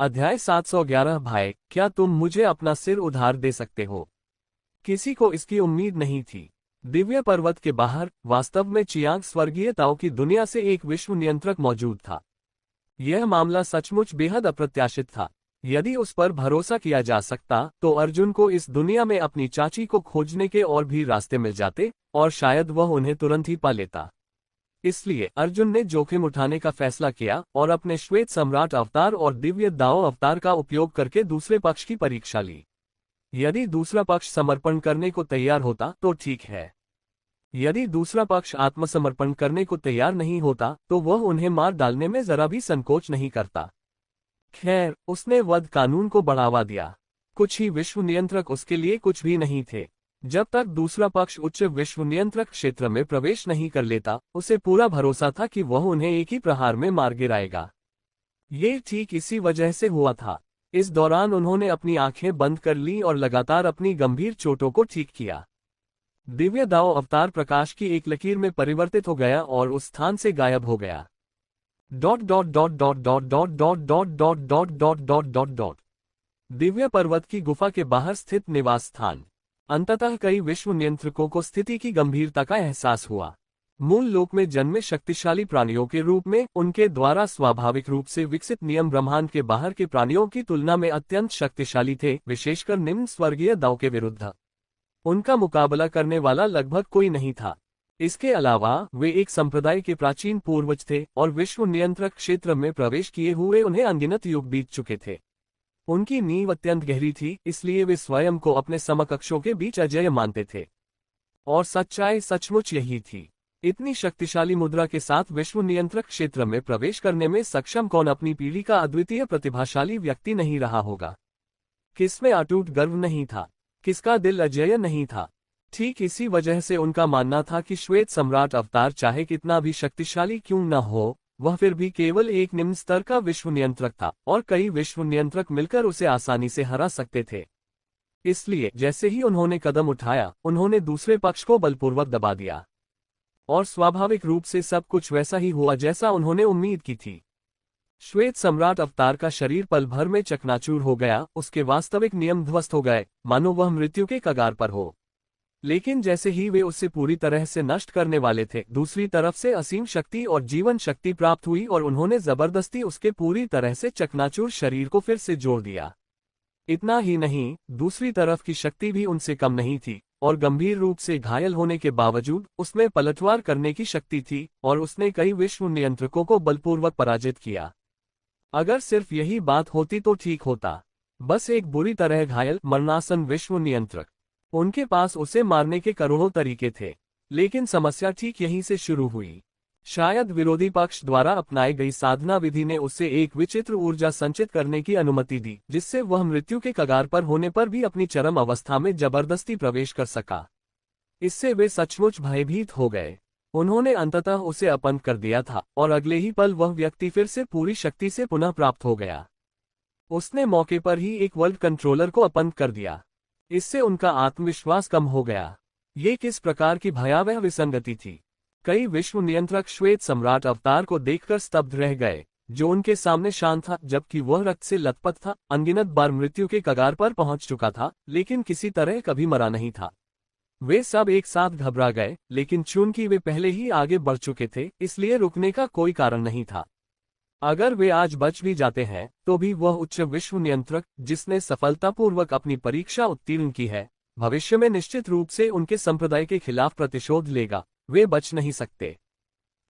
अध्याय 711। भाई, क्या तुम मुझे अपना सिर उधार दे सकते हो? किसी को इसकी उम्मीद नहीं थी। दिव्य पर्वत के बाहर वास्तव में चियांग स्वर्गीय ताओ की दुनिया से एक विश्व नियंत्रक मौजूद था। यह मामला सचमुच बेहद अप्रत्याशित था। यदि उस पर भरोसा किया जा सकता तो अर्जुन को इस दुनिया में अपनी चाची को खोजने के और भी रास्ते मिल जाते, और शायद वह उन्हें तुरंत ही पा लेता। इसलिए अर्जुन ने जोखिम उठाने का फैसला किया और अपने श्वेत सम्राट अवतार और दिव्य दाओ अवतार का उपयोग करके दूसरे पक्ष की परीक्षा ली। यदि दूसरा पक्ष समर्पण करने को तैयार होता तो ठीक है। यदि दूसरा पक्ष आत्मसमर्पण करने को तैयार नहीं होता तो वह उन्हें मार डालने में जरा भी संकोच नहीं करता। खैर, उसने वध कानून को बढ़ावा दिया। कुछ ही विश्व नियंत्रक उसके लिए कुछ भी नहीं थे। जब तक दूसरा पक्ष उच्च विश्व नियंत्रक क्षेत्र में प्रवेश नहीं कर लेता, उसे पूरा भरोसा था कि वह उन्हें एक ही प्रहार में मार गिराएगा। ये ठीक इसी वजह से हुआ था। इस दौरान उन्होंने अपनी आंखें बंद कर ली और लगातार अपनी गंभीर चोटों को ठीक किया। दिव्य दाओ अवतार प्रकाश की एक लकीर में परिवर्तित हो गया और उस स्थान से गायब हो गया। Dot dot dot dot dot dot dot dot dot dot dot dot dot dot. Divya पर्वत की गुफा के बाहर स्थित निवास स्थान। अंततः कई विश्व नियंत्रकों को स्थिति की गंभीरता का एहसास हुआ। मूल लोक में जन्मे शक्तिशाली प्राणियों के रूप में उनके द्वारा स्वाभाविक रूप से विकसित नियम ब्रह्मांड के बाहर के प्राणियों की तुलना में अत्यंत शक्तिशाली थे, विशेषकर निम्न स्वर्गीय दाओ के विरुद्ध। उनका मुकाबला करने वाला लगभग कोई नहीं था। इसके अलावा वे एक संप्रदाय के प्राचीन पूर्वज थे और विश्व नियंत्रक क्षेत्र में प्रवेश किए हुए उन्हें अनगिनत युग बीत चुके थे। उनकी नींव अत्यंत गहरी थी, इसलिए वे स्वयं को अपने समकक्षों के बीच अजेय मानते थे। और सच्चाई सचमुच यही थी। इतनी शक्तिशाली मुद्रा के साथ विश्व नियंत्रक क्षेत्र में प्रवेश करने में सक्षम कौन अपनी पीढ़ी का अद्वितीय प्रतिभाशाली व्यक्ति नहीं रहा होगा? किसमें अटूट गर्व नहीं था? किसका दिल अजेय नहीं था? ठीक इसी वजह से उनका मानना था कि श्वेत सम्राट अवतार चाहे कितना भी शक्तिशाली क्यों न हो, वह फिर भी केवल एक निम्न स्तर का विश्व नियंत्रक था और कई विश्व नियंत्रक मिलकर उसे आसानी से हरा सकते थे। इसलिए जैसे ही उन्होंने कदम उठाया, उन्होंने दूसरे पक्ष को बलपूर्वक दबा दिया। और स्वाभाविक रूप से सब कुछ वैसा ही हुआ जैसा उन्होंने उम्मीद की थी। श्वेत सम्राट अवतार का शरीर पल भर में चकनाचूर हो गया, उसके वास्तविक नियम ध्वस्त हो गए, मानो वह मृत्यु के कगार पर हो। लेकिन जैसे ही वे उससे पूरी तरह से नष्ट करने वाले थे, दूसरी तरफ से असीम शक्ति और जीवन शक्ति प्राप्त हुई और उन्होंने जबरदस्ती उसके पूरी तरह से चकनाचूर शरीर को फिर से जोड़ दिया। इतना ही नहीं, दूसरी तरफ की शक्ति भी उनसे कम नहीं थी और गंभीर रूप से घायल होने के बावजूद उसमें पलटवार करने की शक्ति थी और उसने कई विश्व नियंत्रकों को बलपूर्वक पराजित किया। अगर सिर्फ यही बात होती तो ठीक होता। बस एक बुरी तरह घायल मरणासन विश्व नियंत्रक। उनके पास उसे मारने के करोड़ों तरीके थे, लेकिन समस्या ठीक यहीं से शुरू हुई। शायद विरोधी पक्ष द्वारा अपनाई गई साधना विधि ने उसे एक विचित्र ऊर्जा संचित करने की अनुमति दी, जिससे वह मृत्यु के कगार पर होने पर भी अपनी चरम अवस्था में जबरदस्ती प्रवेश कर सका। इससे वे सचमुच भयभीत हो गए। उन्होंने अंततः उसे अपंग कर दिया था और अगले ही पल वह व्यक्ति फिर से पूरी शक्ति से पुनः प्राप्त हो गया। उसने मौके पर ही एक वर्ल्ड कंट्रोलर को अपंग कर दिया। इससे उनका आत्मविश्वास कम हो गया। ये किस प्रकार की भयावह विसंगति थी। कई विश्व नियंत्रक श्वेत सम्राट अवतार को देखकर स्तब्ध रह गए, जो उनके सामने शांत था जबकि वह रक्त से लथपथ था, अनगिनत बार मृत्यु के कगार पर पहुंच चुका था, लेकिन किसी तरह कभी मरा नहीं था। वे सब एक साथ घबरा गए, लेकिन चूंकि वे पहले ही आगे बढ़ चुके थे, इसलिए रुकने का कोई कारण नहीं था। अगर वे आज बच भी जाते हैं तो भी वह उच्च विश्व नियंत्रक, जिसने सफलतापूर्वक अपनी परीक्षा उत्तीर्ण की है, भविष्य में निश्चित रूप से उनके संप्रदाय के खिलाफ प्रतिशोध लेगा। वे बच नहीं सकते।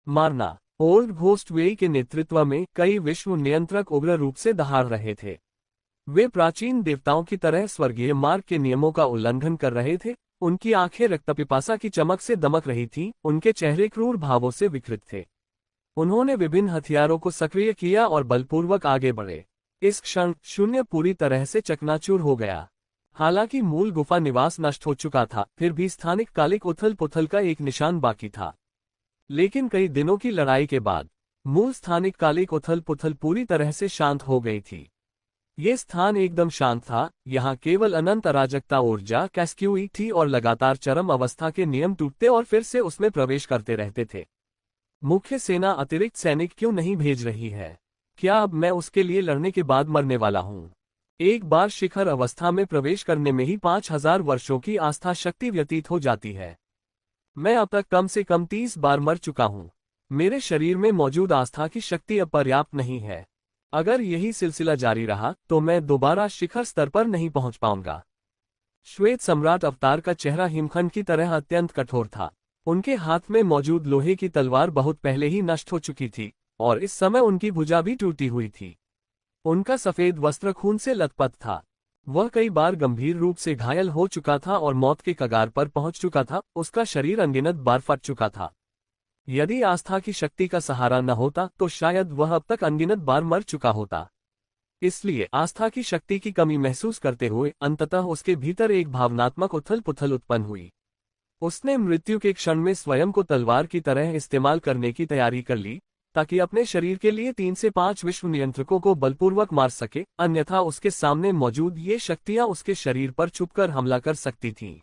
मारना। ओल्ड घोस्ट वे के नेतृत्व में कई विश्व नियंत्रक उग्र रूप से दहाड़ रहे थे। वे प्राचीन देवताओं की तरह स्वर्गीय मार्ग के नियमों का उल्लंघन कर रहे थे। उनकी आंखें रक्तपिपासा की चमक से दमक रही थीं, उनके चेहरे क्रूर भावों से विकृत थे। उन्होंने विभिन्न हथियारों को सक्रिय किया और बलपूर्वक आगे बढ़े। इस क्षण शून्य पूरी तरह से चकनाचूर हो गया। हालांकि मूल गुफा निवास नष्ट हो चुका था, फिर भी स्थानिक कालिक उथल पुथल का एक निशान बाकी था। लेकिन कई दिनों की लड़ाई के बाद मूल स्थानिक कालिक उथल पुथल पूरी तरह से शांत हो गई थी। ये स्थान एकदम शांत था। यहाँ केवल अनंत अराजकता ऊर्जा कैस्क्यूई थी और लगातार चरम अवस्था के नियम टूटते और फिर से उसमें प्रवेश करते रहते थे। मुख्य सेना अतिरिक्त सैनिक क्यों नहीं भेज रही है? क्या अब मैं उसके लिए लड़ने के बाद मरने वाला हूँ? एक बार शिखर अवस्था में प्रवेश करने में ही 5000 वर्षों की आस्था शक्ति व्यतीत हो जाती है। मैं अब तक कम से कम 30 बार मर चुका हूँ। मेरे शरीर में मौजूद आस्था की शक्ति अब पर्याप्त नहीं है। अगर यही सिलसिला जारी रहा तो मैं दोबारा शिखर स्तर पर नहीं पहुंच पाऊंगा। श्वेत सम्राट अवतार का चेहरा हिमखंड की तरह अत्यंत कठोर था। उनके हाथ में मौजूद लोहे की तलवार बहुत पहले ही नष्ट हो चुकी थी और इस समय उनकी भुजा भी टूटी हुई थी। उनका सफेद वस्त्र खून से लथपथ था। वह कई बार गंभीर रूप से घायल हो चुका था और मौत के कगार पर पहुंच चुका था। उसका शरीर अनगिनत बार फट चुका था। यदि आस्था की शक्ति का सहारा न होता तो शायद वह अब तक अनगिनत बार मर चुका होता। इसलिए आस्था की शक्ति की कमी महसूस करते हुए अंततः उसके भीतर एक भावनात्मक उथल पुथल उत्पन्न हुई। उसने मृत्यु के क्षण में स्वयं को तलवार की तरह इस्तेमाल करने की तैयारी कर ली, ताकि अपने शरीर के लिए 3 से 5 विश्व नियंत्रकों को बलपूर्वक मार सके, अन्यथा उसके सामने मौजूद ये शक्तियां उसके शरीर पर छुपकर हमला कर सकती थीं।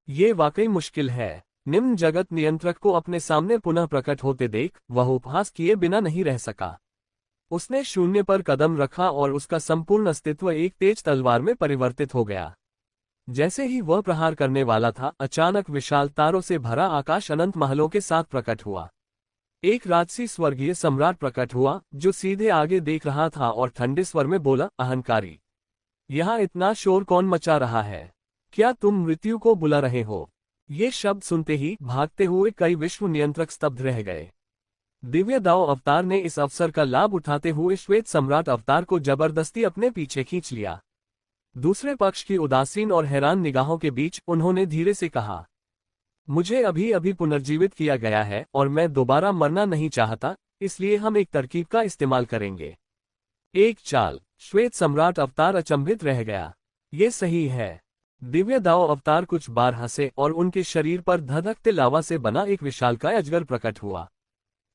ये वाकई मुश्किल है। निम्न जगत नियंत्रक को अपने सामने पुनः प्रकट होते देख वह उपहास किए बिना नहीं रह सका। उसने शून्य पर कदम रखा और उसका संपूर्ण अस्तित्व एक तेज तलवार में परिवर्तित हो गया। जैसे ही वह प्रहार करने वाला था, अचानक विशाल तारों से भरा आकाश अनंत महलों के साथ प्रकट हुआ। एक राजसी स्वर्गीय सम्राट प्रकट हुआ जो सीधे आगे देख रहा था और ठंडे स्वर में बोला, अहंकारी, यहाँ इतना शोर कौन मचा रहा है? क्या तुम मृत्यु को बुला रहे हो? ये शब्द सुनते ही भागते हुए कई विश्व नियंत्रक स्तब्ध रह गए। दिव्य दाव अवतार ने इस अवसर का लाभ उठाते हुए श्वेत सम्राट अवतार को जबरदस्ती अपने पीछे खींच लिया। दूसरे पक्ष की उदासीन और हैरान निगाहों के बीच उन्होंने धीरे से कहा, मुझे अभी अभी पुनर्जीवित किया गया है और मैं दोबारा मरना नहीं चाहता, इसलिए हम एक तरकीब का इस्तेमाल करेंगे। एक चाल। श्वेत सम्राट अवतार अचंभित रह गया। ये सही है। दिव्य दाव अवतार कुछ बार हंसे और उनके शरीर पर धधकते लावा से बना एक विशालकाय अजगर प्रकट हुआ।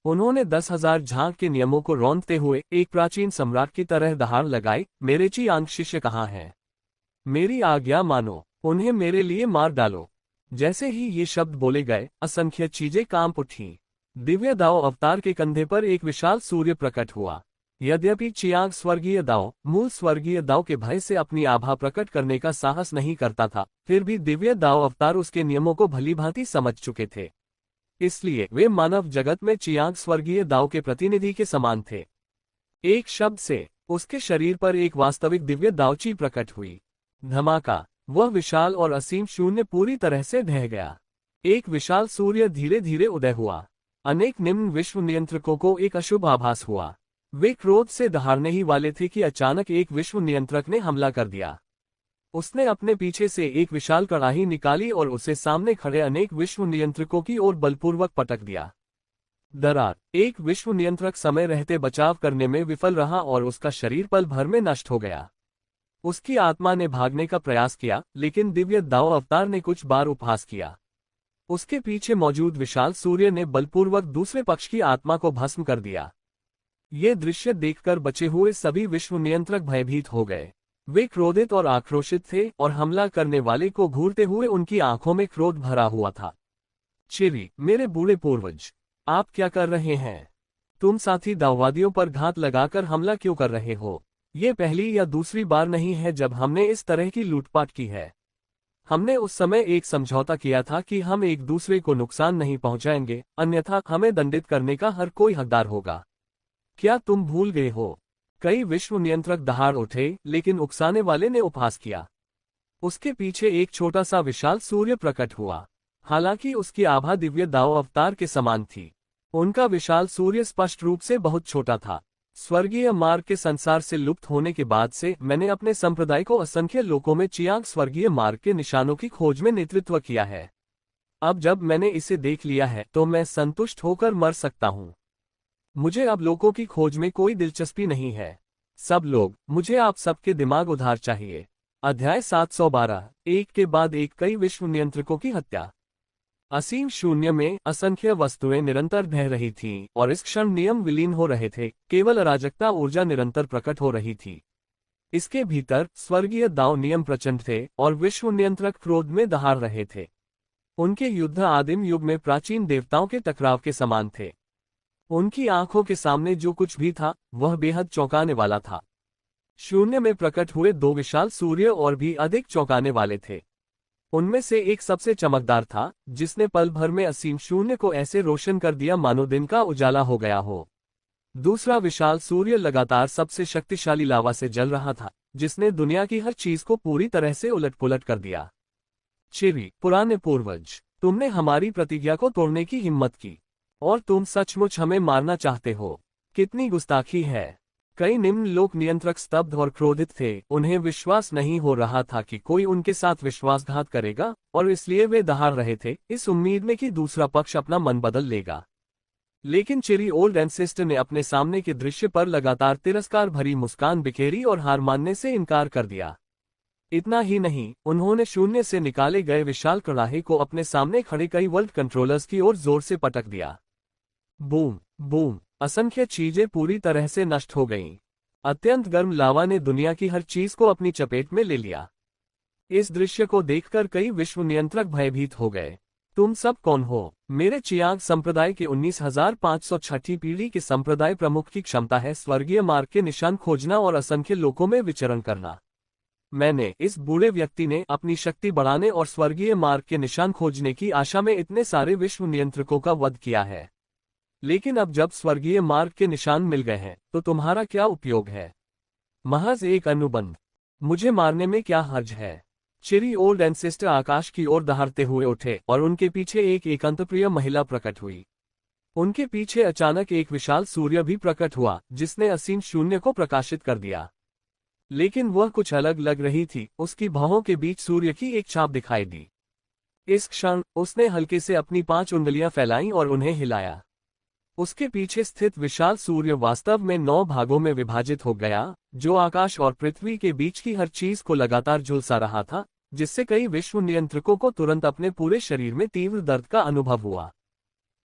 उन्होंने 10,000 झांक के नियमों को रौंदते हुए एक प्राचीन सम्राट की तरह दहाड़ लगाई, मेरे चियांग शिष्य कहाँ हैं? मेरी आज्ञा मानो, उन्हें मेरे लिए मार डालो। जैसे ही ये शब्द बोले गए, असंख्य चीजें कांप उठीं। दिव्य दाव अवतार के कंधे पर एक विशाल सूर्य प्रकट हुआ। यद्यपि चियांग स्वर्गीय दाव, मूल स्वर्गीय दाव के भय से अपनी आभा प्रकट करने का साहस नहीं करता था, फिर भी दिव्य दाव अवतार उसके नियमों को भलीभांति समझ चुके थे। इसलिए वे मानव जगत में चियांग स्वर्गीय दाव के प्रतिनिधि के समान थे। एक शब्द से उसके शरीर पर एक वास्तविक दिव्य दावची प्रकट हुई। धमाका। वह विशाल और असीम शून्य पूरी तरह से ढह गया। एक विशाल सूर्य धीरे धीरे उदय हुआ। अनेक निम्न विश्व नियंत्रकों को एक अशुभ आभास हुआ। वे क्रोध से दहाड़ने ही वाले थे कि अचानक एक विश्व नियंत्रक ने हमला कर दिया। उसने अपने पीछे से एक विशाल कड़ाही निकाली और उसे सामने खड़े अनेक विश्व नियंत्रकों की ओर बलपूर्वक पटक दिया। दरार। एक विश्व नियंत्रक समय रहते बचाव करने में विफल रहा और उसका शरीर पल भर में नष्ट हो गया। उसकी आत्मा ने भागने का प्रयास किया, लेकिन दिव्य दाव अवतार ने कुछ बार उपहास किया। उसके पीछे मौजूद विशाल सूर्य ने बलपूर्वक दूसरे पक्ष की आत्मा को भस्म कर दिया। ये दृश्य देखकर बचे हुए सभी विश्व नियंत्रक भयभीत हो गए। वे क्रोधित और आक्रोशित थे और हमला करने वाले को घूरते हुए उनकी आंखों में क्रोध भरा हुआ था। चिरी, मेरे बूढ़े पूर्वज, आप क्या कर रहे हैं? तुम साथी दाववादियों पर घात लगाकर हमला क्यों कर रहे हो? ये पहली या दूसरी बार नहीं है जब हमने इस तरह की लूटपाट की है। हमने उस समय एक समझौता किया था कि हम एक दूसरे को नुकसान नहीं पहुंचाएंगे, अन्यथा हमें दंडित करने का हर कोई हकदार होगा। क्या तुम भूल गए हो? कई विश्व नियंत्रक दहाड़ उठे, लेकिन उकसाने वाले ने उपहास किया। उसके पीछे एक छोटा सा विशाल सूर्य प्रकट हुआ। हालांकि उसकी आभा दिव्य दाव अवतार के समान थी, उनका विशाल सूर्य स्पष्ट रूप से बहुत छोटा था। स्वर्गीय मार्ग के संसार से लुप्त होने के बाद से मैंने अपने संप्रदाय को असंख्य लोकों में चियांग स्वर्गीय मार्ग के निशानों की खोज में नेतृत्व किया है। अब जब मैंने इसे देख लिया है तो मैं संतुष्ट होकर मर सकता हूँ। मुझे अब लोकों की खोज में कोई दिलचस्पी नहीं है। सब लोग, मुझे आप सबके दिमाग उधार चाहिए। अध्याय 712। एक के बाद एक कई विश्व नियंत्रकों की हत्या। असीम शून्य में असंख्य वस्तुएं निरंतर ढह रही थीं और इस क्षण नियम विलीन हो रहे थे, केवल अराजकता ऊर्जा निरंतर प्रकट हो रही थी। इसके भीतर स्वर्गीय दाव नियम प्रचंड थे और विश्व नियंत्रक क्रोध में दहाड़ रहे थे। उनके युद्ध आदिम युग में प्राचीन देवताओं के टकराव के समान थे। उनकी आंखों के सामने जो कुछ भी था वह बेहद चौंकाने वाला था। शून्य में प्रकट हुए दो विशाल सूर्य और भी अधिक चौंकाने वाले थे। उनमें से एक सबसे चमकदार था, जिसने पल भर में असीम शून्य को ऐसे रोशन कर दिया मानो दिन का उजाला हो गया हो। दूसरा विशाल सूर्य लगातार सबसे शक्तिशाली लावा से जल रहा था, जिसने दुनिया की हर चीज को पूरी तरह से उलटपुलट कर दिया। चिरी, पुराने पूर्वज, तुमने हमारी प्रतिज्ञा को तोड़ने की हिम्मत की, और तुम सचमुच हमें मारना चाहते हो। कितनी गुस्ताखी है। कई निम्न लोक नियंत्रक स्तब्ध और क्रोधित थे। उन्हें विश्वास नहीं हो रहा था कि कोई उनके साथ विश्वासघात करेगा, और इसलिए वे दहाड़ रहे थे, इस उम्मीद में कि दूसरा पक्ष अपना मन बदल लेगा। लेकिन चिरी ओल्ड एंसेस्टर ने अपने सामने के दृश्य पर लगातार तिरस्कार भरी मुस्कान बिखेरी और हार मानने से इनकार कर दिया। इतना ही नहीं, उन्होंने शून्य से निकाले गए विशाल कड़ाहे को अपने सामने खड़े कई वर्ल्ड कंट्रोलर्स की ओर जोर से पटक दिया। बूम बूम, असंख्य चीजें पूरी तरह से नष्ट हो गईं। अत्यंत गर्म लावा ने दुनिया की हर चीज को अपनी चपेट में ले लिया। इस दृश्य को देखकर कई विश्व नियंत्रक भयभीत हो गए। तुम सब कौन हो? मेरे चियांग संप्रदाय के 19,506 पीढ़ी के संप्रदाय प्रमुख की क्षमता है स्वर्गीय मार्ग के निशान खोजना और असंख्य लोकों में विचरण करना। मैंने, इस बूढ़े व्यक्ति ने, अपनी शक्ति बढ़ाने और स्वर्गीय मार्ग के निशान खोजने की आशा में इतने सारे विश्व नियंत्रकों का वध किया है। लेकिन अब जब स्वर्गीय मार्ग के निशान मिल गए हैं, तो तुम्हारा क्या उपयोग है? महज एक अनुबंध। मुझे मारने में क्या हर्ज है? चिरी ओल्ड एंसेस्टर आकाश की ओर दहाड़ते हुए उठे और उनके पीछे एक एकांतप्रिय महिला प्रकट हुई। उनके पीछे अचानक एक विशाल सूर्य भी प्रकट हुआ, जिसने असीम शून्य को प्रकाशित कर दिया। लेकिन वह कुछ अलग लग रही थी। उसकी भौहों के बीच सूर्य की एक छाप दिखाई दी। इस क्षण उसने हल्के से अपनी 5 उंगलियां फैलाईं और उन्हें हिलाया। उसके पीछे स्थित विशाल सूर्य वास्तव में 9 भागों में विभाजित हो गया, जो आकाश और पृथ्वी के बीच की हर चीज को लगातार झुलसा रहा था, जिससे कई विश्व नियंत्रकों को तुरंत अपने पूरे शरीर में तीव्र दर्द का अनुभव हुआ।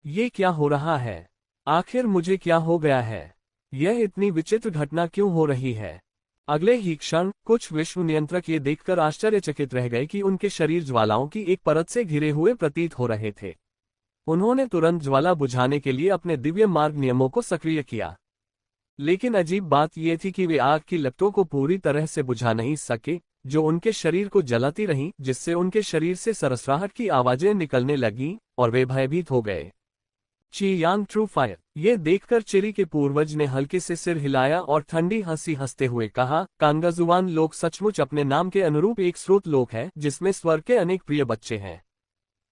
ये क्या हो रहा है? आखिर मुझे क्या हो गया है? यह इतनी विचित्र घटना क्यों हो रही है? अगले ही क्षण कुछ विश्व नियंत्रक ये देखकर आश्चर्यचकित रह गए कि उनके शरीर ज्वालाओं की एक परत से घिरे हुए प्रतीत हो रहे थे। उन्होंने तुरंत ज्वाला बुझाने के लिए अपने दिव्य मार्ग नियमों को सक्रिय किया। लेकिन अजीब बात यह थी कि वे आग की लपटों को पूरी तरह से बुझा नहीं सके, जो उनके शरीर को जलाती रहीं, जिससे उनके शरीर से सरसराहट की आवाजें निकलने लगीं, और वे भयभीत हो गए। चियांग ट्रू फायर, ये देखकर चिरी के पूर्वज ने हल्के से सिर हिलाया और ठंडी हंसी हंसते हुए कहा, कांगाजुआन लोग सचमुच अपने नाम के अनुरूप एक स्रोत लोक है, जिसमें स्वर्ग के अनेक प्रिय बच्चे हैं।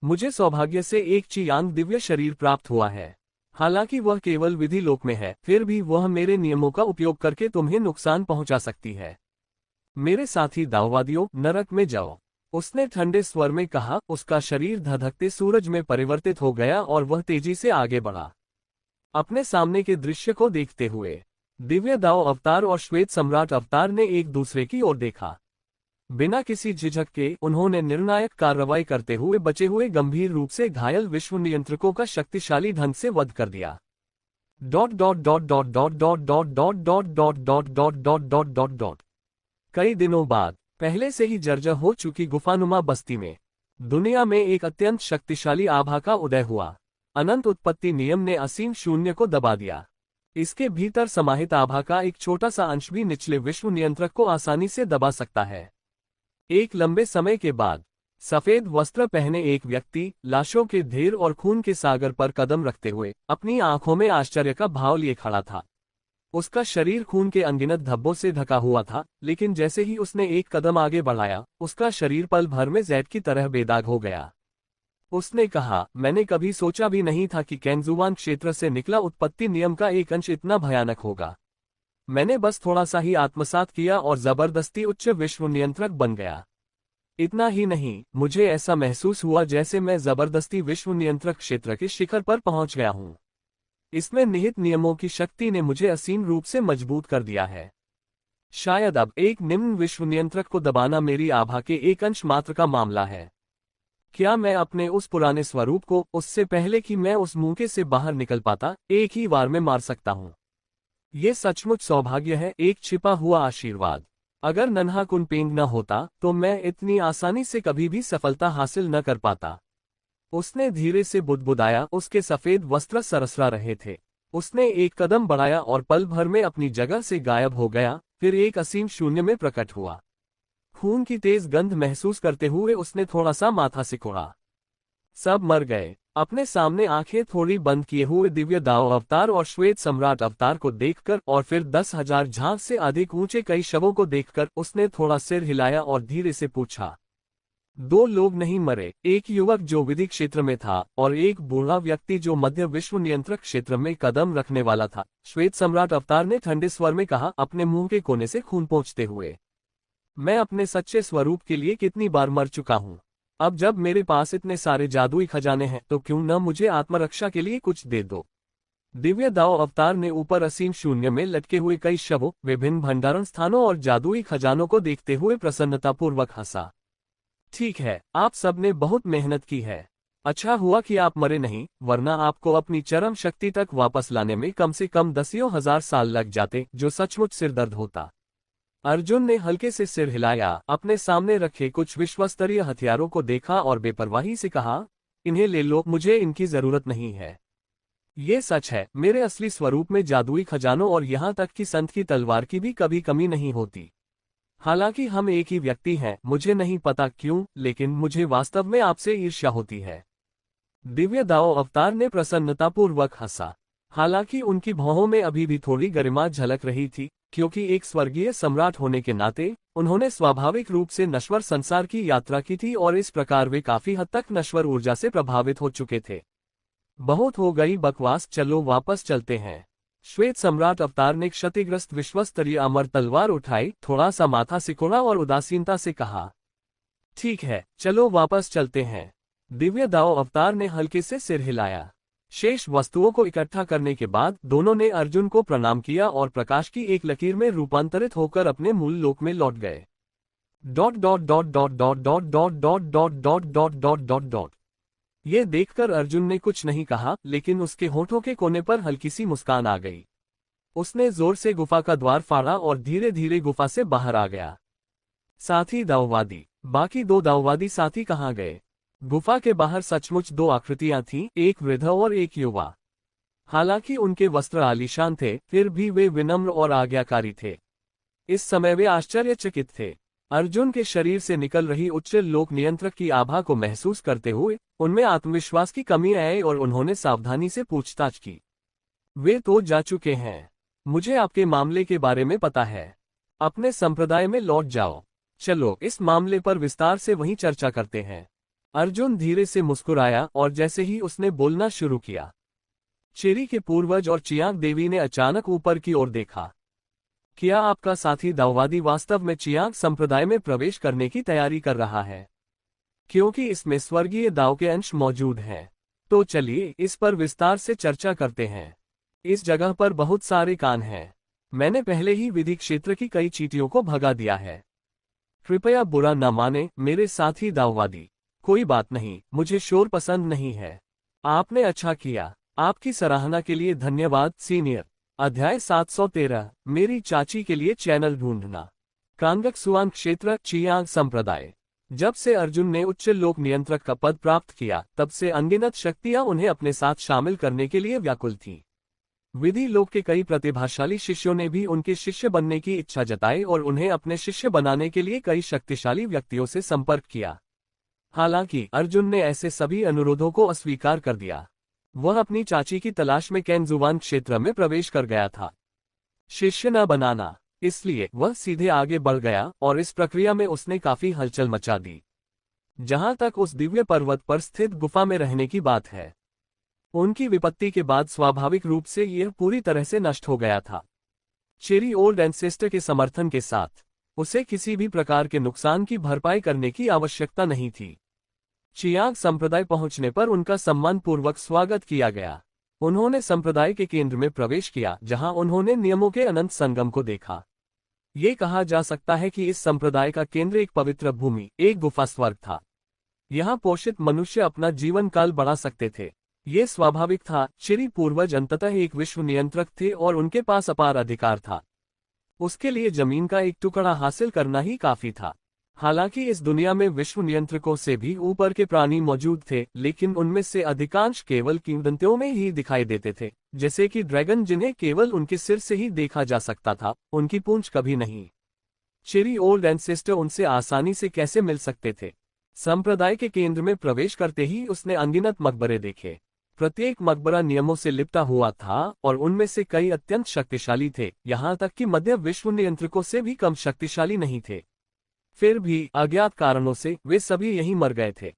मुझे सौभाग्य से एक चियांग दिव्य शरीर प्राप्त हुआ है। हालांकि वह केवल विधि लोक में है, फिर भी वह मेरे नियमों का उपयोग करके तुम्हें नुकसान पहुंचा सकती है। मेरे साथी दाववादियों, नरक में जाओ, उसने ठंडे स्वर में कहा। उसका शरीर धधकते सूरज में परिवर्तित हो गया और वह तेजी से आगे बढ़ा। अपने सामने के दृश्य को देखते हुए दिव्य दाव अवतार और श्वेत सम्राट अवतार ने एक दूसरे की ओर देखा। बिना किसी झिझक के उन्होंने निर्णायक कार्रवाई करते हुए बचे हुए गंभीर रूप से घायल विश्व नियंत्रकों का शक्तिशाली ढंग से वध कर दिया। कई दिनों बाद पहले से ही जर्जर हो चुकी गुफानुमा बस्ती में दुनिया में एक अत्यंत शक्तिशाली आभा का उदय हुआ। अनंत उत्पत्ति नियम ने असीम शून्य को दबा दिया। इसके भीतर समाहित आभा का एक छोटा सा अंश भी निचले विश्व नियंत्रक को आसानी से दबा सकता है। एक लंबे समय के बाद सफेद वस्त्र पहने एक व्यक्ति लाशों के ढेर और खून के सागर पर कदम रखते हुए अपनी आंखों में आश्चर्य का भाव लिए खड़ा था। उसका शरीर खून के अनगिनत धब्बों से ढका हुआ था, लेकिन जैसे ही उसने एक कदम आगे बढ़ाया, उसका शरीर पल भर में जैद की तरह बेदाग हो गया। उसने कहा, मैंने कभी सोचा भी नहीं था कि कैंगजुआन क्षेत्र से निकला उत्पत्ति नियम का एक अंश इतना भयानक होगा। मैंने बस थोड़ा सा ही आत्मसात किया और जबरदस्ती उच्च विश्व नियंत्रक बन गया। इतना ही नहीं, मुझे ऐसा महसूस हुआ जैसे मैं जबरदस्ती विश्व नियंत्रक क्षेत्र के शिखर पर पहुंच गया हूं। इसमें निहित नियमों की शक्ति ने मुझे असीम रूप से मजबूत कर दिया है। शायद अब एक निम्न विश्व नियंत्रक को दबाना मेरी आभा के एक अंश मात्र का मामला है। क्या मैं अपने उस पुराने स्वरूप को, उससे पहले कि मैं उस मुंह से बाहर निकल पाता, एक ही वार में मार सकता हूं? ये सचमुच सौभाग्य है, एक छिपा हुआ आशीर्वाद। अगर नन्हा कुनपेंग न होता तो मैं इतनी आसानी से कभी भी सफलता हासिल न कर पाता। उसने धीरे से बुदबुदाया। उसके सफेद वस्त्र सरसरा रहे थे। उसने एक कदम बढ़ाया और पल भर में अपनी जगह से गायब हो गया, फिर एक असीम शून्य में प्रकट हुआ। खून की तेज गंध महसूस करते हुए उसने थोड़ा सा माथा सिकोड़ा। सब मर गए। अपने सामने आंखें थोड़ी बंद किए हुए दिव्य दाव अवतार और श्वेत सम्राट अवतार को देखकर और फिर 10,000 झांक से अधिक ऊंचे कई शवों को देखकर उसने थोड़ा सिर हिलाया और धीरे से पूछा, 2 लोग नहीं मरे, एक युवक जो विधि क्षेत्र में था और एक बूढ़ा व्यक्ति जो मध्य विश्व नियंत्रक क्षेत्र में कदम रखने वाला था, श्वेत सम्राट अवतार ने ठंडे स्वर में कहा, अपने मुंह के कोने से खून पोंछते हुए। मैं अपने सच्चे स्वरूप के लिए कितनी बार मर चुका हूं। अब जब मेरे पास इतने सारे जादुई खजाने हैं तो क्यों न मुझे आत्मरक्षा के लिए कुछ दे दो। दिव्य दाव अवतार ने ऊपर असीम शून्य में लटके हुए कई शवों, विभिन्न भंडारण स्थानों और जादुई खजानों को देखते हुए प्रसन्नतापूर्वक हंसा। ठीक है, आप सबने बहुत मेहनत की है। अच्छा हुआ कि आप मरे नहीं, वरना आपको अपनी चरम शक्ति तक वापस लाने में कम से कम 10,000 साल लग जाते, जो सचमुच सिरदर्द होता। अर्जुन ने हल्के से सिर हिलाया, अपने सामने रखे कुछ विश्वस्तरीय हथियारों को देखा और बेपरवाही से कहा, इन्हें ले लो, मुझे इनकी जरूरत नहीं है। ये सच है, मेरे असली स्वरूप में जादुई खजानों और यहाँ तक कि संत की तलवार की भी कभी कमी नहीं होती। हालांकि हम एक ही व्यक्ति हैं, मुझे नहीं पता क्यों, लेकिन मुझे वास्तव में आपसे ईर्ष्या होती है। दिव्य दाव अवतार ने प्रसन्नतापूर्वक हंसा। हालांकि उनकी भौहों में अभी भी थोड़ी गरिमा झलक रही थी, क्योंकि एक स्वर्गीय सम्राट होने के नाते उन्होंने स्वाभाविक रूप से नश्वर संसार की यात्रा की थी और इस प्रकार वे काफी हद तक नश्वर ऊर्जा से प्रभावित हो चुके थे। बहुत हो गई बकवास, चलो वापस चलते हैं। श्वेत सम्राट अवतार ने क्षतिग्रस्त विश्वस्तरीय अमर तलवार उठाई, थोड़ा सा माथा सिकोड़ा और उदासीनता से कहा, ठीक है, चलो वापस चलते हैं। दिव्य दाव अवतार ने हल्के से सिर हिलाया। शेष वस्तुओं को इकट्ठा करने के बाद दोनों ने अर्जुन को प्रणाम किया और प्रकाश की एक लकीर में रूपांतरित होकर अपने मूल लोक में लौट गए। Dot dot dot dot dot dot dot dot dot dot dot dot dot dot. ये देखकर अर्जुन ने कुछ नहीं कहा, लेकिन उसके होठों के कोने पर हल्की सी मुस्कान आ गई। उसने जोर से गुफा का द्वार फाड़ा और धीरे धीरे गुफा से बाहर आ गया। साथी दाववादी, बाकी 2 दाववादी साथी कहाँ गए? गुफा के बाहर सचमुच 2 आकृतियां थीं, एक वृद्ध और एक युवा। हालांकि उनके वस्त्र आलीशान थे, फिर भी वे विनम्र और आज्ञाकारी थे। इस समय वे आश्चर्यचकित थे। अर्जुन के शरीर से निकल रही उच्च लोक नियंत्रक की आभा को महसूस करते हुए उनमें आत्मविश्वास की कमी आई और उन्होंने सावधानी से पूछताछ की। वे तो जा चुके हैं। मुझे आपके मामले के बारे में पता है। अपने संप्रदाय में लौट जाओ। चलो इस मामले पर विस्तार से वहीं चर्चा करते हैं। अर्जुन धीरे से मुस्कुराया और जैसे ही उसने बोलना शुरू किया, चेरी के पूर्वज और चियांग देवी ने अचानक ऊपर की ओर देखा। क्या आपका साथी दाववादी वास्तव में चियांग संप्रदाय में प्रवेश करने की तैयारी कर रहा है? क्योंकि इसमें स्वर्गीय दाव के अंश मौजूद हैं। तो चलिए इस पर विस्तार से चर्चा करते हैं। इस जगह पर बहुत सारे कान हैं। मैंने पहले ही विधि क्षेत्र की कई चींटियों को भगा दिया है। कृपया बुरा न माने मेरे साथी दाववादी। कोई बात नहीं, मुझे शोर पसंद नहीं है। आपने अच्छा किया। आपकी सराहना के लिए धन्यवाद सीनियर। अध्याय 713, मेरी चाची के लिए चैनल ढूंढना। कांगक सुआन क्षेत्र, चियांग संप्रदाय। जब से अर्जुन ने उच्च लोक नियंत्रक का पद प्राप्त किया, तब से अनगिनत शक्तियां उन्हें अपने साथ शामिल करने के लिए व्याकुल थीं। विधि लोक के कई प्रतिभाशाली शिष्यों ने भी उनके शिष्य बनने की इच्छा जताई और उन्हें अपने शिष्य बनाने के लिए कई शक्तिशाली व्यक्तियों से संपर्क किया। हालांकि अर्जुन ने ऐसे सभी अनुरोधों को अस्वीकार कर दिया। वह अपनी चाची की तलाश में कैनजुवान क्षेत्र में प्रवेश कर गया था। शिष्य न बनाना, इसलिए वह सीधे आगे बढ़ गया और इस प्रक्रिया में उसने काफी हलचल मचा दी। जहां तक उस दिव्य पर्वत पर स्थित गुफा में रहने की बात है, उनकी विपत्ति के बाद स्वाभाविक रूप से यह पूरी तरह से नष्ट हो गया था। चेरी ओल्ड एंसेस्टर के समर्थन के साथ उसे किसी भी प्रकार के नुकसान की भरपाई करने की आवश्यकता नहीं थी। चियांग संप्रदाय पहुंचने पर उनका सम्मानपूर्वक स्वागत किया गया। उन्होंने संप्रदाय के केंद्र में प्रवेश किया, जहां उन्होंने नियमों के अनंत संगम को देखा। ये कहा जा सकता है कि इस संप्रदाय का केंद्र एक पवित्र भूमि, एक गुफा स्वर्ग था। यहाँ पोषित मनुष्य अपना जीवन काल बढ़ा सकते थे। ये स्वाभाविक था। चिरी पूर्वज अंततः एक विश्व नियंत्रक थे और उनके पास अपार अधिकार था। उसके लिए जमीन का एक टुकड़ा हासिल करना ही काफी था। हालांकि इस दुनिया में विश्व नियंत्रकों से भी ऊपर के प्राणी मौजूद थे, लेकिन उनमें से अधिकांश केवल किंवदंतियों में ही दिखाई देते थे, जैसे कि ड्रैगन जिन्हें केवल उनके सिर से ही देखा जा सकता था, उनकी पूंछ कभी नहीं। चिरी ओल्ड एंसेस्टर उनसे आसानी से कैसे मिल सकते थे? संप्रदाय के केंद्र में प्रवेश करते ही उसने अनगिनत मकबरे देखे। प्रत्येक मकबरा नियमों से लिपटा हुआ था और उनमें से कई अत्यंत शक्तिशाली थे, यहाँ तक कि मध्य विश्व नियंत्रकों से भी कम शक्तिशाली नहीं थे। फिर भी अज्ञात कारणों से वे सभी यहीं मर गए थे।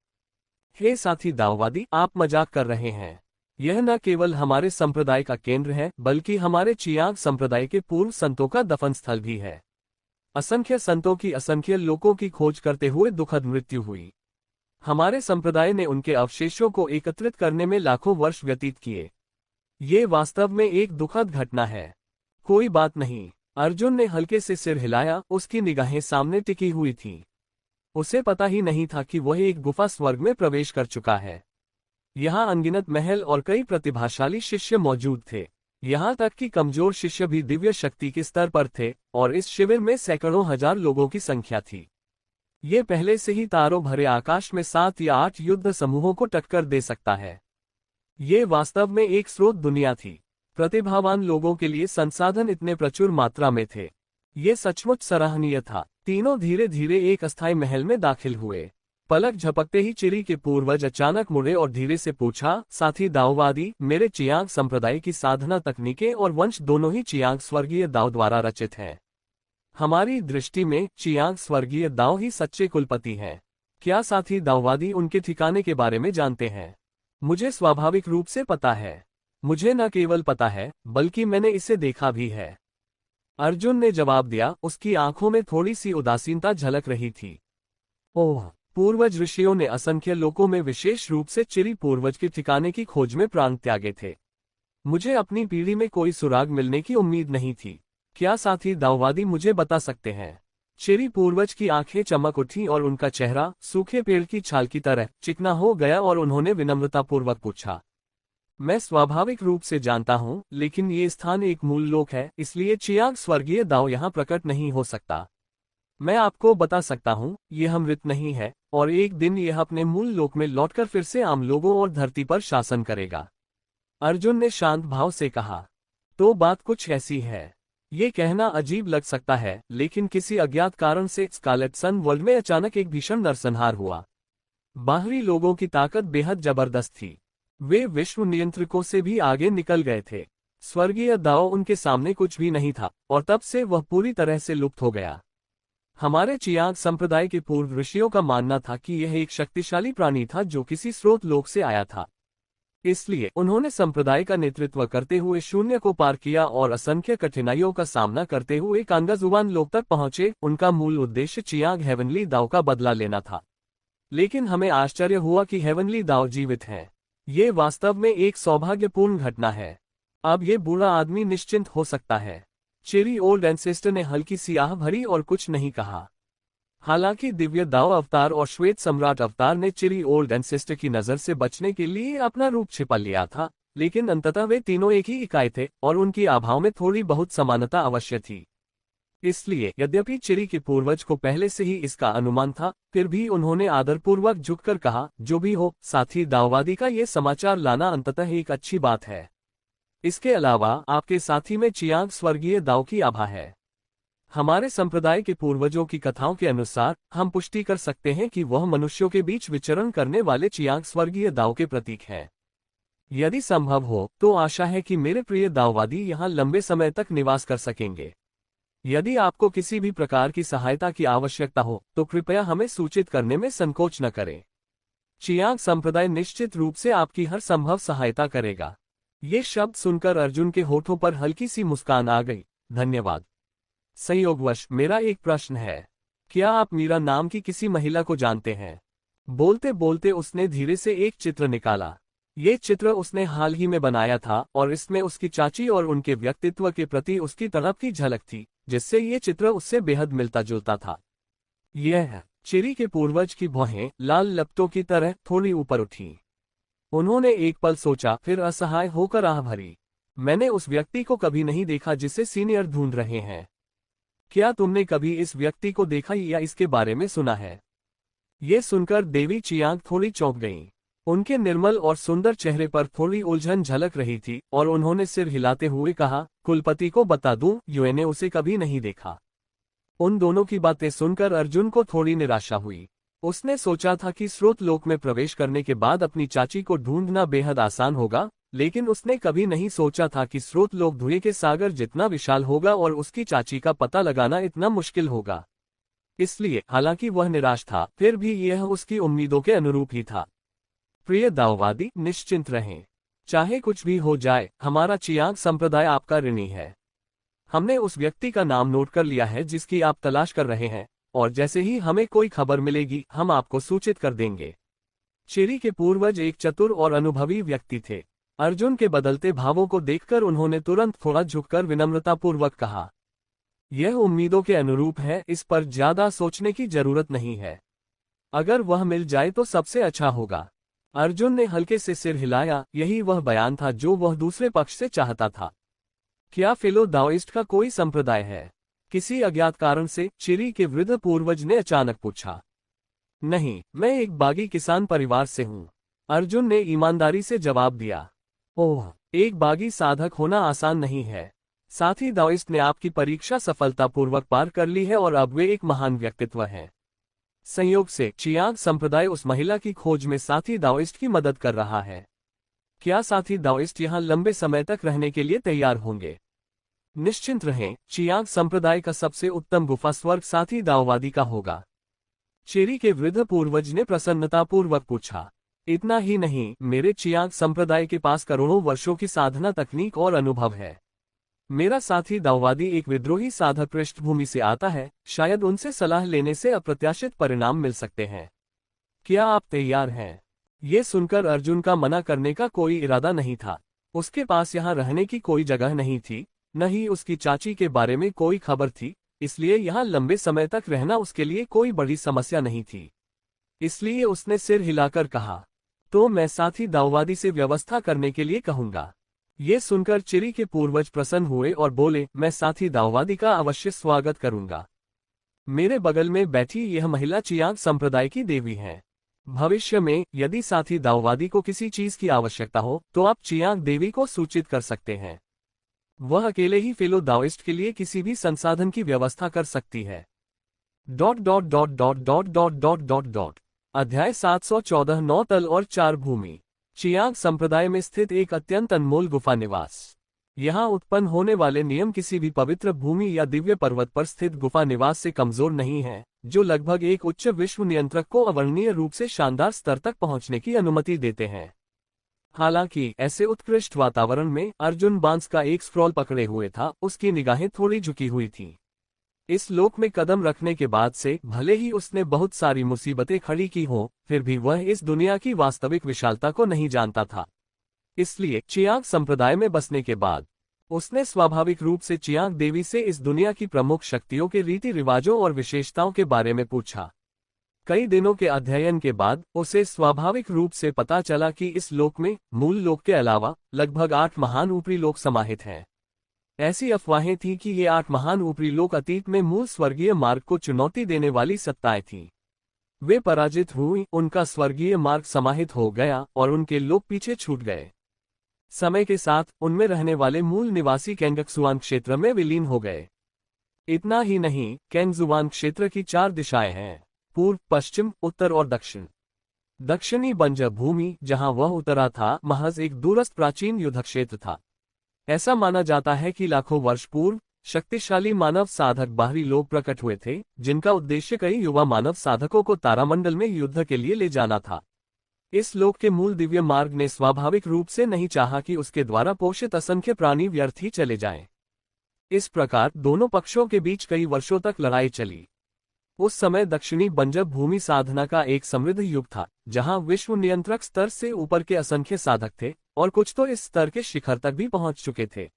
हे साथी दाओवादी, आप मजाक कर रहे हैं। यह न केवल हमारे संप्रदाय का केंद्र है, बल्कि हमारे चियांग संप्रदाय के पूर्व संतों का दफन स्थल भी है। असंख्य संतों की असंख्य लोगों की खोज करते हुए दुखद मृत्यु हुई। हमारे संप्रदाय ने उनके अवशेषों को एकत्रित करने में लाखों वर्ष व्यतीत किए। ये वास्तव में एक दुखद घटना है। कोई बात नहीं। अर्जुन ने हल्के से सिर हिलाया, उसकी निगाहें सामने टिकी हुई थीं। उसे पता ही नहीं था कि वह एक गुफा स्वर्ग में प्रवेश कर चुका है। यहाँ अनगिनत महल और कई प्रतिभाशाली शिष्य मौजूद थे। यहाँ तक कि कमजोर शिष्य भी दिव्य शक्ति के स्तर पर थे, और इस शिविर में सैकड़ों हजार लोगों की संख्या थी। ये पहले से ही तारों भरे आकाश में 7 या 8 युद्ध समूहों को टक्कर दे सकता है। ये वास्तव में एक स्रोत दुनिया थी। प्रतिभावान लोगों के लिए संसाधन इतने प्रचुर मात्रा में थे। ये सचमुच सराहनीय था। तीनों धीरे धीरे एक अस्थायी महल में दाखिल हुए। पलक झपकते ही चिरी के पूर्वज अचानक मुड़े और धीरे से पूछा, साथी दाओवादी, मेरे चियांग संप्रदाय की साधना तकनीकें और वंश दोनों ही चियांग स्वर्गीय दाओ द्वारा रचित हैं। हमारी दृष्टि में चियांग स्वर्गीय दाओ ही सच्चे कुलपति हैं। क्या साथी दाओवादी उनके ठिकाने के बारे में जानते हैं? मुझे स्वाभाविक रूप से पता है। मुझे न केवल पता है, बल्कि मैंने इसे देखा भी है। अर्जुन ने जवाब दिया, उसकी आंखों में थोड़ी सी उदासीनता झलक रही थी। ओह, पूर्वज ऋषियों ने असंख्य लोगों में विशेष रूप से चिरी पूर्वज के ठिकाने की खोज में प्राण त्यागे थे। मुझे अपनी पीढ़ी में कोई सुराग मिलने की उम्मीद नहीं थी। क्या साथी दाओवादी मुझे बता सकते हैं? चिरी पूर्वज की आंखें चमक उठी और उनका चेहरा सूखे पेड़ की छाल की तरह चिकना हो गया और उन्होंने विनम्रतापूर्वक पूछा, मैं स्वाभाविक रूप से जानता हूँ, लेकिन ये स्थान एक मूल लोक है, इसलिए चियांग स्वर्गीय दाओ यहाँ प्रकट नहीं हो सकता। मैं आपको बता सकता हूँ, यह मृत नहीं है, और एक दिन यह अपने मूल लोक में लौटकर फिर से आम लोगों और धरती पर शासन करेगा। अर्जुन ने शांत भाव से कहा, तो बात कुछ ऐसी है। ये कहना अजीब लग सकता है, लेकिन किसी अज्ञात कारण से स्कारलेट सन वर्ल्ड में अचानक एक भीषण नरसंहार हुआ। बाहरी लोगों की ताकत बेहद जबरदस्त थी। वे विश्व नियंत्रकों से भी आगे निकल गए थे। स्वर्गीय दाओ उनके सामने कुछ भी नहीं था, और तब से वह पूरी तरह से लुप्त हो गया। हमारे चियांग संप्रदाय के पूर्व ऋषियों का मानना था कि यह एक शक्तिशाली प्राणी था जो किसी स्रोत लोक से आया था। इसलिए उन्होंने संप्रदाय का नेतृत्व करते हुए शून्य को पार किया और असंख्य कठिनाइयों का सामना करते हुए कांगाजुवान लोक तक पहुंचे। उनका मूल उद्देश्य चियांग हेवनली दाओ का बदला लेना था। लेकिन हमें आश्चर्य हुआ कि हेवनली दाओ जीवित हैं। ये वास्तव में एक सौभाग्यपूर्ण घटना है। अब ये बूढ़ा आदमी निश्चिंत हो सकता है। चिरी ओल्ड एंसेस्टर ने हल्की सी आह भरी और कुछ नहीं कहा। हालांकि दिव्य दाओ अवतार और श्वेत सम्राट अवतार ने चिरी ओल्ड एंसेस्टर की नजर से बचने के लिए अपना रूप छिपा लिया था, लेकिन अंततः वे तीनों एक ही इकाई थे और उनकी आभाओं में थोड़ी बहुत समानता अवश्य थी। इसलिए यद्यपि चिरी के पूर्वज को पहले से ही इसका अनुमान था, फिर भी उन्होंने आदरपूर्वक झुककर कहा, जो भी हो, साथी दाओवादी का ये समाचार लाना अंततः एक अच्छी बात है। इसके अलावा आपके साथी में चियांग स्वर्गीय दाओ की आभा है। हमारे संप्रदाय के पूर्वजों की कथाओं के अनुसार हम पुष्टि कर सकते हैं कि वह मनुष्यों के बीच विचरण करने वाले चियांग स्वर्गीय दाओ के प्रतीक हैं। यदि संभव हो तो आशा है कि मेरे प्रिय दाओवादी यहाँ लंबे समय तक निवास कर सकेंगे। यदि आपको किसी भी प्रकार की सहायता की आवश्यकता हो तो कृपया हमें सूचित करने में संकोच न करें। चियांग संप्रदाय निश्चित रूप से आपकी हर संभव सहायता करेगा। ये शब्द सुनकर अर्जुन के होठों पर हल्की सी मुस्कान आ गई। धन्यवाद। संयोगवश मेरा एक प्रश्न है, क्या आप मीरा नाम की किसी महिला को जानते हैं? बोलते बोलते उसने धीरे से एक चित्र निकाला। ये चित्र उसने हाल ही में बनाया था और इसमें उसकी चाची और उनके व्यक्तित्व के प्रति उसकी तड़प की झलक थी, जिससे ये चित्र उससे बेहद मिलता जुलता था। यह चिरी के पूर्वज की भौहें लाल लपटों की तरह थोड़ी ऊपर उठी। उन्होंने एक पल सोचा, फिर असहाय होकर आह भरी। मैंने उस व्यक्ति को कभी नहीं देखा जिसे सीनियर ढूंढ रहे हैं। क्या तुमने कभी इस व्यक्ति को देखा या इसके बारे में सुना है? ये सुनकर देवी चियांग थोड़ी चौंक गईं। उनके निर्मल और सुंदर चेहरे पर थोड़ी उलझन झलक रही थी और उन्होंने सिर हिलाते हुए कहा, कुलपति को बता दूं, मैंने उसे कभी नहीं देखा। उन दोनों की बातें सुनकर अर्जुन को थोड़ी निराशा हुई। उसने सोचा था कि स्रोत लोक में प्रवेश करने के बाद अपनी चाची को ढूंढना बेहद आसान होगा, लेकिन उसने कभी नहीं सोचा था कि स्रोत लोक धुएं के सागर जितना विशाल होगा और उसकी चाची का पता लगाना इतना मुश्किल होगा। इसलिए हालांकि वह निराश था, फिर भी यह उसकी उम्मीदों के अनुरूप ही था। प्रिय दाओवादी, निश्चिंत रहें। चाहे कुछ भी हो जाए, हमारा चियांग संप्रदाय आपका ऋणी है। हमने उस व्यक्ति का नाम नोट कर लिया है जिसकी आप तलाश कर रहे हैं, और जैसे ही हमें कोई खबर मिलेगी हम आपको सूचित कर देंगे। चेरी के पूर्वज एक चतुर और अनुभवी व्यक्ति थे। अर्जुन के बदलते भावों को देखकर उन्होंने तुरंत थोड़ा झुककर विनम्रतापूर्वक कहा, यह उम्मीदों के अनुरूप है, इस पर ज्यादा सोचने की जरूरत नहीं है। अगर वह मिल जाए तो सबसे अच्छा होगा। अर्जुन ने हल्के से सिर हिलाया, यही वह बयान था जो वह दूसरे पक्ष से चाहता था। क्या फेलो दाओइस्ट का कोई संप्रदाय है? किसी अज्ञात कारण से चिरी के वृद्ध पूर्वज ने अचानक पूछा। नहीं, मैं एक बागी किसान परिवार से हूँ, अर्जुन ने ईमानदारी से जवाब दिया। ओह, एक बागी साधक होना आसान नहीं है। साथी दाओइस्ट ने आपकी परीक्षा सफलतापूर्वक पार कर ली है और अब वे एक महान व्यक्तित्व हैं। संयोग से चियांग संप्रदाय उस महिला की खोज में साथी दाओइस्ट की मदद कर रहा है। क्या साथी दाओइस्ट यहाँ लंबे समय तक रहने के लिए तैयार होंगे? निश्चिंत रहें, चियांग संप्रदाय का सबसे उत्तम गुफा स्वर्ग साथी दाओवादी का होगा। चेरी के वृद्ध पूर्वज ने प्रसन्नतापूर्वक पूछा। इतना ही नहीं, मेरे चियांग संप्रदाय के पास करोड़ों वर्षों की साधना तकनीक और अनुभव है। मेरा साथी दाओवादी एक विद्रोही साधक पृष्ठभूमि से आता है, शायद उनसे सलाह लेने से अप्रत्याशित परिणाम मिल सकते हैं। क्या आप तैयार हैं? ये सुनकर अर्जुन का मना करने का कोई इरादा नहीं था। उसके पास यहाँ रहने की कोई जगह नहीं थी, न ही उसकी चाची के बारे में कोई खबर थी, इसलिए यहाँ लंबे समय तक रहना उसके लिए कोई बड़ी समस्या नहीं थी। इसलिए उसने सिर हिलाकर कहा, तो मैं साथी दाओवादी से व्यवस्था करने के लिए कहूंगा। ये सुनकर चिरी के पूर्वज प्रसन्न हुए और बोले, मैं साथी दाओवादी का अवश्य स्वागत करूंगा। मेरे बगल में बैठी यह महिला चियांग संप्रदाय की देवी है। भविष्य में यदि साथी दाओवादी को किसी चीज की आवश्यकता हो तो आप चियांग देवी को सूचित कर सकते हैं। वह अकेले ही फेलो दाओइस्ट के लिए किसी भी संसाधन की व्यवस्था कर सकती है। अध्याय 714 9 तल और 4 भूमि। चियांग संप्रदाय में स्थित एक अत्यंत अनमोल गुफा निवास। यहाँ उत्पन्न होने वाले नियम किसी भी पवित्र भूमि या दिव्य पर्वत पर स्थित गुफा निवास से कमजोर नहीं है, जो लगभग एक उच्च विश्व नियंत्रक को अवर्णनीय रूप से शानदार स्तर तक पहुंचने की अनुमति देते हैं। हालांकि ऐसे उत्कृष्ट वातावरण में अर्जुन बांस का एक स्क्रॉल पकड़े हुए था, उसकी निगाहें थोड़ी झुकी हुई थीं। इस लोक में कदम रखने के बाद से भले ही उसने बहुत सारी मुसीबतें खड़ी की हों, फिर भी वह इस दुनिया की वास्तविक विशालता को नहीं जानता था। इसलिए चियांग संप्रदाय में बसने के बाद उसने स्वाभाविक रूप से चियांग देवी से इस दुनिया की प्रमुख शक्तियों के रीति रिवाजों और विशेषताओं के बारे में पूछा। कई दिनों के अध्ययन के बाद उसे स्वाभाविक रूप से पता चला कि इस लोक में मूल लोक के अलावा लगभग 8 महान ऊपरी लोक समाहित हैं। ऐसी अफवाहें थीं कि ये 8 महान ऊपरी लोक अतीत में मूल स्वर्गीय मार्ग को चुनौती देने वाली सत्ताएं थीं। वे पराजित हुई, उनका स्वर्गीय मार्ग समाहित हो गया और उनके लोक पीछे छूट गए। समय के साथ उनमें रहने वाले मूल निवासी केंगक्सुआन क्षेत्र में विलीन हो गए। इतना ही नहीं, केंगजुआन क्षेत्र की 4 दिशाएं हैं, पूर्व, पश्चिम, उत्तर और दक्षिण। दक्षिणी बंजर भूमि जहां वह उतरा था, महज एक दूरस्थ प्राचीन युद्ध क्षेत्र था। ऐसा माना जाता है कि लाखों वर्ष पूर्व शक्तिशाली मानव साधक बाहरी लोक प्रकट हुए थे, जिनका उद्देश्य कई युवा मानव साधकों को तारामंडल में युद्ध के लिए ले जाना था। इस लोक के मूल दिव्य मार्ग ने स्वाभाविक रूप से नहीं चाहा कि उसके द्वारा पोषित असंख्य प्राणी व्यर्थ ही चले जाएं। इस प्रकार दोनों पक्षों के बीच कई वर्षों तक लड़ाई चली। उस समय दक्षिणी बंजर भूमि साधना का एक समृद्ध युग था, जहां विश्व नियंत्रक स्तर से ऊपर के असंख्य साधक थे और कुछ तो इस स्तर के शिखर तक भी पहुंच चुके थे।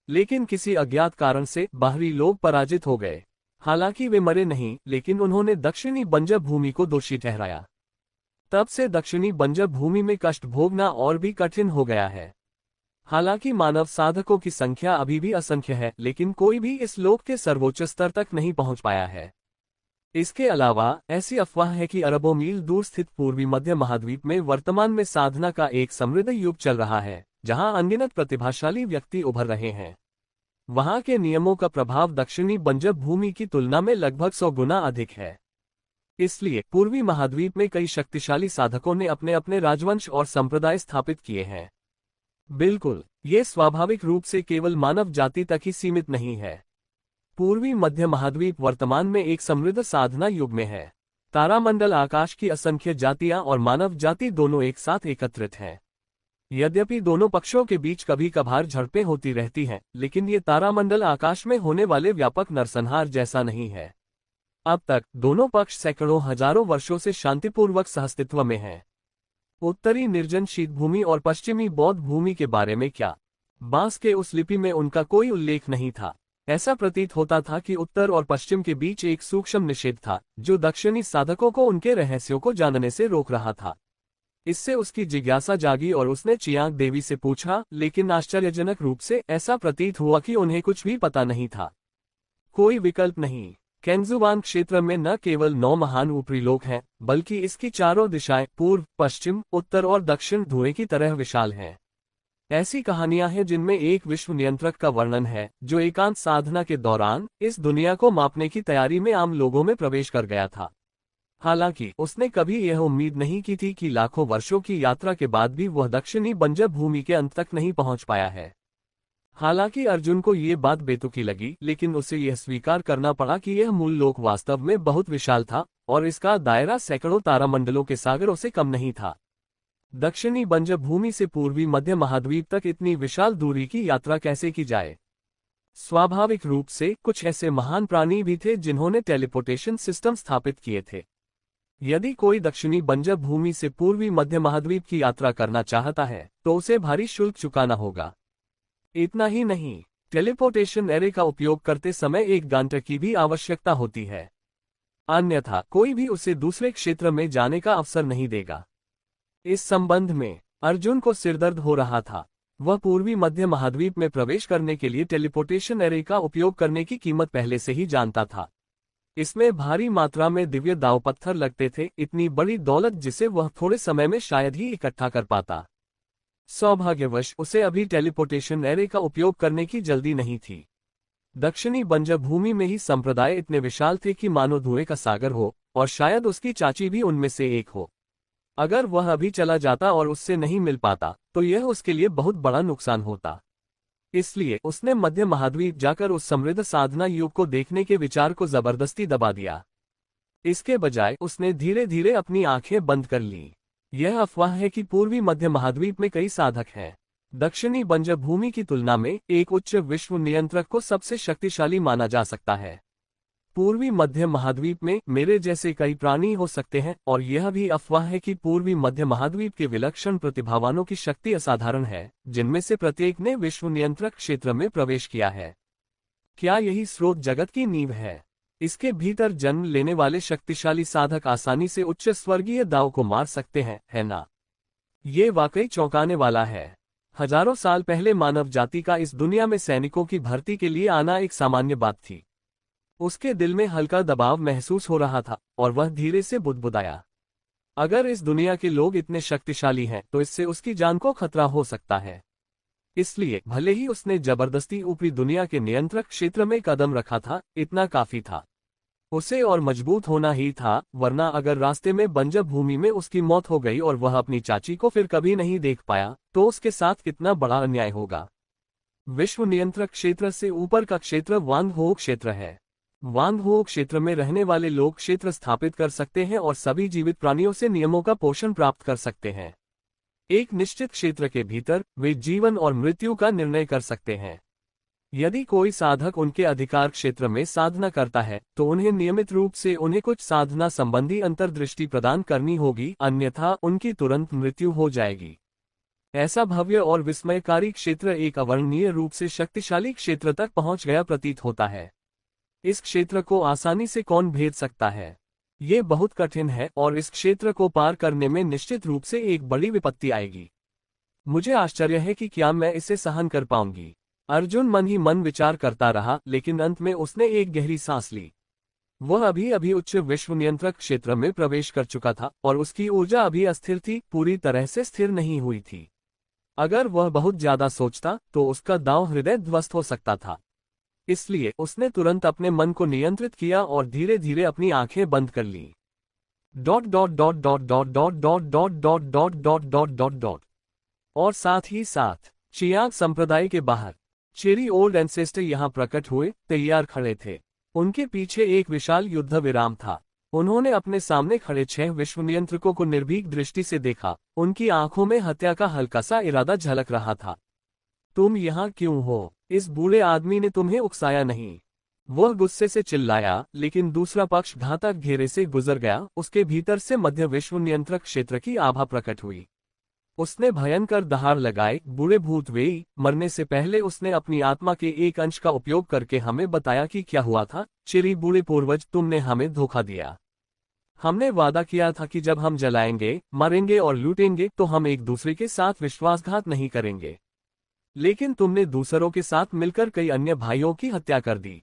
लेकिन किसी अज्ञात कारण से बाहरी लोग पराजित हो गए। हालांकि वे मरे नहीं, लेकिन उन्होंने दक्षिणी बंजर भूमि को दोषी ठहराया। तब से दक्षिणी बंजर भूमि में कष्ट भोगना और भी कठिन हो गया है। हालांकि मानव साधकों की संख्या अभी भी असंख्य है, लेकिन कोई भी इस लोक के सर्वोच्च स्तर तक नहीं पहुंच पाया है। इसके अलावा ऐसी अफवाह है कि अरबों मील दूर स्थित पूर्वी मध्य महाद्वीप में वर्तमान में साधना का एक समृद्ध युग चल रहा है, जहां अनगिनत प्रतिभाशाली व्यक्ति उभर रहे हैं। वहां के नियमों का प्रभाव दक्षिणी बंजर भूमि की तुलना में लगभग 100 गुना अधिक है। इसलिए पूर्वी महाद्वीप में कई शक्तिशाली साधकों ने अपने अपने राजवंश और संप्रदाय स्थापित किए हैं। बिल्कुल, ये स्वाभाविक रूप से केवल मानव जाति तक ही सीमित नहीं है। पूर्वी मध्य महाद्वीप वर्तमान में एक समृद्ध साधना युग में है। तारामंडल आकाश की असंख्य जातियां और मानव जाति दोनों एक साथ एकत्रित हैं। यद्यपि दोनों पक्षों के बीच कभी कभार झड़पें होती रहती हैं, लेकिन ये तारामंडल आकाश में होने वाले व्यापक नरसंहार जैसा नहीं है। अब तक दोनों पक्ष सैकड़ों हजारों वर्षों से शांतिपूर्वक सहअस्तित्व में हैं। उत्तरी निर्जन शीतभूमि और पश्चिमी बौद्ध भूमि के बारे में क्या? बांस के उस लिपि में उनका कोई उल्लेख नहीं था। ऐसा प्रतीत होता था कि उत्तर और पश्चिम के बीच एक सूक्ष्म निषेध था, जो दक्षिणी साधकों को उनके रहस्यों को जानने से रोक रहा था। इससे उसकी जिज्ञासा जागी और उसने चियांग देवी से पूछा, लेकिन आश्चर्यजनक रूप से ऐसा प्रतीत हुआ कि उन्हें कुछ भी पता नहीं था। कोई विकल्प नहीं। केंजुवान क्षेत्र में न केवल 9 महान ऊपरी लोक हैं, बल्कि इसकी चारों दिशाएं पूर्व, पश्चिम, उत्तर और दक्षिण धुएं की तरह विशाल हैं। ऐसी कहानियां हैं जिनमें एक विश्व नियंत्रक का वर्णन है, जो एकांत साधना के दौरान इस दुनिया को मापने की तैयारी में आम लोगों में प्रवेश कर गया था। हालांकि उसने कभी यह उम्मीद नहीं की थी कि लाखों वर्षों की यात्रा के बाद भी वह दक्षिणी बंजर भूमि के अंत तक नहीं पहुंच पाया है। हालांकि अर्जुन को ये बात बेतुकी लगी, लेकिन उसे यह स्वीकार करना पड़ा कि यह मूल लोक वास्तव में बहुत विशाल था और इसका दायरा सैकड़ों तारामंडलों के सागरों से कम नहीं था। दक्षिणी बंजर भूमि से पूर्वी मध्य महाद्वीप तक इतनी विशाल दूरी की यात्रा कैसे की जाए? स्वाभाविक रूप से कुछ ऐसे महान प्राणी भी थे जिन्होंने टेलीपोर्टेशन सिस्टम स्थापित किए थे। यदि कोई दक्षिणी बंजर भूमि से पूर्वी मध्य महाद्वीप की यात्रा करना चाहता है, तो उसे भारी शुल्क चुकाना होगा। इतना ही नहीं, टेलीपोर्टेशन एरे का उपयोग करते समय एक गांटर की भी आवश्यकता होती है, अन्यथा कोई भी उसे दूसरे क्षेत्र में जाने का अवसर नहीं देगा। इस संबंध में अर्जुन को सिरदर्द हो रहा था। वह पूर्वी मध्य महाद्वीप में प्रवेश करने के लिए टेलीपोर्टेशन एरे का उपयोग करने की कीमत पहले से ही जानता था। इसमें भारी मात्रा में दिव्य दांव पत्थर लगते थे, इतनी बड़ी दौलत जिसे वह थोड़े समय में शायद ही इकट्ठा कर पाता। सौभाग्यवश उसे अभी टेलीपोर्टेशन एरे का उपयोग करने की जल्दी नहीं थी। दक्षिणी बंजर भूमि में ही संप्रदाय इतने विशाल थे कि मानो धुएं का सागर हो, और शायद उसकी चाची भी उनमें से एक हो। अगर वह अभी चला जाता और उससे नहीं मिल पाता, तो यह उसके लिए बहुत बड़ा नुकसान होता। इसलिए उसने मध्य महाद्वीप जाकर उस समृद्ध साधना युग को देखने के विचार को जबरदस्ती दबा दिया। इसके बजाय उसने धीरे धीरे अपनी आंखें बंद कर लीं। यह अफवाह है कि पूर्वी मध्य महाद्वीप में कई साधक हैं। दक्षिणी बंजर भूमि की तुलना में एक उच्च विश्व नियंत्रक को सबसे शक्तिशाली माना जा सकता है। पूर्वी मध्य महाद्वीप में मेरे जैसे कई प्राणी हो सकते हैं, और यह भी अफवाह है कि पूर्वी मध्य महाद्वीप के विलक्षण प्रतिभावानों की शक्ति असाधारण है, जिनमें से प्रत्येक ने विश्व नियंत्रक क्षेत्र में प्रवेश किया है। क्या यही स्रोत जगत की नींव है? इसके भीतर जन्म लेने वाले शक्तिशाली साधक आसानी से उच्च स्वर्गीय दांव को मार सकते हैं, है ना? ये वाकई चौंकाने वाला है। हजारों साल पहले मानव जाति का इस दुनिया में सैनिकों की भर्ती के लिए आना एक सामान्य बात थी। उसके दिल में हल्का दबाव महसूस हो रहा था और वह धीरे से बुदबुदाया। अगर इस दुनिया के लोग इतने शक्तिशाली हैं, तो इससे उसकी जान को खतरा हो सकता है। इसलिए भले ही उसने जबरदस्ती ऊपरी दुनिया के नियंत्रक क्षेत्र में कदम रखा था, इतना काफी था। उसे और मजबूत होना ही था, वरना अगर रास्ते में बंजर भूमि में उसकी मौत हो गई और वह अपनी चाची को फिर कभी नहीं देख पाया, तो उसके साथ कितना बड़ा अन्याय होगा। विश्व नियंत्रक क्षेत्र से ऊपर का क्षेत्र वांग हो क्षेत्र है। वांग हो क्षेत्र में रहने वाले लोग क्षेत्र स्थापित कर सकते हैं और सभी जीवित प्राणियों से नियमों का पोषण प्राप्त कर सकते हैं। एक निश्चित क्षेत्र के भीतर वे जीवन और मृत्यु का निर्णय कर सकते हैं। यदि कोई साधक उनके अधिकार क्षेत्र में साधना करता है, तो उन्हें नियमित रूप से उन्हें कुछ साधना संबंधी अंतर्दृष्टि प्रदान करनी होगी, अन्यथा उनकी तुरंत मृत्यु हो जाएगी। ऐसा भव्य और विस्मयकारी क्षेत्र एक अवर्णनीय रूप से शक्तिशाली क्षेत्र तक पहुंच गया प्रतीत होता है। इस क्षेत्र को आसानी से कौन भेद सकता है? ये बहुत कठिन है और इस क्षेत्र को पार करने में निश्चित रूप से एक बड़ी विपत्ति आएगी। मुझे आश्चर्य है कि क्या मैं इसे सहन कर पाऊंगी। अर्जुन मन ही मन विचार करता रहा, लेकिन अंत में उसने एक गहरी सांस ली। वह अभी अभी उच्च विश्व नियंत्रक क्षेत्र में प्रवेश कर चुका था और उसकी ऊर्जा अभी अस्थिर थी, पूरी तरह से स्थिर नहीं हुई थी। अगर वह बहुत ज्यादा सोचता तो उसका दांव हृदय ध्वस्त हो सकता था। इसलिए उसने तुरंत अपने मन को नियंत्रित किया और धीरे धीरे अपनी आंखें बंद कर ली। Dot dot dot dot dot dot dot dot dot dot dot dot dot dot. और साथ ही साथ चियांग संप्रदाय के बाहर चेरी ओल्ड एंसेस्टर यहां प्रकट हुए, तैयार खड़े थे। उनके पीछे एक विशाल युद्ध विराम था। उन्होंने अपने सामने खड़े 6 विश्व नियंत्रकों को निर्भीक दृष्टि से देखा। उनकी आंखों में हत्या का हल्का सा इरादा झलक रहा था। तुम यहाँ क्यों हो? इस बूढ़े आदमी ने तुम्हें उकसाया नहीं। वह गुस्से से चिल्लाया, लेकिन दूसरा पक्ष घातक घेरे से गुजर गया। उसके भीतर से मध्य विश्व नियंत्रक क्षेत्र की आभा प्रकट हुई। उसने भयंकर दहाड़ लगाए, बूढ़े भूत वेई, मरने से पहले उसने अपनी आत्मा के एक अंश का उपयोग करके हमें बताया कि क्या हुआ था। चिरी बूढ़े पूर्वज, तुमने हमें धोखा दिया। हमने वादा किया था कि जब हम जलाएंगे, मरेंगे और लूटेंगे तो हम एक दूसरे के साथ विश्वासघात नहीं करेंगे। लेकिन तुमने दूसरों के साथ मिलकर कई अन्य भाइयों की हत्या कर दी।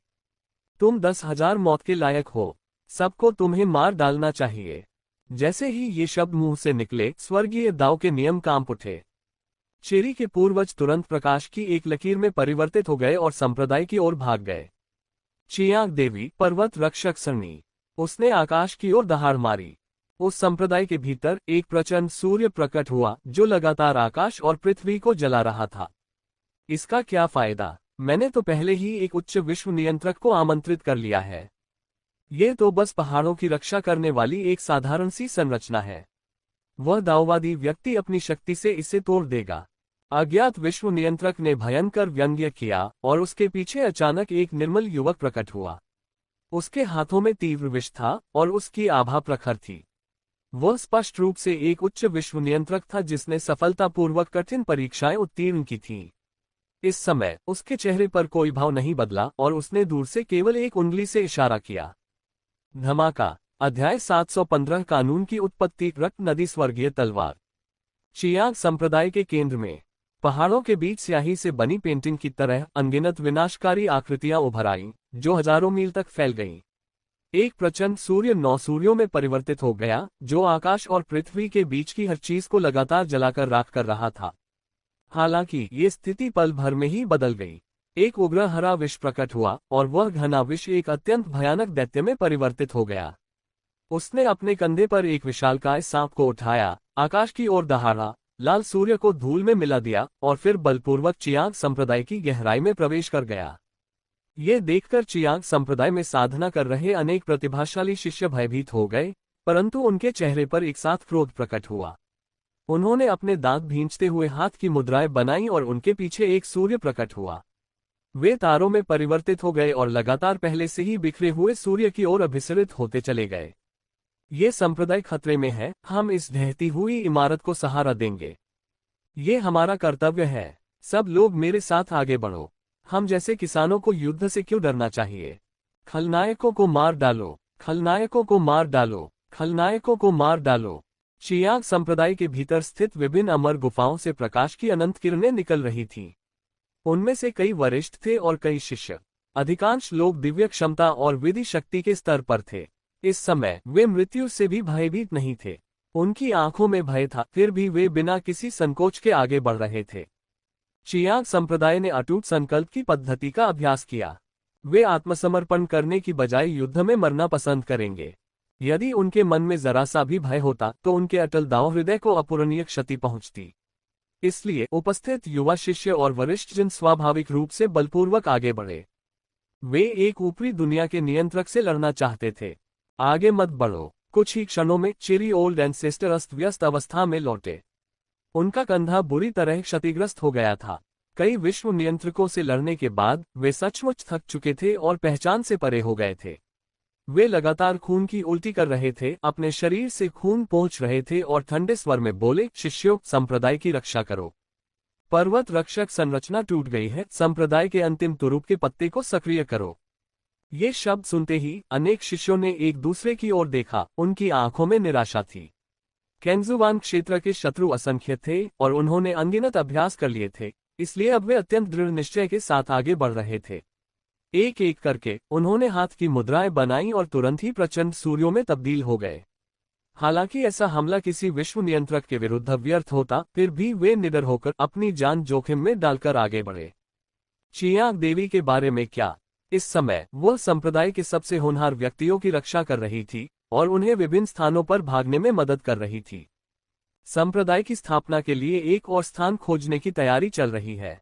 तुम 10,000 मौत के लायक हो। सबको तुम्हें मार डालना चाहिए। जैसे ही ये शब्द मुंह से निकले, स्वर्गीय दाव के नियम कांप उठे। चेरी के पूर्वज तुरंत प्रकाश की एक लकीर में परिवर्तित हो गए और संप्रदाय की ओर भाग गए। चियांग देवी, पर्वत रक्षक सरनी। उसने आकाश की ओर दहाड़ मारी। उस संप्रदाय के भीतर एक प्रचंड सूर्य प्रकट हुआ, जो लगातार आकाश और पृथ्वी को जला रहा था। इसका क्या फायदा? मैंने तो पहले ही एक उच्च विश्व नियंत्रक को आमंत्रित कर लिया है। ये तो बस पहाड़ों की रक्षा करने वाली एक साधारण सी संरचना है। वह दाववादी व्यक्ति अपनी शक्ति से इसे तोड़ देगा। अज्ञात विश्व नियंत्रक ने भयंकर व्यंग्य किया और उसके पीछे अचानक एक निर्मल युवक प्रकट हुआ। उसके हाथों में तीव्र विष था और उसकी आभा प्रखर थी। वह स्पष्ट रूप से एक उच्च विश्व नियंत्रक था जिसने सफलतापूर्वक कठिन परीक्षाएं उत्तीर्ण की थीं। इस समय उसके चेहरे पर कोई भाव नहीं बदला और उसने दूर से केवल एक उंगली से इशारा किया। धमाका। अध्याय 715 कानून की उत्पत्ति, रक्त नदी, स्वर्गीय तलवार। चियांग संप्रदाय के केंद्र में पहाड़ों के बीच स्याही से बनी पेंटिंग की तरह अनगिनत विनाशकारी आकृतियां उभर आईं, जो हजारों मील तक फैल गईं। एक प्रचंड सूर्य 9 सूर्यों में परिवर्तित हो गया, जो आकाश और पृथ्वी के बीच की हर चीज को लगातार जलाकर राख कर रहा था। हालांकि ये स्थिति पल भर में ही बदल गई। एक उग्र हरा विष प्रकट हुआ और वह घना विष एक अत्यंत भयानक दैत्य में परिवर्तित हो गया। उसने अपने कंधे पर एक विशालकाय सांप को उठाया, आकाश की ओर दहाड़ा, लाल सूर्य को धूल में मिला दिया और फिर बलपूर्वक चियांग संप्रदाय की गहराई में प्रवेश कर गया। ये देखकर चियांग संप्रदाय में साधना कर रहे अनेक प्रतिभाशाली शिष्य भयभीत हो गए, परंतु उनके चेहरे पर एक साथ क्रोध प्रकट हुआ। उन्होंने अपने दांत भींचते हुए हाथ की मुद्राएं बनाई और उनके पीछे एक सूर्य प्रकट हुआ। वे तारों में परिवर्तित हो गए और लगातार पहले से ही बिखरे हुए सूर्य की ओर अभिसरित होते चले गए। ये संप्रदाय खतरे में है। हम इस ढहती हुई इमारत को सहारा देंगे। ये हमारा कर्तव्य है। सब लोग मेरे साथ आगे बढ़ो। हम जैसे किसानों को युद्ध से क्यों डरना चाहिए? खलनायकों को मार डालो, खलनायकों को मार डालो, खलनायकों को मार डालो। चियांग संप्रदाय के भीतर स्थित विभिन्न अमर गुफाओं से प्रकाश की अनंत किरणें निकल रही थीं। उनमें से कई वरिष्ठ थे और कई शिष्य। अधिकांश लोग दिव्य क्षमता और विधि शक्ति के स्तर पर थे। इस समय वे मृत्यु से भी भयभीत नहीं थे। उनकी आंखों में भय था, फिर भी वे बिना किसी संकोच के आगे बढ़ रहे थे। चियांग संप्रदाय ने अटूट संकल्प की पद्धति का अभ्यास किया। वे आत्मसमर्पण करने की बजाय युद्ध में मरना पसंद करेंगे। यदि उनके मन में जरा सा भी भय होता तो उनके अटल दांव हृदय को अपूरणीय क्षति पहुंचती। इसलिए उपस्थित युवा शिष्य और वरिष्ठ जन स्वाभाविक रूप से बलपूर्वक आगे बढ़े। वे एक ऊपरी दुनिया के नियंत्रक से लड़ना चाहते थे। आगे मत बढ़ो। कुछ ही क्षणों में चेरी ओल्ड एंसेस्टर अस्त व्यस्त अवस्था में लौटे। उनका कंधा बुरी तरह क्षतिग्रस्त हो गया था। कई विश्व नियंत्रकों से लड़ने के बाद वे सचमुच थक चुके थे और पहचान से परे हो गए थे। वे लगातार खून की उल्टी कर रहे थे, अपने शरीर से खून पोंछ रहे थे और ठंडे स्वर में बोले, शिष्यों, संप्रदाय की रक्षा करो। पर्वत रक्षक संरचना टूट गई है। संप्रदाय के अंतिम तुरुप के पत्ते को सक्रिय करो। ये शब्द सुनते ही अनेक शिष्यों ने एक दूसरे की ओर देखा। उनकी आंखों में निराशा थी। केंगजुवान क्षेत्र के शत्रु असंख्य थे और उन्होंने अनगिनत अभ्यास कर लिए थे, इसलिए अब वे अत्यंत दृढ़ निश्चय के साथ आगे बढ़ रहे थे। एक एक करके उन्होंने हाथ की मुद्राएं बनाई और तुरंत ही प्रचंड सूर्यों में तब्दील हो गए। हालांकि ऐसा हमला किसी विश्व नियंत्रक के विरुद्ध व्यर्थ होता, फिर भी वे निडर होकर अपनी जान जोखिम में डालकर आगे बढ़े। चियांग देवी के बारे में क्या? इस समय वह संप्रदाय के सबसे होनहार व्यक्तियों की रक्षा कर रही थी और उन्हें विभिन्न स्थानों पर भागने में मदद कर रही थी। संप्रदाय की स्थापना के लिए एक और स्थान खोजने की तैयारी चल रही है।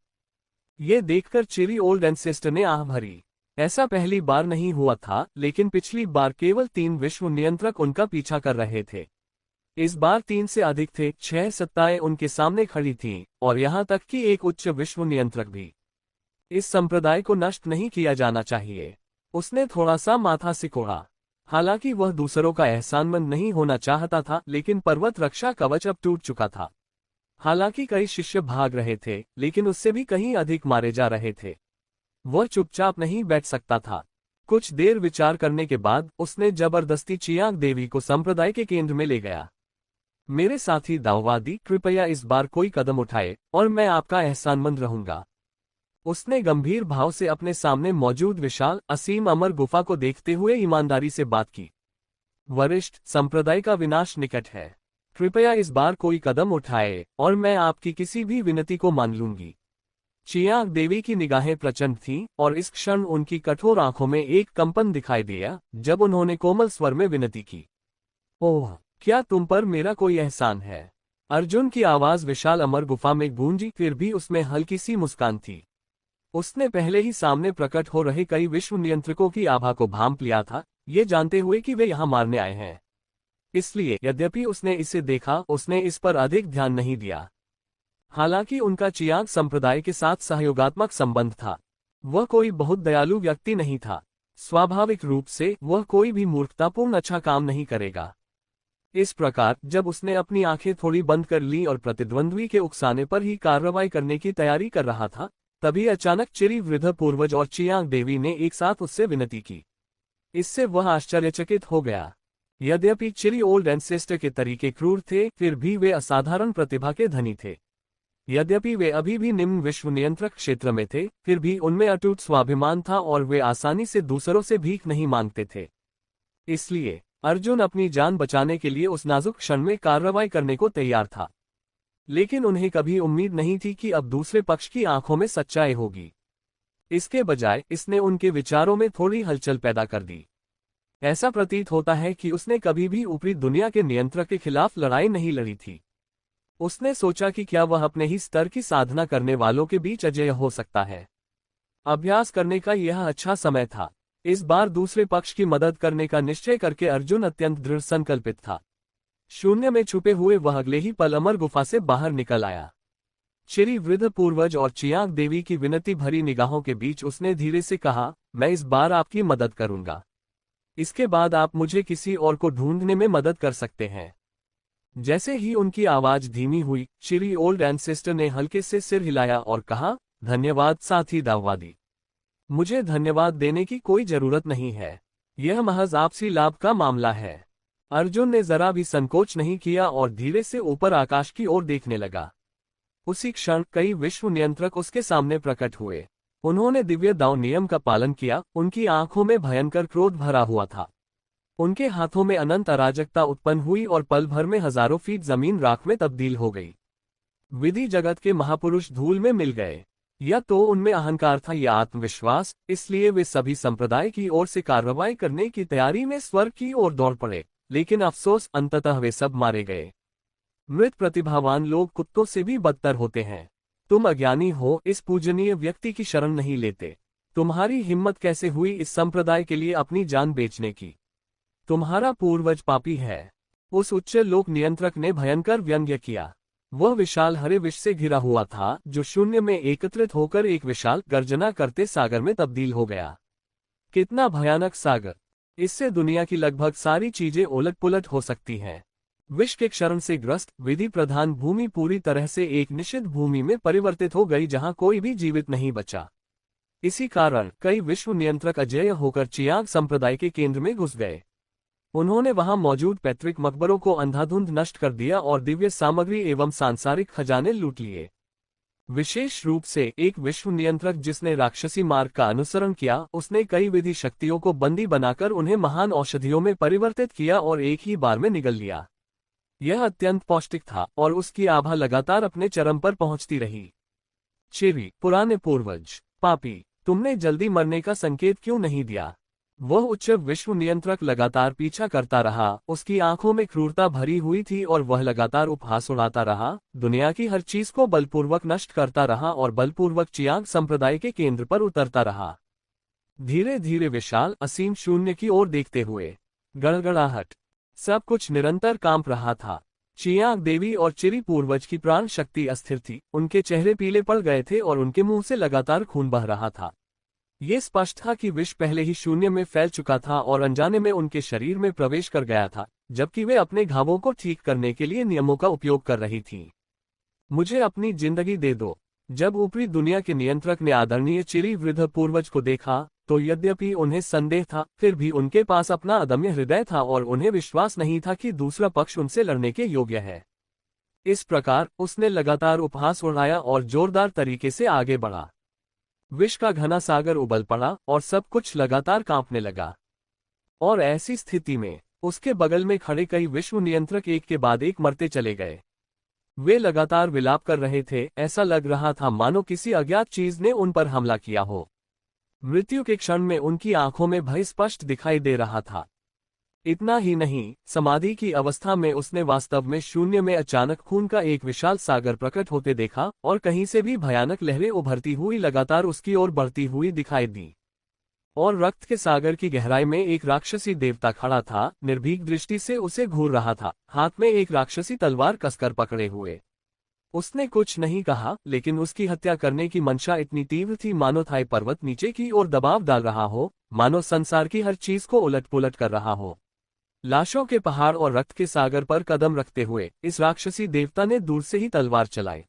ये देखकर चिरी ओल्ड एंसेस्टर ने आह भरी। ऐसा पहली बार नहीं हुआ था, लेकिन पिछली बार केवल 3 विश्व नियंत्रक उनका पीछा कर रहे थे। इस बार 3 से अधिक थे, 6 सत्ताएं उनके सामने खड़ी थीं और यहां तक कि एक उच्च विश्व नियंत्रक भी। इस संप्रदाय को नष्ट नहीं किया जाना चाहिए। उसने थोड़ा सा माथा सिकोड़ा। हालांकि वह दूसरों का एहसानमंद नहीं होना चाहता था, लेकिन पर्वत रक्षा कवच अब टूट चुका था। हालांकि कई शिष्य भाग रहे थे, लेकिन उससे भी कहीं अधिक मारे जा रहे थे। वह चुपचाप नहीं बैठ सकता था। कुछ देर विचार करने के बाद उसने जबरदस्ती चियांग देवी को संप्रदाय के केंद्र में ले गया। मेरे साथी दाववादी, कृपया इस बार कोई कदम उठाए और मैं आपका एहसानमंद रहूंगा। उसने गंभीर भाव से अपने सामने मौजूद विशाल असीम अमर गुफा को देखते हुए ईमानदारी से बात की। वरिष्ठ, संप्रदाय का विनाश निकट है। कृपया इस बार कोई कदम उठाए और मैं आपकी किसी भी विनती को मान लूंगी। चियांग देवी की निगाहें प्रचंड थीं और इस क्षण उनकी कठोर आंखों में एक कंपन दिखाई दिया जब उन्होंने कोमल स्वर में विनती की। ओह, क्या तुम पर मेरा कोई एहसान है? अर्जुन की आवाज विशाल अमर गुफा में गूंजी, फिर भी उसमें हल्की सी मुस्कान थी। उसने पहले ही सामने प्रकट हो रहे कई विश्व नियंत्रकों की आभा को भांप लिया था, ये जानते हुए कि वे यहां मारने आए हैं। इसलिए यद्यपि उसने इसे देखा, उसने इस पर अधिक ध्यान नहीं दिया। हालांकि उनका चियांग संप्रदाय के साथ सहयोगात्मक संबंध था। वह कोई बहुत दयालु व्यक्ति नहीं था। स्वाभाविक रूप से वह कोई भी मूर्खतापूर्ण अच्छा काम नहीं करेगा। इस प्रकार जब उसने अपनी आंखें थोड़ी बंद कर लीं और प्रतिद्वंद्वी के उकसाने पर ही कार्रवाई करने की तैयारी कर रहा था, तभी अचानक चिरी वृद्ध पूर्वज और चियांग देवी ने एक साथ उससे विनती की। इससे वह आश्चर्यचकित हो गया। यद्यपि चिरी ओल्ड एंसेस्टर के तरीके क्रूर थे, फिर भी वे असाधारण प्रतिभा के धनी थे। यद्यपि वे अभी भी निम्न विश्व नियंत्रक क्षेत्र में थे, फिर भी उनमें अटूट स्वाभिमान था और वे आसानी से दूसरों से भीख नहीं मांगते थे। इसलिए अर्जुन अपनी जान बचाने के लिए उस नाजुक क्षण में कार्रवाई करने को तैयार था। लेकिन उन्हें कभी उम्मीद नहीं थी कि अब दूसरे पक्ष की आंखों में सच्चाई होगी। इसके बजाय इसने उनके विचारों में थोड़ी हलचल पैदा कर दी। ऐसा प्रतीत होता है कि उसने कभी भी ऊपरी दुनिया के नियंत्रक के खिलाफ लड़ाई नहीं लड़ी थी। उसने सोचा कि क्या वह अपने ही स्तर की साधना करने वालों के बीच अजेय हो सकता है। अभ्यास करने का यह अच्छा समय था। इस बार दूसरे पक्ष की मदद करने का निश्चय करके अर्जुन अत्यंत दृढ़ संकल्पित था। शून्य में छुपे हुए वह अगले ही पल अमर गुफा से बाहर निकल आया। चिरी वृद्ध पूर्वज और चियांग देवी की विनती भरी निगाहों के बीच उसने धीरे से कहा, मैं इस बार आपकी मदद करूंगा। इसके बाद आप मुझे किसी और को ढूंढने में मदद कर सकते हैं। जैसे ही उनकी आवाज धीमी हुई, चिरी ओल्ड एंसेस्टर ने हल्के से सिर हिलाया और कहा, धन्यवाद साथी दाववादी। मुझे धन्यवाद देने की कोई जरूरत नहीं है। यह महज आपसी लाभ का मामला है। अर्जुन ने जरा भी संकोच नहीं किया और धीरे से ऊपर आकाश की ओर देखने लगा। उसी क्षण कई विश्व नियंत्रक उसके सामने प्रकट हुए। उन्होंने दिव्य दाव नियम का पालन किया। उनकी आंखों में भयंकर क्रोध भरा हुआ था। उनके हाथों में अनंत अराजकता उत्पन्न हुई और पल भर में हजारों फीट जमीन राख में तब्दील हो गई। विधि जगत के महापुरुष धूल में मिल गए। या तो उनमें अहंकार था या आत्मविश्वास, इसलिए वे सभी संप्रदाय की ओर से कार्रवाई करने की तैयारी में स्वर्ग की ओर दौड़ पड़े। लेकिन अफसोस, अंततः वे सब मारे गए। मृत प्रतिभावान लोग कुत्तों से भी बदतर होते हैं। तुम अज्ञानी हो, इस पूजनीय व्यक्ति की शरण नहीं लेते। तुम्हारी हिम्मत कैसे हुई इस संप्रदाय के लिए अपनी जान बेचने की? तुम्हारा पूर्वज पापी है। उस उच्च लोक नियंत्रक ने भयंकर व्यंग्य किया। वह विशाल हरे विष से घिरा हुआ था, जो शून्य में एकत्रित होकर एक विशाल गर्जना करते सागर में तब्दील हो गया। कितना भयानक सागर! इससे दुनिया की लगभग सारी चीजें उलट-पुलट हो सकती हैं। विष के क्षरण से ग्रस्त विधि प्रधान भूमि पूरी तरह से एक निषिद्ध भूमि में परिवर्तित हो गई, जहां कोई भी जीवित नहीं बचा। इसी कारण कई विश्व नियंत्रक अजेय होकर चियांग संप्रदाय के केंद्र में घुस गए। उन्होंने वहां मौजूद पैतृक मकबरों को अंधाधुंध नष्ट कर दिया और दिव्य सामग्री एवं सांसारिक खजाने लूट लिए। विशेष रूप से एक विश्व नियंत्रक जिसने राक्षसी मार्ग का अनुसरण किया, उसने कई विधि शक्तियों को बंदी बनाकर उन्हें महान औषधियों में परिवर्तित किया और एक ही बार में निगल लिया। यह अत्यंत पौष्टिक था और उसकी आभा लगातार अपने चरम पर पहुंचती रही। चिरी, पुराने पूर्वज, पापी, तुमने जल्दी मरने का संकेत क्यों नहीं दिया? वह उच्च विश्व नियंत्रक लगातार पीछा करता रहा। उसकी आंखों में क्रूरता भरी हुई थी और वह लगातार उपहास उड़ाता रहा, दुनिया की हर चीज को बलपूर्वक नष्ट करता रहा और बलपूर्वक चियांग संप्रदाय के केंद्र पर उतरता रहा। धीरे धीरे विशाल असीम शून्य की ओर देखते हुए गड़गड़ाहट, सब कुछ निरंतर कांप रहा था। चियांग देवी और चिरी पूर्वज की प्राण शक्ति अस्थिर थी, उनके चेहरे पीले पड़ गए थे और उनके मुंह से लगातार खून बह रहा था। ये स्पष्ट था कि विष पहले ही शून्य में फैल चुका था और अनजाने में उनके शरीर में प्रवेश कर गया था, जबकि वे अपने घावों को ठीक करने के लिए नियमों का उपयोग कर रही थीं। मुझे अपनी जिंदगी दे दो। जब ऊपरी दुनिया के नियंत्रक ने आदरणीय चिरी वृद्ध पूर्वज को देखा, तो यद्यपि उन्हें संदेह था, फिर भी उनके पास अपना अदम्य हृदय था और उन्हें विश्वास नहीं था कि दूसरा पक्ष उनसे लड़ने के योग्य है। इस प्रकार उसने लगातार उपहास उड़ाया और जोरदार तरीके से आगे बढ़ा। विष का घना सागर उबल पड़ा और सब कुछ लगातार कांपने लगा। और ऐसी स्थिति में उसके बगल में खड़े कई विश्व नियंत्रक एक के बाद एक मरते चले गए। वे लगातार विलाप कर रहे थे, ऐसा लग रहा था मानो किसी अज्ञात चीज ने उन पर हमला किया हो। मृत्यु के क्षण में उनकी आंखों में भय स्पष्ट दिखाई दे रहा था। इतना ही नहीं, समाधि की अवस्था में उसने वास्तव में शून्य में अचानक खून का एक विशाल सागर प्रकट होते देखा और कहीं से भी भयानक लहरें उभरती हुई लगातार उसकी ओर बढ़ती हुई दिखाई दी। और रक्त के सागर की गहराई में एक राक्षसी देवता खड़ा था, निर्भीक दृष्टि से उसे घूर रहा था, हाथ में एक राक्षसी तलवार कसकर पकड़े हुए। उसने कुछ नहीं कहा, लेकिन उसकी हत्या करने की मंशा इतनी तीव्र थी मानो थाई पर्वत नीचे की ओर दबाव डाल रहा हो, मानो संसार की हर चीज को उलट पुलट कर रहा हो। लाशों के पहाड़ और रक्त के सागर पर कदम रखते हुए इस राक्षसी देवता ने दूर से ही तलवार चलाई।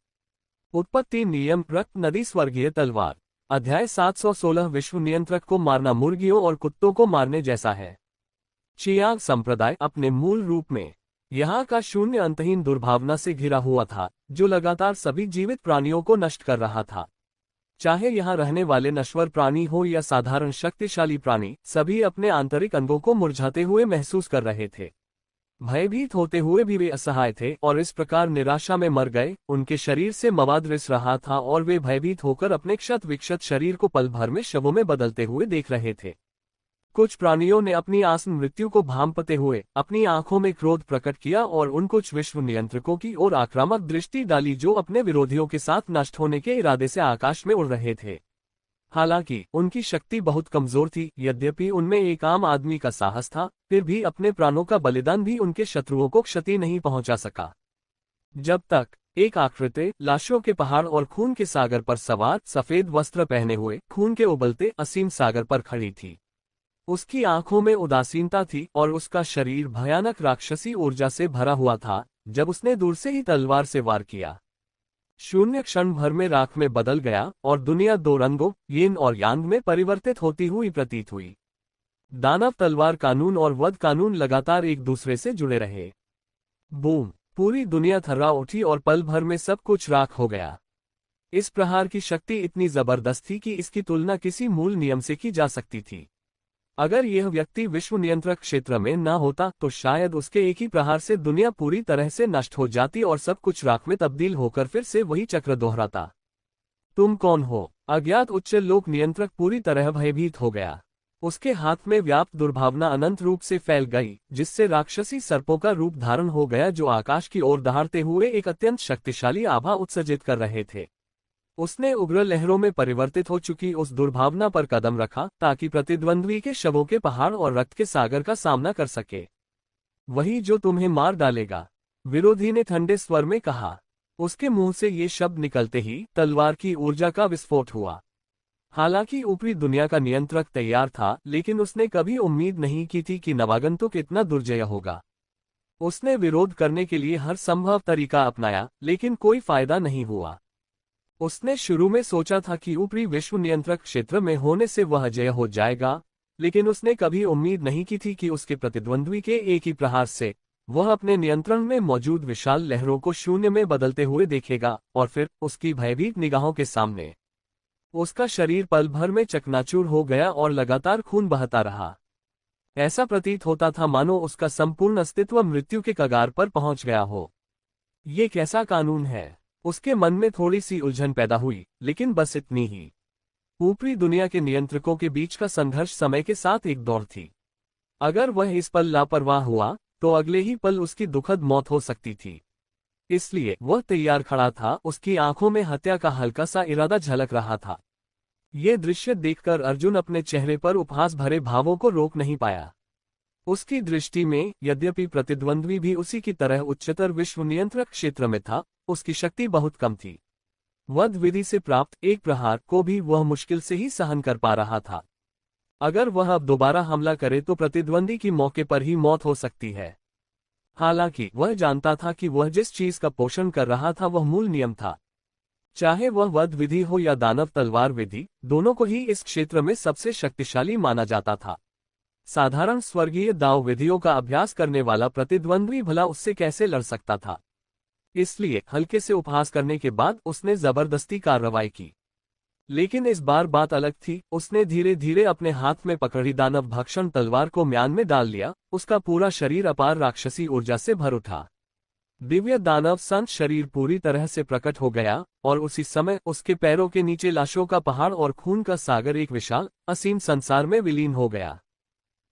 उत्पत्ति नियम, रक्त नदी, स्वर्गीय तलवार। अध्याय 716 विश्व नियंत्रक को मारना मुर्गियों और कुत्तों को मारने जैसा है। चियांग संप्रदाय अपने मूल रूप में यहाँ का शून्य अंतहीन दुर्भावना से घिरा हुआ था, जो लगातार सभी जीवित प्राणियों को नष्ट कर रहा था। चाहे यहाँ रहने वाले नश्वर प्राणी हो या साधारण शक्तिशाली प्राणी, सभी अपने आंतरिक अंगों को मुरझाते हुए महसूस कर रहे थे। भयभीत होते हुए भी वे असहाय थे और इस प्रकार निराशा में मर गए। उनके शरीर से मवाद रिस रहा था और वे भयभीत होकर अपने क्षत विक्षत शरीर को पल भर में शवों में बदलते हुए देख रहे थे। कुछ प्राणियों ने अपनी आसन मृत्यु को भांपते हुए अपनी आंखों में क्रोध प्रकट किया और उन कुछ विश्व नियंत्रकों की ओर आक्रामक दृष्टि डाली जो अपने विरोधियों के साथ नष्ट होने के इरादे से आकाश में उड़ रहे थे। हालांकि उनकी शक्ति बहुत कमजोर थी, यद्यपि उनमें एक आम आदमी का साहस था, फिर भी अपने प्राणों का बलिदान भी उनके शत्रुओं को क्षति नहीं पहुंचा सका। जब तक एक आकृति लाशों के पहाड़ और खून के सागर पर सवार, सफेद वस्त्र पहने हुए, खून के उबलते असीम सागर पर खड़ी थी। उसकी आंखों में उदासीनता थी और उसका शरीर भयानक राक्षसी ऊर्जा से भरा हुआ था। जब उसने दूर से ही तलवार से वार किया, शून्य क्षण भर में राख में बदल गया और दुनिया दो रंगों, यिन और यांग में परिवर्तित होती हुई प्रतीत हुई। दानव तलवार कानून और वध कानून लगातार एक दूसरे से जुड़े रहे। बूम! पूरी दुनिया थर्रा उठी और पल भर में सब कुछ राख हो गया। इस प्रहार की शक्ति इतनी जबरदस्त थी कि इसकी तुलना किसी मूल नियम से की जा सकती थी। अगर यह व्यक्ति विश्व नियंत्रक क्षेत्र में न होता तो शायद उसके एक ही प्रहार से दुनिया पूरी तरह से नष्ट हो जाती और सब कुछ राख में तब्दील होकर फिर से वही चक्र दोहराता। तुम कौन हो? अज्ञात उच्च लोक नियंत्रक पूरी तरह भयभीत हो गया। उसके हाथ में व्याप्त दुर्भावना अनंत रूप से फैल गई, जिससे राक्षसी सर्पों का रूप धारण हो गया जो आकाश की ओर दहाड़ते हुए एक अत्यंत शक्तिशाली आभा उत्सर्जित कर रहे थे। उसने उग्र लहरों में परिवर्तित हो चुकी उस दुर्भावना पर कदम रखा ताकि प्रतिद्वंद्वी के शवों के पहाड़ और रक्त के सागर का सामना कर सके। वही जो तुम्हें मार डालेगा, विरोधी ने ठंडे स्वर में कहा। उसके मुंह से ये शब्द निकलते ही तलवार की ऊर्जा का विस्फोट हुआ। हालांकि ऊपरी दुनिया का नियंत्रक तैयार था, लेकिन उसने कभी उम्मीद नहीं की थी कि नवागंतुक इतना दुर्जय होगा। उसने विरोध करने के लिए हर संभव तरीका अपनाया, लेकिन कोई फायदा नहीं हुआ। उसने शुरू में सोचा था कि ऊपरी विश्व नियंत्रक क्षेत्र में होने से वह जय हो जाएगा, लेकिन उसने कभी उम्मीद नहीं की थी कि उसके प्रतिद्वंद्वी के एक ही प्रहार से वह अपने नियंत्रण में मौजूद विशाल लहरों को शून्य में बदलते हुए देखेगा, और फिर उसकी भयभीत निगाहों के सामने उसका शरीर पल भर में चकनाचूर हो गया और लगातार खून बहता रहा। ऐसा प्रतीत होता था मानो उसका संपूर्ण अस्तित्व मृत्यु के कगार पर पहुंच गया हो। ये कैसा कानून है? उसके मन में थोड़ी सी उलझन पैदा हुई, लेकिन बस इतनी ही। ऊपरी दुनिया के नियंत्रकों के बीच का संघर्ष समय के साथ एक दौड़ थी। अगर वह इस पल लापरवाह हुआ तो अगले ही पल उसकी दुखद मौत हो सकती थी। इसलिए वह तैयार खड़ा था, उसकी आंखों में हत्या का हल्का सा इरादा झलक रहा था। ये दृश्य देखकर अर्जुन अपने चेहरे पर उपहास भरे भावों को रोक नहीं पाया। उसकी दृष्टि में यद्यपि प्रतिद्वंद्वी भी उसी की तरह उच्चतर विश्व नियंत्रक क्षेत्र में था, उसकी शक्ति बहुत कम थी। वध विधि से प्राप्त एक प्रहार को भी वह मुश्किल से ही सहन कर पा रहा था। अगर वह अब दोबारा हमला करे तो प्रतिद्वंदी की मौके पर ही मौत हो सकती है। हालांकि वह जानता था कि वह जिस चीज का पोषण कर रहा था वह मूल नियम था। चाहे वह वध विधि हो या दानव तलवार विधि, दोनों को ही इस क्षेत्र में सबसे शक्तिशाली माना जाता था। साधारण स्वर्गीय दाव विधियों का अभ्यास करने वाला प्रतिद्वंद्वी भला उससे कैसे लड़ सकता था? इसलिए हल्के से उपहास करने के बाद उसने जबरदस्ती कार्रवाई की। लेकिन इस बार बात अलग थी। उसने धीरे धीरे अपने हाथ में पकड़ी दानव भक्षण तलवार को म्यान में डाल लिया। उसका पूरा शरीर अपार राक्षसी ऊर्जा से भर उठा। दिव्य दानव संत शरीर पूरी तरह से प्रकट हो गया, और उसी समय उसके पैरों के नीचे लाशों का पहाड़ और खून का सागर एक विशाल असीम संसार में विलीन हो गया।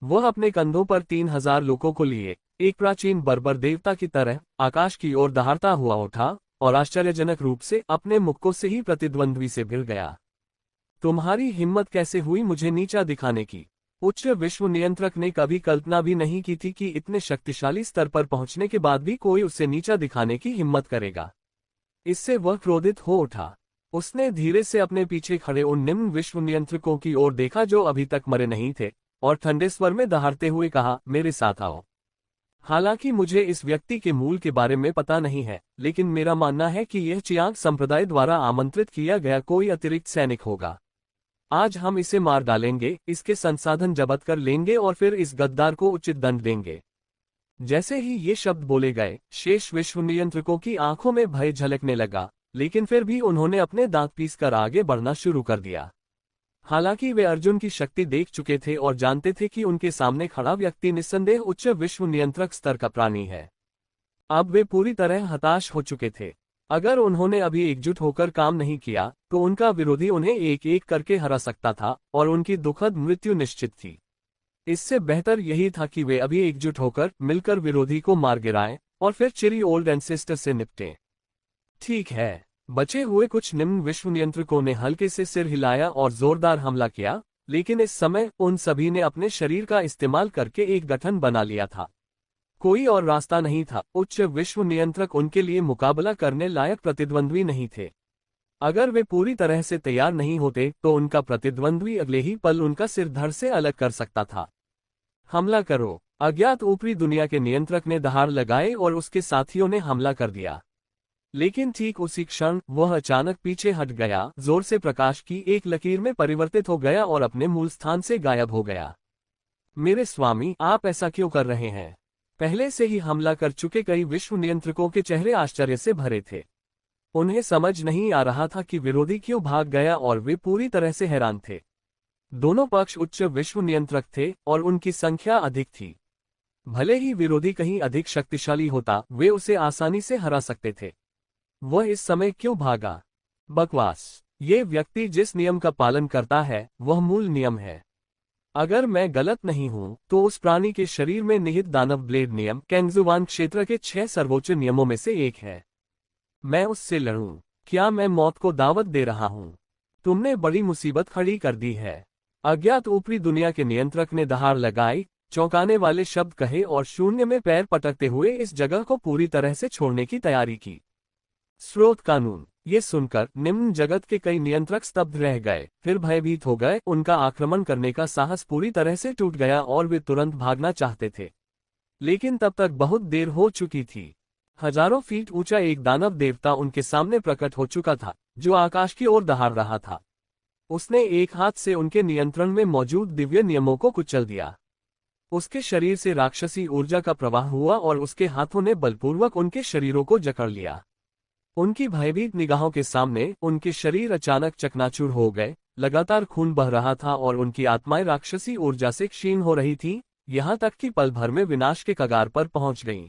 वह अपने कंधों पर 3000 लोगों को लिए एक प्राचीन बर्बर देवता की तरह आकाश की ओर दहाड़ता हुआ उठा, और आश्चर्यजनक रूप से अपने मुक्कों से ही प्रतिद्वंद्वी से भिड़ गया। तुम्हारी हिम्मत कैसे हुई मुझे नीचा दिखाने की? उच्च विश्व नियंत्रक ने कभी कल्पना भी नहीं की थी कि इतने शक्तिशाली स्तर पर पहुंचने के बाद भी कोई उसे नीचा दिखाने की हिम्मत करेगा। इससे वह क्रोधित हो उठा। उसने धीरे से अपने पीछे खड़े उन निम्न विश्व नियंत्रकों की ओर देखा जो अभी तक मरे नहीं थे, और ठंडे स्वर में दहाड़ते हुए कहा, मेरे साथ आओ। हालांकि मुझे इस व्यक्ति के मूल के बारे में पता नहीं है, लेकिन मेरा मानना है कि यह चियांग संप्रदाय द्वारा आमंत्रित किया गया कोई अतिरिक्त सैनिक होगा। आज हम इसे मार डालेंगे, इसके संसाधन जब्त कर लेंगे और फिर इस गद्दार को उचित दंड देंगे। जैसे ही ये शब्द बोले गए, शेष विश्व नियंत्रकों की आंखों में भय झलकने लगा, लेकिन फिर भी उन्होंने अपने दांत पीसकर आगे बढ़ना शुरू कर दिया। हालांकि वे अर्जुन की शक्ति देख चुके थे और जानते थे कि उनके सामने खड़ा व्यक्ति निस्संदेह उच्च विश्व नियंत्रक स्तर का प्राणी है। अब वे पूरी तरह हताश हो चुके थे। अगर उन्होंने अभी एकजुट होकर काम नहीं किया तो उनका विरोधी उन्हें एक एक करके हरा सकता था, और उनकी दुखद मृत्यु निश्चित थी। इससे बेहतर यही था कि वे अभी एकजुट होकर मिलकर विरोधी को मार गिराएं और फिर चिरी ओल्ड एंसेस्टर से निपटें। ठीक है। बचे हुए कुछ निम्न विश्व नियंत्रकों ने हल्के से सिर हिलाया और जोरदार हमला किया, लेकिन इस समय उन सभी ने अपने शरीर का इस्तेमाल करके एक गठन बना लिया था। कोई और रास्ता नहीं था। उच्च विश्व नियंत्रक उनके लिए मुकाबला करने लायक प्रतिद्वंद्वी नहीं थे। अगर वे पूरी तरह से तैयार नहीं होते तो उनका प्रतिद्वंद्वी अगले ही पल उनका सिर धड़ से अलग कर सकता था। हमला करो। अज्ञात ऊपरी दुनिया के नियंत्रक ने दहाड़ लगाए और उसके साथियों ने हमला कर दिया। लेकिन ठीक उसी क्षण वह अचानक पीछे हट गया, जोर से प्रकाश की एक लकीर में परिवर्तित हो गया और अपने मूल स्थान से गायब हो गया। मेरे स्वामी, आप ऐसा क्यों कर रहे हैं? पहले से ही हमला कर चुके कई विश्व नियंत्रकों के चेहरे आश्चर्य से भरे थे। उन्हें समझ नहीं आ रहा था कि विरोधी क्यों भाग गया, और वे पूरी तरह से हैरान थे। दोनों पक्ष उच्च विश्व नियंत्रक थे और उनकी संख्या अधिक थी। भले ही विरोधी कहीं अधिक शक्तिशाली होता, वे उसे आसानी से हरा सकते थे। वह इस समय क्यों भागा? बकवास। ये व्यक्ति जिस नियम का पालन करता है वह मूल नियम है। अगर मैं गलत नहीं हूं तो उस प्राणी के शरीर में निहित दानव ब्लेड नियम कैंगजुवान क्षेत्र के 6 सर्वोच्च नियमों में से एक है। मैं उससे लड़ूं? क्या मैं मौत को दावत दे रहा हूं? तुमने बड़ी मुसीबत खड़ी कर दी है। अज्ञात ऊपरी दुनिया के नियंत्रक ने दहाड़ लगाई, चौंकाने वाले शब्द कहे और शून्य में पैर पटकते हुए इस जगह को पूरी तरह से छोड़ने की तैयारी की। स्रोत कानून। ये सुनकर निम्न जगत के कई नियंत्रक स्तब्ध रह गए, फिर भयभीत हो गए। उनका आक्रमण करने का साहस पूरी तरह से टूट गया और वे तुरंत भागना चाहते थे, लेकिन तब तक बहुत देर हो चुकी थी। हजारों फीट ऊंचा एक दानव देवता उनके सामने प्रकट हो चुका था, जो आकाश की ओर दहाड़ रहा था। उसने एक हाथ से उनके नियंत्रण में मौजूद दिव्य नियमों को कुचल दिया। उसके शरीर से राक्षसी ऊर्जा का प्रवाह हुआ और उसके हाथों ने बलपूर्वक उनके शरीरों को जकड़ लिया। उनकी भयभीत निगाहों के सामने उनके शरीर अचानक चकनाचूर हो गए, लगातार खून बह रहा था और उनकी आत्माएं राक्षसी ऊर्जा से क्षीण हो रही थीं, यहां तक कि पल भर में विनाश के कगार पर पहुंच गईं।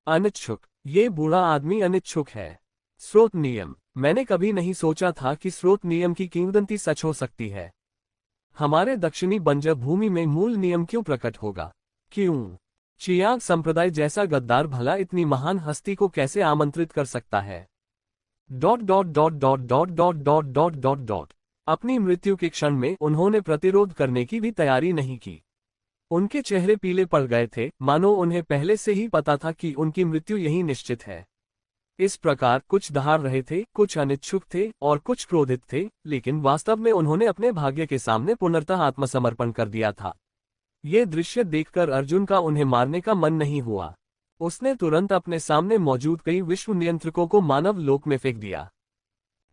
अनिच्छुक, ये बूढ़ा आदमी अनिच्छुक है। स्रोत नियम, मैंने कभी नहीं सोचा था कि स्रोत नियम की किंवदंती सच हो सकती है। हमारे दक्षिणी बंजर भूमि में मूल नियम क्यों प्रकट होगा? क्यों? चियांग संप्रदाय जैसा गद्दार भला इतनी महान हस्ती को कैसे आमंत्रित कर सकता है? Dot dot dot dot dot dot dot dot dot dot. अपनी मृत्यु के क्षण में उन्होंने प्रतिरोध करने की भी तैयारी नहीं की। उनके चेहरे पीले पड़ गए थे, मानो उन्हें पहले से ही पता था कि उनकी मृत्यु यही निश्चित है। इस प्रकार कुछ दहाड़ रहे थे, कुछ अनिच्छुक थे और कुछ क्रोधित थे, लेकिन वास्तव में उन्होंने अपने भाग्य के सामने पूर्णतः आत्मसमर्पण कर दिया था। ये दृश्य देखकर अर्जुन का उन्हें मारने का मन नहीं हुआ। उसने तुरंत अपने सामने मौजूद कई विश्व नियंत्रकों को मानव लोक में फेंक दिया।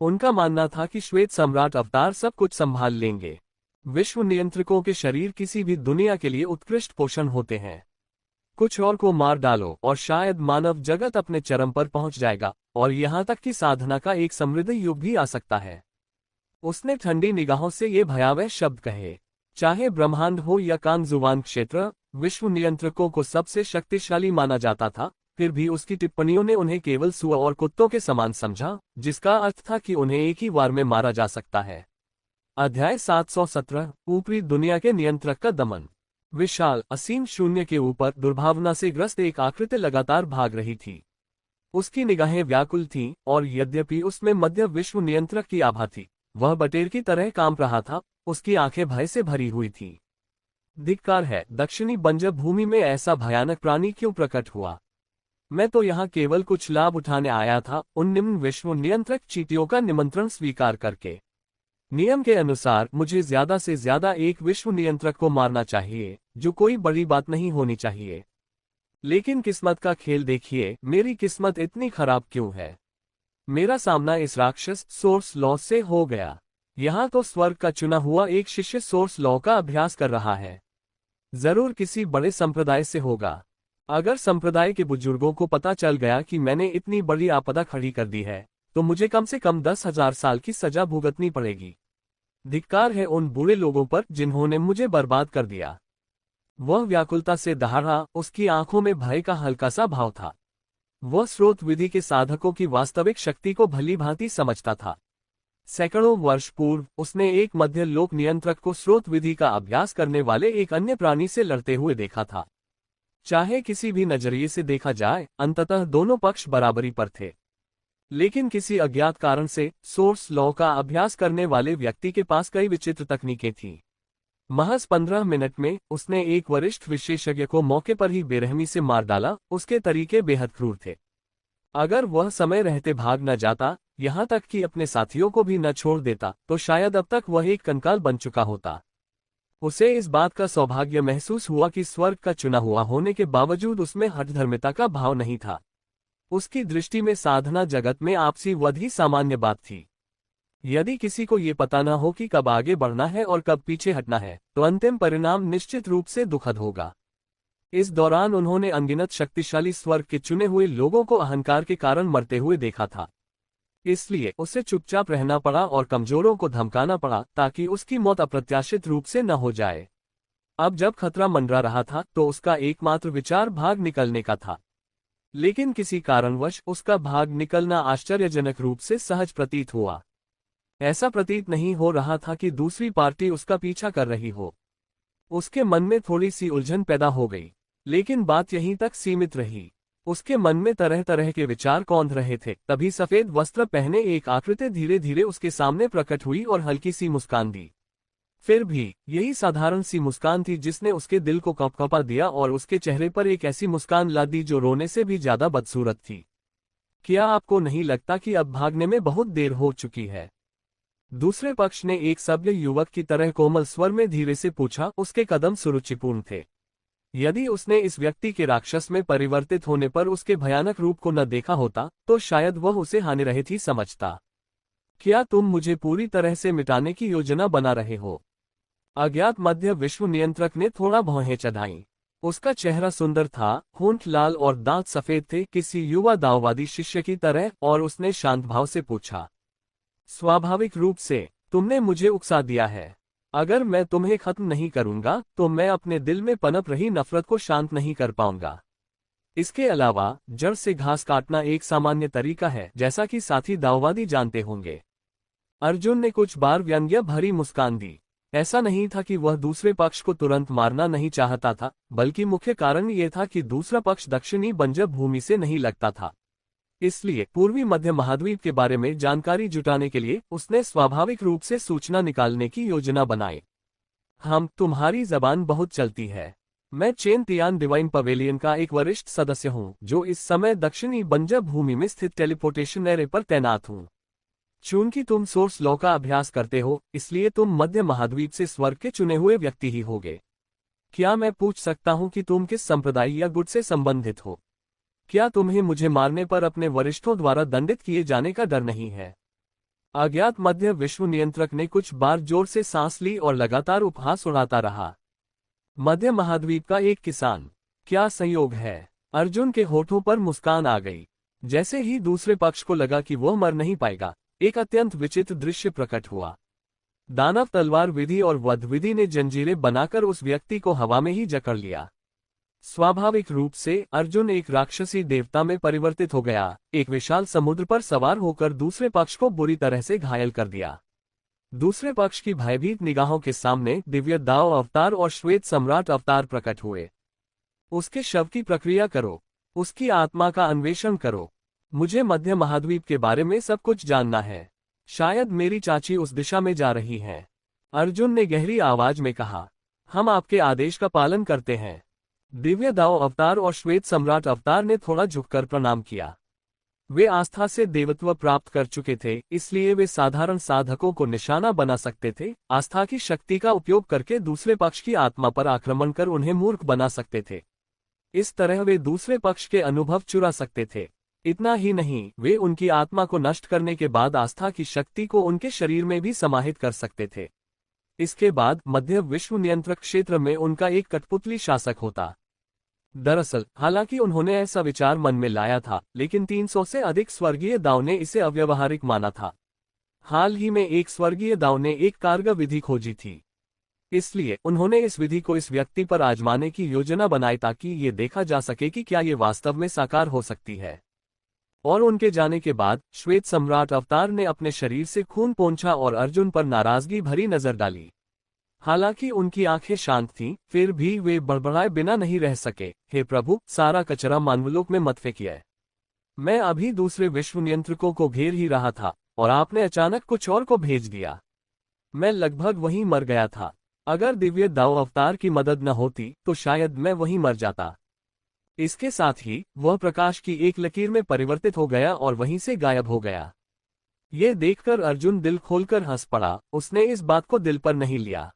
उनका मानना था कि श्वेत सम्राट अवतार सब कुछ संभाल लेंगे। विश्व नियंत्रकों के शरीर किसी भी दुनिया के लिए उत्कृष्ट पोषण होते हैं। कुछ और को मार डालो और शायद मानव जगत अपने चरम पर पहुंच जाएगा, और यहां तक कि साधना का एक समृद्ध युग भी आ सकता है। उसने ठंडी निगाहों से ये भयावह शब्द कहे। चाहे ब्रह्मांड हो या कांगजुवान क्षेत्र, विश्व नियंत्रकों को सबसे शक्तिशाली माना जाता था, फिर भी उसकी टिप्पणियों ने उन्हें केवल सुअर और कुत्तों के समान समझा, जिसका अर्थ था कि उन्हें एक ही वार में मारा जा सकता है। अध्याय 717, ऊपरी दुनिया के नियंत्रक का दमन। विशाल असीम शून्य के ऊपर दुर्भावना से ग्रस्त एक आकृति लगातार भाग रही थी। उसकी निगाहें व्याकुल थीं, और यद्यपि उसमें मध्य विश्व नियंत्रक की आभा थी, वह बटेर की तरह कांप रहा था। उसकी आंखें भय से भरी हुई थीं। धिक्कार है, दक्षिणी बंजर भूमि में ऐसा भयानक प्राणी क्यों प्रकट हुआ? मैं तो यहाँ केवल कुछ लाभ उठाने आया था, उन निम्न विश्व नियंत्रक चींटियों का निमंत्रण स्वीकार करके। नियम के अनुसार मुझे ज्यादा से ज्यादा एक विश्व नियंत्रक को मारना चाहिए, जो कोई बड़ी बात नहीं होनी चाहिए। लेकिन किस्मत का खेल देखिए, मेरी किस्मत इतनी खराब क्यों है? मेरा सामना इस राक्षस सोर्स लॉ से हो गया। यहाँ तो स्वर्ग का चुना हुआ एक शिष्य सोर्स लॉ का अभ्यास कर रहा है। जरूर किसी बड़े संप्रदाय से होगा। अगर संप्रदाय के बुजुर्गों को पता चल गया कि मैंने इतनी बड़ी आपदा खड़ी कर दी है, तो मुझे कम से कम 10,000 साल की सजा भुगतनी पड़ेगी। धिक्कार है उन बुरे लोगों पर जिन्होंने मुझे बर्बाद कर दिया। वह व्याकुलता से दहाड़ा, उसकी आंखों में भय का हल्का सा भाव था। वह स्रोत विधि के साधकों की वास्तविक शक्ति को भली भांति समझता था। सैकड़ों वर्ष पूर्व उसने एक मध्य लोक नियंत्रक को स्रोत विधि का अभ्यास करने वाले एक अन्य प्राणी से लड़ते हुए देखा था। चाहे किसी भी नजरिए से देखा जाए, अंततः दोनों पक्ष बराबरी पर थे। लेकिन किसी अज्ञात कारण से सोर्स लॉ का अभ्यास करने वाले व्यक्ति के पास कई विचित्र तकनीकें थीं। महज 15 मिनट में उसने एक वरिष्ठ विशेषज्ञ को मौके पर ही बेरहमी से मार डाला। उसके तरीके बेहद क्रूर थे। अगर वह समय रहते भाग न जाता, यहाँ तक कि अपने साथियों को भी न छोड़ देता, तो शायद अब तक वह एक कंकाल बन चुका होता। उसे इस बात का सौभाग्य महसूस हुआ कि स्वर्ग का चुना हुआ होने के बावजूद उसमें हठधर्मिता का भाव नहीं था। उसकी दृष्टि में साधना जगत में आपसी वध ही सामान्य बात थी। यदि किसी को ये पता न हो कि कब आगे बढ़ना है और कब पीछे हटना है, तो अंतिम परिणाम निश्चित रूप से दुखद होगा। इस दौरान उन्होंने अनगिनत शक्तिशाली स्वर्ग के चुने हुए लोगों को अहंकार के कारण मरते हुए देखा था। इसलिए उसे चुपचाप रहना पड़ा और कमजोरों को धमकाना पड़ा, ताकि उसकी मौत अप्रत्याशित रूप से न हो जाए। अब जब खतरा मंडरा रहा था, तो उसका एकमात्र विचार भाग निकलने का था। लेकिन किसी कारणवश उसका भाग निकलना आश्चर्यजनक रूप से सहज प्रतीत हुआ। ऐसा प्रतीत नहीं हो रहा था कि दूसरी पार्टी उसका पीछा कर रही हो। उसके मन में थोड़ी सी उलझन पैदा हो गई, लेकिन बात यहीं तक सीमित रही। उसके मन में तरह तरह के विचार कौंध रहे थे। तभी सफेद वस्त्र पहने एक आकृति धीरे धीरे उसके सामने प्रकट हुई और हल्की सी मुस्कान दी। फिर भी यही साधारण सी मुस्कान थी जिसने उसके दिल को कंपकंपा दिया और उसके चेहरे पर एक ऐसी मुस्कान ला दी जो रोने से भी ज्यादा बदसूरत थी। क्या आपको नहीं लगता कि अब भागने में बहुत देर हो चुकी है? दूसरे पक्ष ने एक सभ्य युवक की तरह कोमल स्वर में धीरे से पूछा। उसके कदम सुरुचिपूर्ण थे। यदि उसने इस व्यक्ति के राक्षस में परिवर्तित होने पर उसके भयानक रूप को न देखा होता, तो शायद वह उसे हानिरहित ही समझता। क्या तुम मुझे पूरी तरह से मिटाने की योजना बना रहे हो? अज्ञात मध्य विश्व नियंत्रक ने थोड़ा भौहें चढ़ाईं। उसका चेहरा सुंदर था, होंठ लाल और दांत सफेद थे, किसी युवा दाववादी शिष्य की तरह, और उसने शांत भाव से पूछा। स्वाभाविक रूप से, तुमने मुझे उकसा दिया है। अगर मैं तुम्हें खत्म नहीं करूंगा तो मैं अपने दिल में पनप रही नफरत को शांत नहीं कर पाऊंगा। इसके अलावा जड़ से घास काटना एक सामान्य तरीका है, जैसा कि साथी दाववादी जानते होंगे। अर्जुन ने कुछ बार व्यंग्य भरी मुस्कान दी। ऐसा नहीं था कि वह दूसरे पक्ष को तुरंत मारना नहीं चाहता था, बल्कि मुख्य कारण यह था कि दूसरा पक्ष दक्षिणी बंजर भूमि से नहीं लगता था। इसलिए पूर्वी मध्य महाद्वीप के बारे में जानकारी जुटाने के लिए उसने स्वाभाविक रूप से सूचना निकालने की योजना बनाई। तुम्हारी जबान बहुत चलती है। मैं चेन तियान डिवाइन पवेलियन का एक वरिष्ठ सदस्य हूं, जो इस समय दक्षिणी बंजर भूमि में स्थित टेलीपोर्टेशन एरे पर तैनात हूं। चूंकि तुम सोर्स लॉ का अभ्यास करते हो, इसलिए तुम मध्य महाद्वीप से स्वर्ग के चुने हुए व्यक्ति ही होगे। क्या मैं पूछ सकता हूं कि तुम किस संप्रदाय या गुट से संबंधित हो? क्या तुम्हें मुझे मारने पर अपने वरिष्ठों द्वारा दंडित किए जाने का डर नहीं है? अज्ञात मध्य विश्व नियंत्रक ने कुछ बार जोर से सांस ली और लगातार उपहास उड़ाता रहा। मध्य महाद्वीप का एक किसान, क्या संयोग है? अर्जुन के होठों पर मुस्कान आ गई। जैसे ही दूसरे पक्ष को लगा कि वह मर नहीं पाएगा, एक अत्यंत विचित्र दृश्य प्रकट हुआ। दानव तलवार विधि और वध विधि ने जंजीरें बनाकर उस व्यक्ति को हवा में ही जकड़ लिया। स्वाभाविक रूप से अर्जुन एक राक्षसी देवता में परिवर्तित हो गया, एक विशाल समुद्र पर सवार होकर दूसरे पक्ष को बुरी तरह से घायल कर दिया। दूसरे पक्ष की भयभीत निगाहों के सामने दिव्य दाव अवतार और श्वेत सम्राट अवतार प्रकट हुए। उसके शव की प्रक्रिया करो, उसकी आत्मा का अन्वेषण करो। मुझे मध्य महाद्वीप के बारे में सब कुछ जानना है। शायद मेरी चाची उस दिशा में जा रही हैं। अर्जुन ने गहरी आवाज में कहा। हम आपके आदेश का पालन करते हैं। दिव्य दाव अवतार और श्वेत सम्राट अवतार ने थोड़ा झुककर प्रणाम किया। वे आस्था से देवत्व प्राप्त कर चुके थे, इसलिए वे साधारण साधकों को निशाना बना सकते थे। आस्था की शक्ति का उपयोग करके दूसरे पक्ष की आत्मा पर आक्रमण कर उन्हें मूर्ख बना सकते थे। इस तरह वे दूसरे पक्ष के अनुभव चुरा सकते थे। इतना ही नहीं, वे उनकी आत्मा को नष्ट करने के बाद आस्था की शक्ति को उनके शरीर में भी समाहित कर सकते थे। इसके बाद मध्य विश्व नियंत्रक क्षेत्र में उनका एक कठपुतली शासक होता। दरअसल, हालांकि उन्होंने ऐसा विचार मन में लाया था, लेकिन 300 से अधिक स्वर्गीय दाव ने इसे अव्यवहारिक माना था। हाल ही में एक स्वर्गीय दाव ने एक कारगर विधि खोजी थी। इसलिए उन्होंने इस विधि को इस व्यक्ति पर आजमाने की योजना बनाई, ताकि ये देखा जा सके कि क्या ये वास्तव में साकार हो सकती है। और उनके जाने के बाद श्वेत सम्राट अवतार ने अपने शरीर से खून पोंछा और अर्जुन पर नाराजगी भरी नजर डाली। हालांकि उनकी आंखें शांत थीं, फिर भी वे बड़बड़ाए बिना नहीं रह सके। हे प्रभु, सारा कचरा मानवलोक में मत फेंकिए। मैं अभी दूसरे विश्व नियंत्रकों को घेर ही रहा था और आपने अचानक कुछ और को भेज दिया। मैं लगभग वहीं मर गया था। अगर दिव्य दाव अवतार की मदद न होती तो शायद मैं वहीं मर जाता। इसके साथ ही वह प्रकाश की एक लकीर में परिवर्तित हो गया और वहीं से गायब हो गया। ये देखकर अर्जुन दिल खोलकर हंस पड़ा। उसने इस बात को दिल पर नहीं लिया।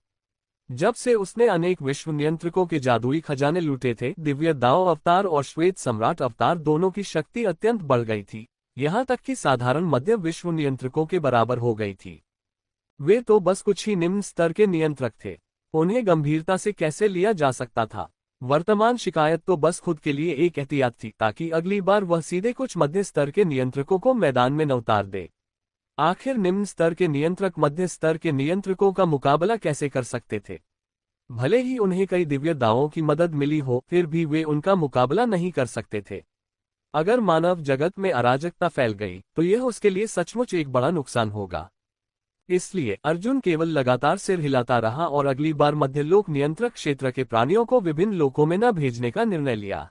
जब से उसने अनेक विश्व नियंत्रकों के जादुई खजाने लूटे थे, दिव्य दाव अवतार और श्वेत सम्राट अवतार दोनों की शक्ति अत्यंत बढ़ गई थी, यहाँ तक कि साधारण मध्य विश्व नियंत्रकों के बराबर हो गई थी। वे तो बस कुछ ही निम्न स्तर के नियंत्रक थे। उन्हें गंभीरता से कैसे लिया जा सकता था? वर्तमान शिकायत तो बस खुद के लिए एक एहतियात थी, ताकि अगली बार वह सीधे कुछ मध्य स्तर के नियंत्रकों को मैदान में न उतार दे। आखिर निम्न स्तर के नियंत्रक मध्य स्तर के नियंत्रकों का मुकाबला कैसे कर सकते थे? भले ही उन्हें कई दिव्य दावों की मदद मिली हो, फिर भी वे उनका मुकाबला नहीं कर सकते थे। अगर मानव जगत में अराजकता फैल गई तो यह उसके लिए सचमुच एक बड़ा नुकसान होगा। इसलिए अर्जुन केवल लगातार सिर हिलाता रहा और अगली बार मध्यलोक नियंत्रक क्षेत्र के प्राणियों को विभिन्न लोकों में न भेजने का निर्णय लिया।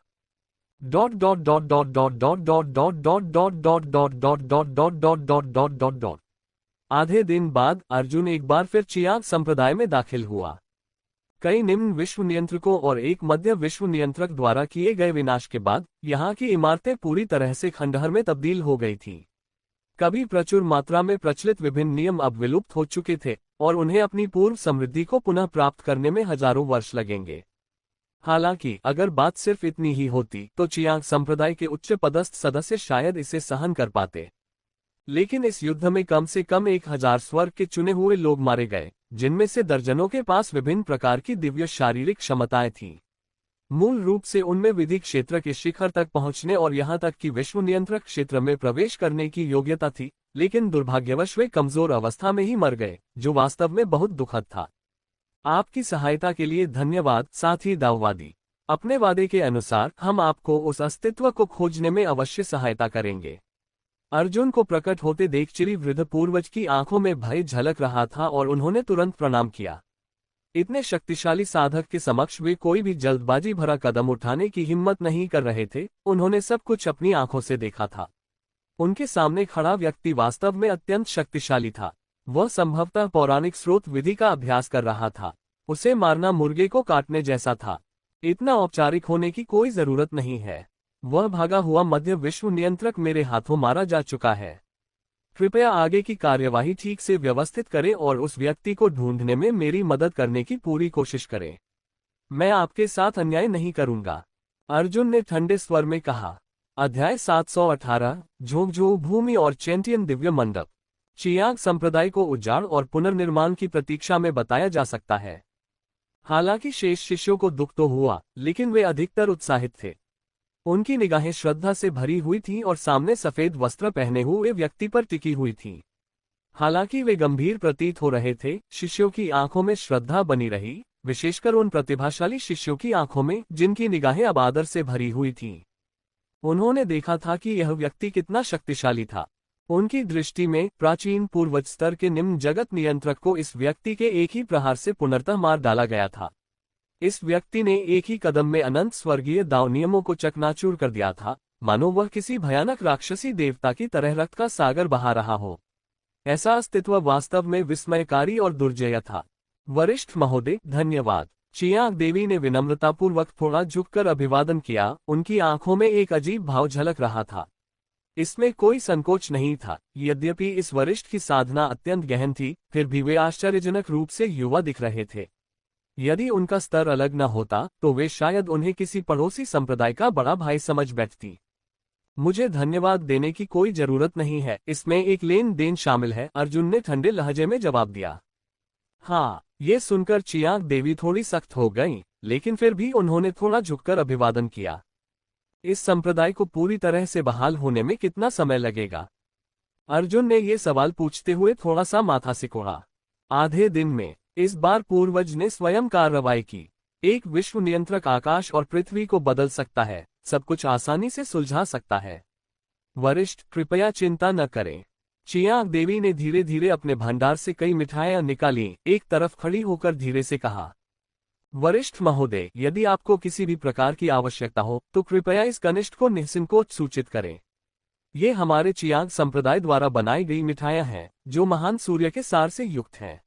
आधे दिन बाद अर्जुन एक बार फिर चियांग संप्रदाय में दाखिल हुआ। कई निम्न विश्व नियंत्रकों और एक मध्य विश्व नियंत्रक द्वारा किए गए विनाश के बाद यहाँ की इमारतें पूरी तरह से खंडहर में तब्दील हो गई थीं। कभी प्रचुर मात्रा में प्रचलित विभिन्न नियम अब विलुप्त हो चुके थे और उन्हें अपनी पूर्व समृद्धि को पुनः प्राप्त करने में हजारों वर्ष लगेंगे। हालांकि अगर बात सिर्फ इतनी ही होती तो चियांग संप्रदाय के उच्च पदस्थ सदस्य शायद इसे सहन कर पाते। लेकिन इस युद्ध में कम से कम 1000 स्वर्ग के चुने हुए लोग मारे गए, जिनमें से दर्जनों के पास विभिन्न प्रकार की दिव्य शारीरिक क्षमताएं थीं। मूल रूप से उनमें विधि क्षेत्र के शिखर तक पहुंचने और यहां तक कि विश्व नियंत्रक क्षेत्र में प्रवेश करने की योग्यता थी, लेकिन दुर्भाग्यवश वे कमजोर अवस्था में ही मर गए, जो वास्तव में बहुत दुखद था। आपकी सहायता के लिए धन्यवाद, साथी दाववादी। अपने वादे के अनुसार हम आपको उस अस्तित्व को खोजने में अवश्य सहायता करेंगे। अर्जुन को प्रकट होते देख चिरी वृद्ध पूर्वज की आंखों में भय झलक रहा था और उन्होंने तुरंत प्रणाम किया। इतने शक्तिशाली साधक के समक्ष वे कोई भी जल्दबाजी भरा कदम उठाने की हिम्मत नहीं कर रहे थे। उन्होंने सब कुछ अपनी आंखों से देखा था। उनके सामने खड़ा व्यक्ति वास्तव में अत्यंत शक्तिशाली था। वह संभवतः पौराणिक स्रोत विधि का अभ्यास कर रहा था। उसे मारना मुर्गे को काटने जैसा था। इतना औपचारिक होने की कोई जरूरत नहीं है। वह भागा हुआ मध्य विश्व नियंत्रक मेरे हाथों मारा जा चुका है। कृपया आगे की कार्यवाही ठीक से व्यवस्थित करें और उस व्यक्ति को ढूंढने में मेरी मदद करने की पूरी कोशिश करें। मैं आपके साथ अन्याय नहीं करूंगा, अर्जुन ने ठंडे स्वर में कहा। अध्याय 718 झोंकझोंक भूमि और चैंटियन दिव्य मंडप। चियांग संप्रदाय को उजाड़ और पुनर्निर्माण की प्रतीक्षा में बताया जा सकता है। हालांकि शेष शिष्यों को दुख तो हुआ, लेकिन वे अधिकतर उत्साहित थे। उनकी निगाहें श्रद्धा से भरी हुई थीं और सामने सफेद वस्त्र पहने हुए व्यक्ति पर टिकी हुई थीं। हालांकि वे गंभीर प्रतीत हो रहे थे, शिष्यों की आंखों में श्रद्धा बनी रही, विशेषकर उन प्रतिभाशाली शिष्यों की आंखों में जिनकी निगाहें अब आदर से भरी हुई थीं। उन्होंने देखा था कि यह व्यक्ति कितना शक्तिशाली था। उनकी दृष्टि में प्राचीन पूर्वज स्तर के निम्न जगत नियंत्रक को इस व्यक्ति के एक ही प्रहार से पुनर्तः मार डाला गया था। इस व्यक्ति ने एक ही कदम में अनंत स्वर्गीय दाव नियमों को चकनाचूर कर दिया था, मानो वह किसी भयानक राक्षसी देवता की तरह रक्त का सागर बहा रहा हो। ऐसा अस्तित्व वास्तव में विस्मयकारी और दुर्जय था। वरिष्ठ महोदय, धन्यवाद। चियांग देवी ने विनम्रतापूर्वक थोड़ा झुककर अभिवादन किया। उनकी आंखों में एक अजीब भाव झलक रहा था। इसमें कोई संकोच नहीं था। यद्यपि इस वरिष्ठ की साधना अत्यंत गहन थी, फिर भी वे आश्चर्यजनक रूप से युवा दिख रहे थे। यदि उनका स्तर अलग न होता तो वे शायद उन्हें किसी पड़ोसी संप्रदाय का बड़ा भाई समझ बैठती। मुझे धन्यवाद देने की कोई जरूरत नहीं है, इसमें एक लेन देन शामिल है, अर्जुन ने ठंडे लहजे में जवाब दिया। हाँ, ये सुनकर चियांग देवी थोड़ी सख्त हो गईं, लेकिन फिर भी उन्होंने थोड़ा झुककर अभिवादन किया। इस संप्रदाय को पूरी तरह से बहाल होने में कितना समय लगेगा? अर्जुन ने ये सवाल पूछते हुए थोड़ा सा माथा सिकोड़ा। आधे दिन में। इस बार पूर्वज ने स्वयं कार्रवाई की। एक विश्व नियंत्रक आकाश और पृथ्वी को बदल सकता है, सब कुछ आसानी से सुलझा सकता है। वरिष्ठ, कृपया चिंता न करें। चियांग देवी ने धीरे धीरे अपने भंडार से कई मिठाइयां निकाली, एक तरफ खड़ी होकर धीरे से कहा। वरिष्ठ महोदय, यदि आपको किसी भी प्रकार की आवश्यकता हो तो कृपया इस कनिष्ठ को निसंकोच सूचित करें। ये हमारे चियांग संप्रदाय द्वारा बनाई गई मिठाइयां हैं, जो महान सूर्य के सार से युक्त हैं।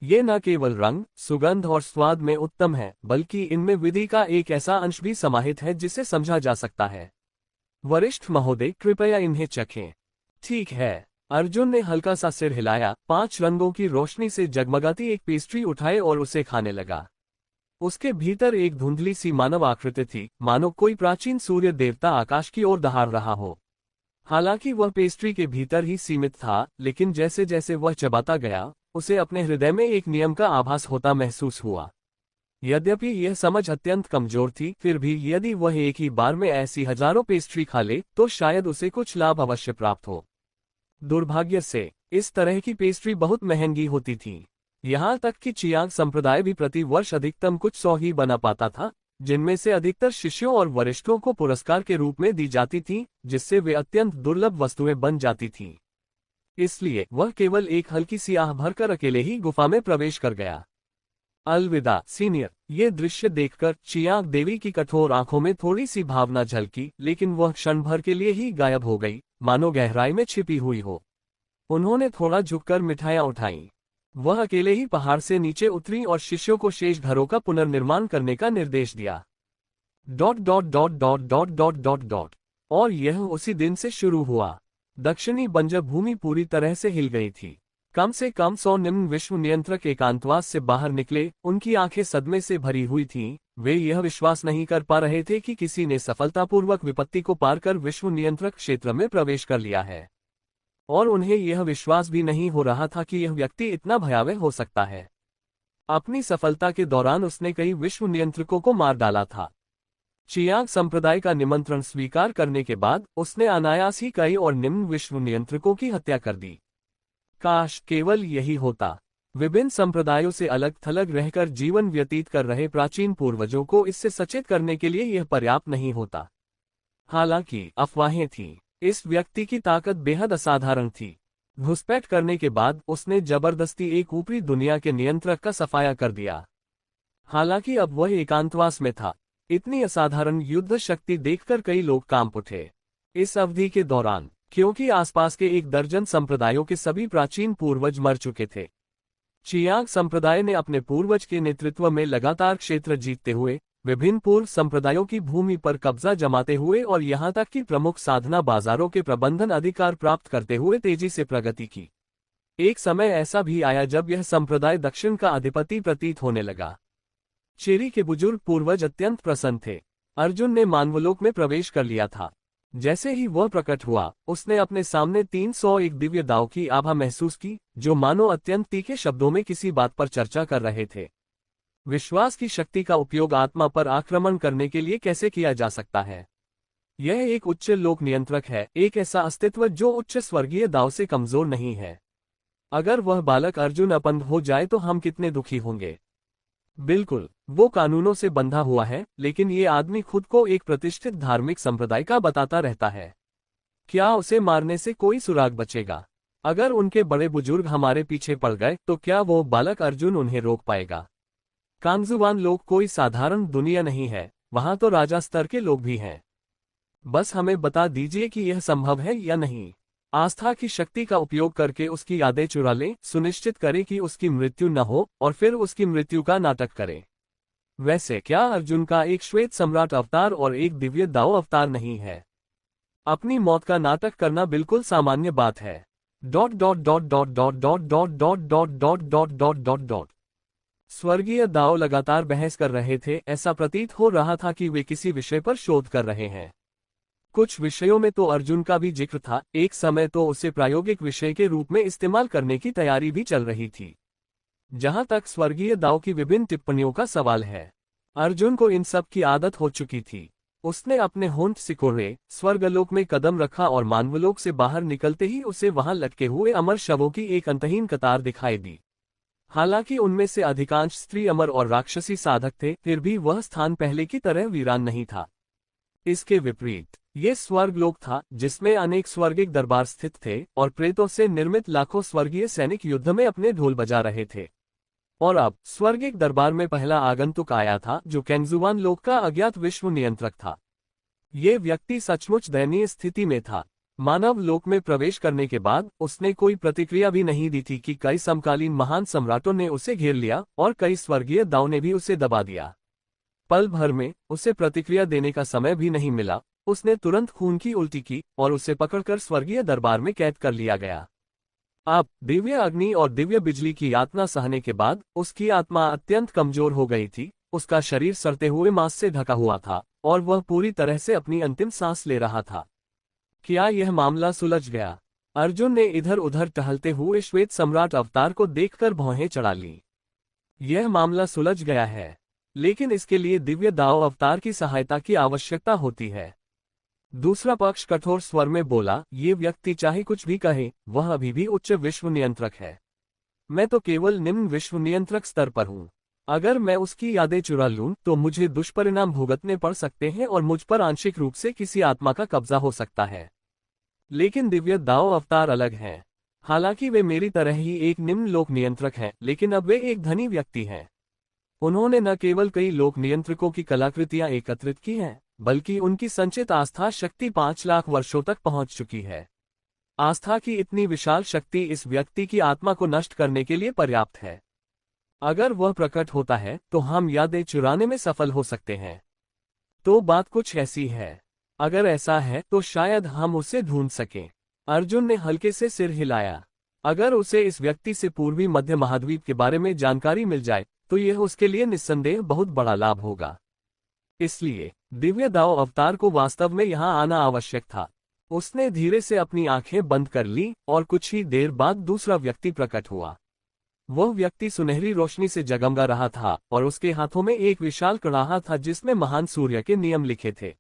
ये न केवल रंग, सुगंध और स्वाद में उत्तम है, बल्कि इनमें विधि का एक ऐसा अंश भी समाहित है जिसे समझा जा सकता है। वरिष्ठ महोदय, कृपया इन्हें चखें। ठीक है, अर्जुन ने हल्का सा सिर हिलाया, 5 रंगों की रोशनी से जगमगाती एक पेस्ट्री उठाए और उसे खाने लगा। उसके भीतर एक धुंधली सी मानव आकृति थी, मानो कोई प्राचीन सूर्य देवता आकाश की ओर दहाड़ रहा हो। हालांकि वह पेस्ट्री के भीतर ही सीमित था, लेकिन जैसे जैसे वह चबाता गया, उसे अपने हृदय में एक नियम का आभास होता महसूस हुआ। यद्यपि यह समझ अत्यंत कमजोर थी, फिर भी यदि वह एक ही बार में ऐसी हजारों पेस्ट्री खा ले तो शायद उसे कुछ लाभ अवश्य प्राप्त हो। दुर्भाग्य से इस तरह की पेस्ट्री बहुत महंगी होती थी। यहाँ तक कि चियांग संप्रदाय भी प्रति वर्ष अधिकतम कुछ 100 ही बना पाता था, जिनमें से अधिकतर शिष्यों और वरिष्ठों को पुरस्कार के रूप में दी जाती थी, जिससे वे अत्यंत दुर्लभ वस्तुएं बन जाती थीं। इसलिए वह केवल एक हल्की सी आह भरकर अकेले ही गुफा में प्रवेश कर गया। अलविदा सीनियर। ये दृश्य देखकर चियांग देवी की कठोर आंखों में थोड़ी सी भावना झलकी, लेकिन वह क्षण भर के लिए ही गायब हो गई, मानो गहराई में छिपी हुई हो। उन्होंने थोड़ा झुककर मिठाइयां उठाईं। वह अकेले ही पहाड़ से नीचे उतरी और शिष्यों को शेष घरों का पुनर्निर्माण करने का निर्देश दिया। ... और यह उसी दिन से शुरू हुआ। दक्षिणी बंजर भूमि पूरी तरह से हिल गई थी। कम से कम 100 निम्न विश्व नियंत्रक एकांतवास से बाहर निकले, उनकी आंखें सदमे से भरी हुई थीं। वे यह विश्वास नहीं कर पा रहे थे कि किसी ने सफलतापूर्वक विपत्ति को पार कर विश्व नियंत्रक क्षेत्र में प्रवेश कर लिया है। और उन्हें यह विश्वास भी नहीं हो रहा था कि यह व्यक्ति इतना भयावह हो सकता है। अपनी सफलता के दौरान उसने कई विश्व नियंत्रकों को मार डाला था। चियांग संप्रदाय का निमंत्रण स्वीकार करने के बाद उसने अनायास ही कई और निम्न विश्व नियंत्रकों की हत्या कर दी। काश केवल यही होता। विभिन्न संप्रदायों से अलग थलग रहकर जीवन व्यतीत कर रहे प्राचीन पूर्वजों को इससे सचेत करने के लिए यह पर्याप्त नहीं होता। हालांकि अफवाहें थीं। इस व्यक्ति की ताकत बेहद असाधारण थी। घुसपैठ करने के बाद उसने जबरदस्ती एक ऊपरी दुनिया के नियंत्रक का सफाया कर दिया। हालांकि अब वह एकांतवास में था। इतनी असाधारण युद्ध शक्ति देखकर कई लोग कांप उठे। इस अवधि के दौरान, क्योंकि आसपास के 1 दर्जन संप्रदायों के सभी प्राचीन पूर्वज मर चुके थे, चियांग संप्रदाय ने अपने पूर्वज के नेतृत्व में लगातार क्षेत्र जीतते हुए, विभिन्न पूर्व संप्रदायों की भूमि पर कब्जा जमाते हुए और यहां तक कि प्रमुख साधना बाजारों के प्रबंधन अधिकार प्राप्त करते हुए तेजी से प्रगति की। एक समय ऐसा भी आया जब यह संप्रदाय दक्षिण का अधिपति प्रतीत होने लगा। चेरी के बुजुर्ग पूर्वज अत्यंत प्रसन्न थे। अर्जुन ने मानवलोक में प्रवेश कर लिया था। जैसे ही वह प्रकट हुआ, उसने अपने सामने 301 दिव्य दाव की आभा महसूस की, जो मानो अत्यंत तीखे शब्दों में किसी बात पर चर्चा कर रहे थे। विश्वास की शक्ति का उपयोग आत्मा पर आक्रमण करने के लिए कैसे किया जा सकता है? यह एक उच्च लोक नियंत्रक है, एक ऐसा अस्तित्व जो उच्च स्वर्गीय दाव से कमजोर नहीं है। अगर वह बालक अर्जुन अपंग हो जाए तो हम कितने दुखी होंगे। बिल्कुल, वो कानूनों से बंधा हुआ है, लेकिन ये आदमी खुद को एक प्रतिष्ठित धार्मिक संप्रदाय का बताता रहता है। क्या उसे मारने से कोई सुराग बचेगा? अगर उनके बड़े बुजुर्ग हमारे पीछे पड़ गए तो क्या वो बालक अर्जुन उन्हें रोक पाएगा? कांगजुवान लोग कोई साधारण दुनिया नहीं है, वहां तो राजा स्तर के लोग भी हैं। बस हमें बता दीजिए कि यह संभव है या नहीं। आस्था की शक्ति का उपयोग करके उसकी यादें चुरा लें, सुनिश्चित करें कि उसकी मृत्यु न हो और फिर उसकी मृत्यु का नाटक करें। वैसे क्या अर्जुन का एक श्वेत सम्राट अवतार और एक दिव्य दाव अवतार नहीं है? अपनी मौत का नाटक करना बिल्कुल सामान्य बात है। Dot dot dot dot dot dot dot dot dot dot dot dot dot dot. स्वर्गीय दाव लगातार बहस कर रहे थे। ऐसा प्रतीत हो रहा था कि वे किसी विषय पर शोध कर रहे हैं। कुछ विषयों में तो अर्जुन का भी जिक्र था। एक समय तो उसे प्रायोगिक विषय के रूप में इस्तेमाल करने की तैयारी भी चल रही थी। जहां तक स्वर्गीय दाव की विभिन्न टिप्पणियों का सवाल है, अर्जुन को इन सब की आदत हो चुकी थी। उसने अपने होंठ सिकोड़े, स्वर्गलोक में कदम रखा और मानवलोक से बाहर निकलते ही उसे वहां लटके हुए अमर शवों की एक अंतहीन कतार दिखाई दी। हालांकि उनमें से अधिकांश स्त्री अमर और राक्षसी साधक थे, फिर भी वह स्थान पहले की तरह वीरान नहीं था। इसके विपरीत ये स्वर्गलोक था, जिसमें अनेक स्वर्गिक दरबार स्थित थे और प्रेतों से निर्मित लाखों स्वर्गीय सैनिक युद्ध में अपने ढोल बजा रहे थे। और अब स्वर्गिक दरबार में पहला आगंतुक आया था, जो कैंगजुवान लोक का अज्ञात विश्व नियंत्रक था। ये व्यक्ति सचमुच दयनीय स्थिति में था। मानव लोक में प्रवेश करने के बाद उसने कोई प्रतिक्रिया भी नहीं दी थी कि कई समकालीन महान सम्राटों ने उसे घेर लिया और कई स्वर्गीय दाव ने भी उसे दबा दिया। पल भर में उसे प्रतिक्रिया देने का समय भी नहीं मिला। उसने तुरंत खून की उल्टी की और उसे पकड़कर स्वर्गीय दरबार में कैद कर लिया गया। अब दिव्य अग्नि और दिव्य बिजली की यातना सहने के बाद उसकी आत्मा अत्यंत कमजोर हो गई थी। उसका शरीर सड़ते हुए मांस से ढका हुआ था और वह पूरी तरह से अपनी अंतिम सांस ले रहा था। क्या यह मामला सुलझ गया? अर्जुन ने इधर उधर टहलते हुए श्वेत सम्राट अवतार को देखकर भौहें चढ़ा ली। यह मामला सुलझ गया है, लेकिन इसके लिए दिव्य दाव अवतार की सहायता की आवश्यकता होती है। दूसरा पक्ष कठोर स्वर में बोला, ये व्यक्ति चाहे कुछ भी कहे, वह अभी भी उच्च विश्व नियंत्रक है। मैं तो केवल निम्न विश्व नियंत्रक स्तर पर हूँ। अगर मैं उसकी यादें चुरा लूं तो मुझे दुष्परिणाम भुगतने पड़ सकते हैं और मुझ पर आंशिक रूप से किसी आत्मा का कब्जा हो सकता है। लेकिन दिव्य दाव अवतार अलग हैं। हालांकि वे मेरी तरह ही एक निम्न लोक नियंत्रक हैं, लेकिन अब वे एक धनी व्यक्ति हैं। उन्होंने न केवल कई लोक नियंत्रकों की कलाकृतियां एकत्रित की हैं, बल्कि उनकी संचित आस्था शक्ति 5 लाख वर्षों तक पहुंच चुकी है। आस्था की इतनी विशाल शक्ति इस व्यक्ति की आत्मा को नष्ट करने के लिए पर्याप्त है। अगर वह प्रकट होता है तो हम यादें चुराने में सफल हो सकते हैं। तो बात कुछ ऐसी है। अगर ऐसा है तो शायद हम उसे ढूंढ सकें। अर्जुन ने हल्के से सिर हिलाया। अगर उसे इस व्यक्ति से पूर्वी मध्य महाद्वीप के बारे में जानकारी मिल जाए तो यह उसके लिए निस्संदेह बहुत बड़ा लाभ होगा। इसलिए दिव्य दाव अवतार को वास्तव में यहां आना आवश्यक था। उसने धीरे से अपनी आंखें बंद कर ली और कुछ ही देर बाद दूसरा व्यक्ति प्रकट हुआ। वह व्यक्ति सुनहरी रोशनी से जगमगा रहा था और उसके हाथों में एक विशाल कड़ाहा था जिसमें महान सूर्य के नियम लिखे थे।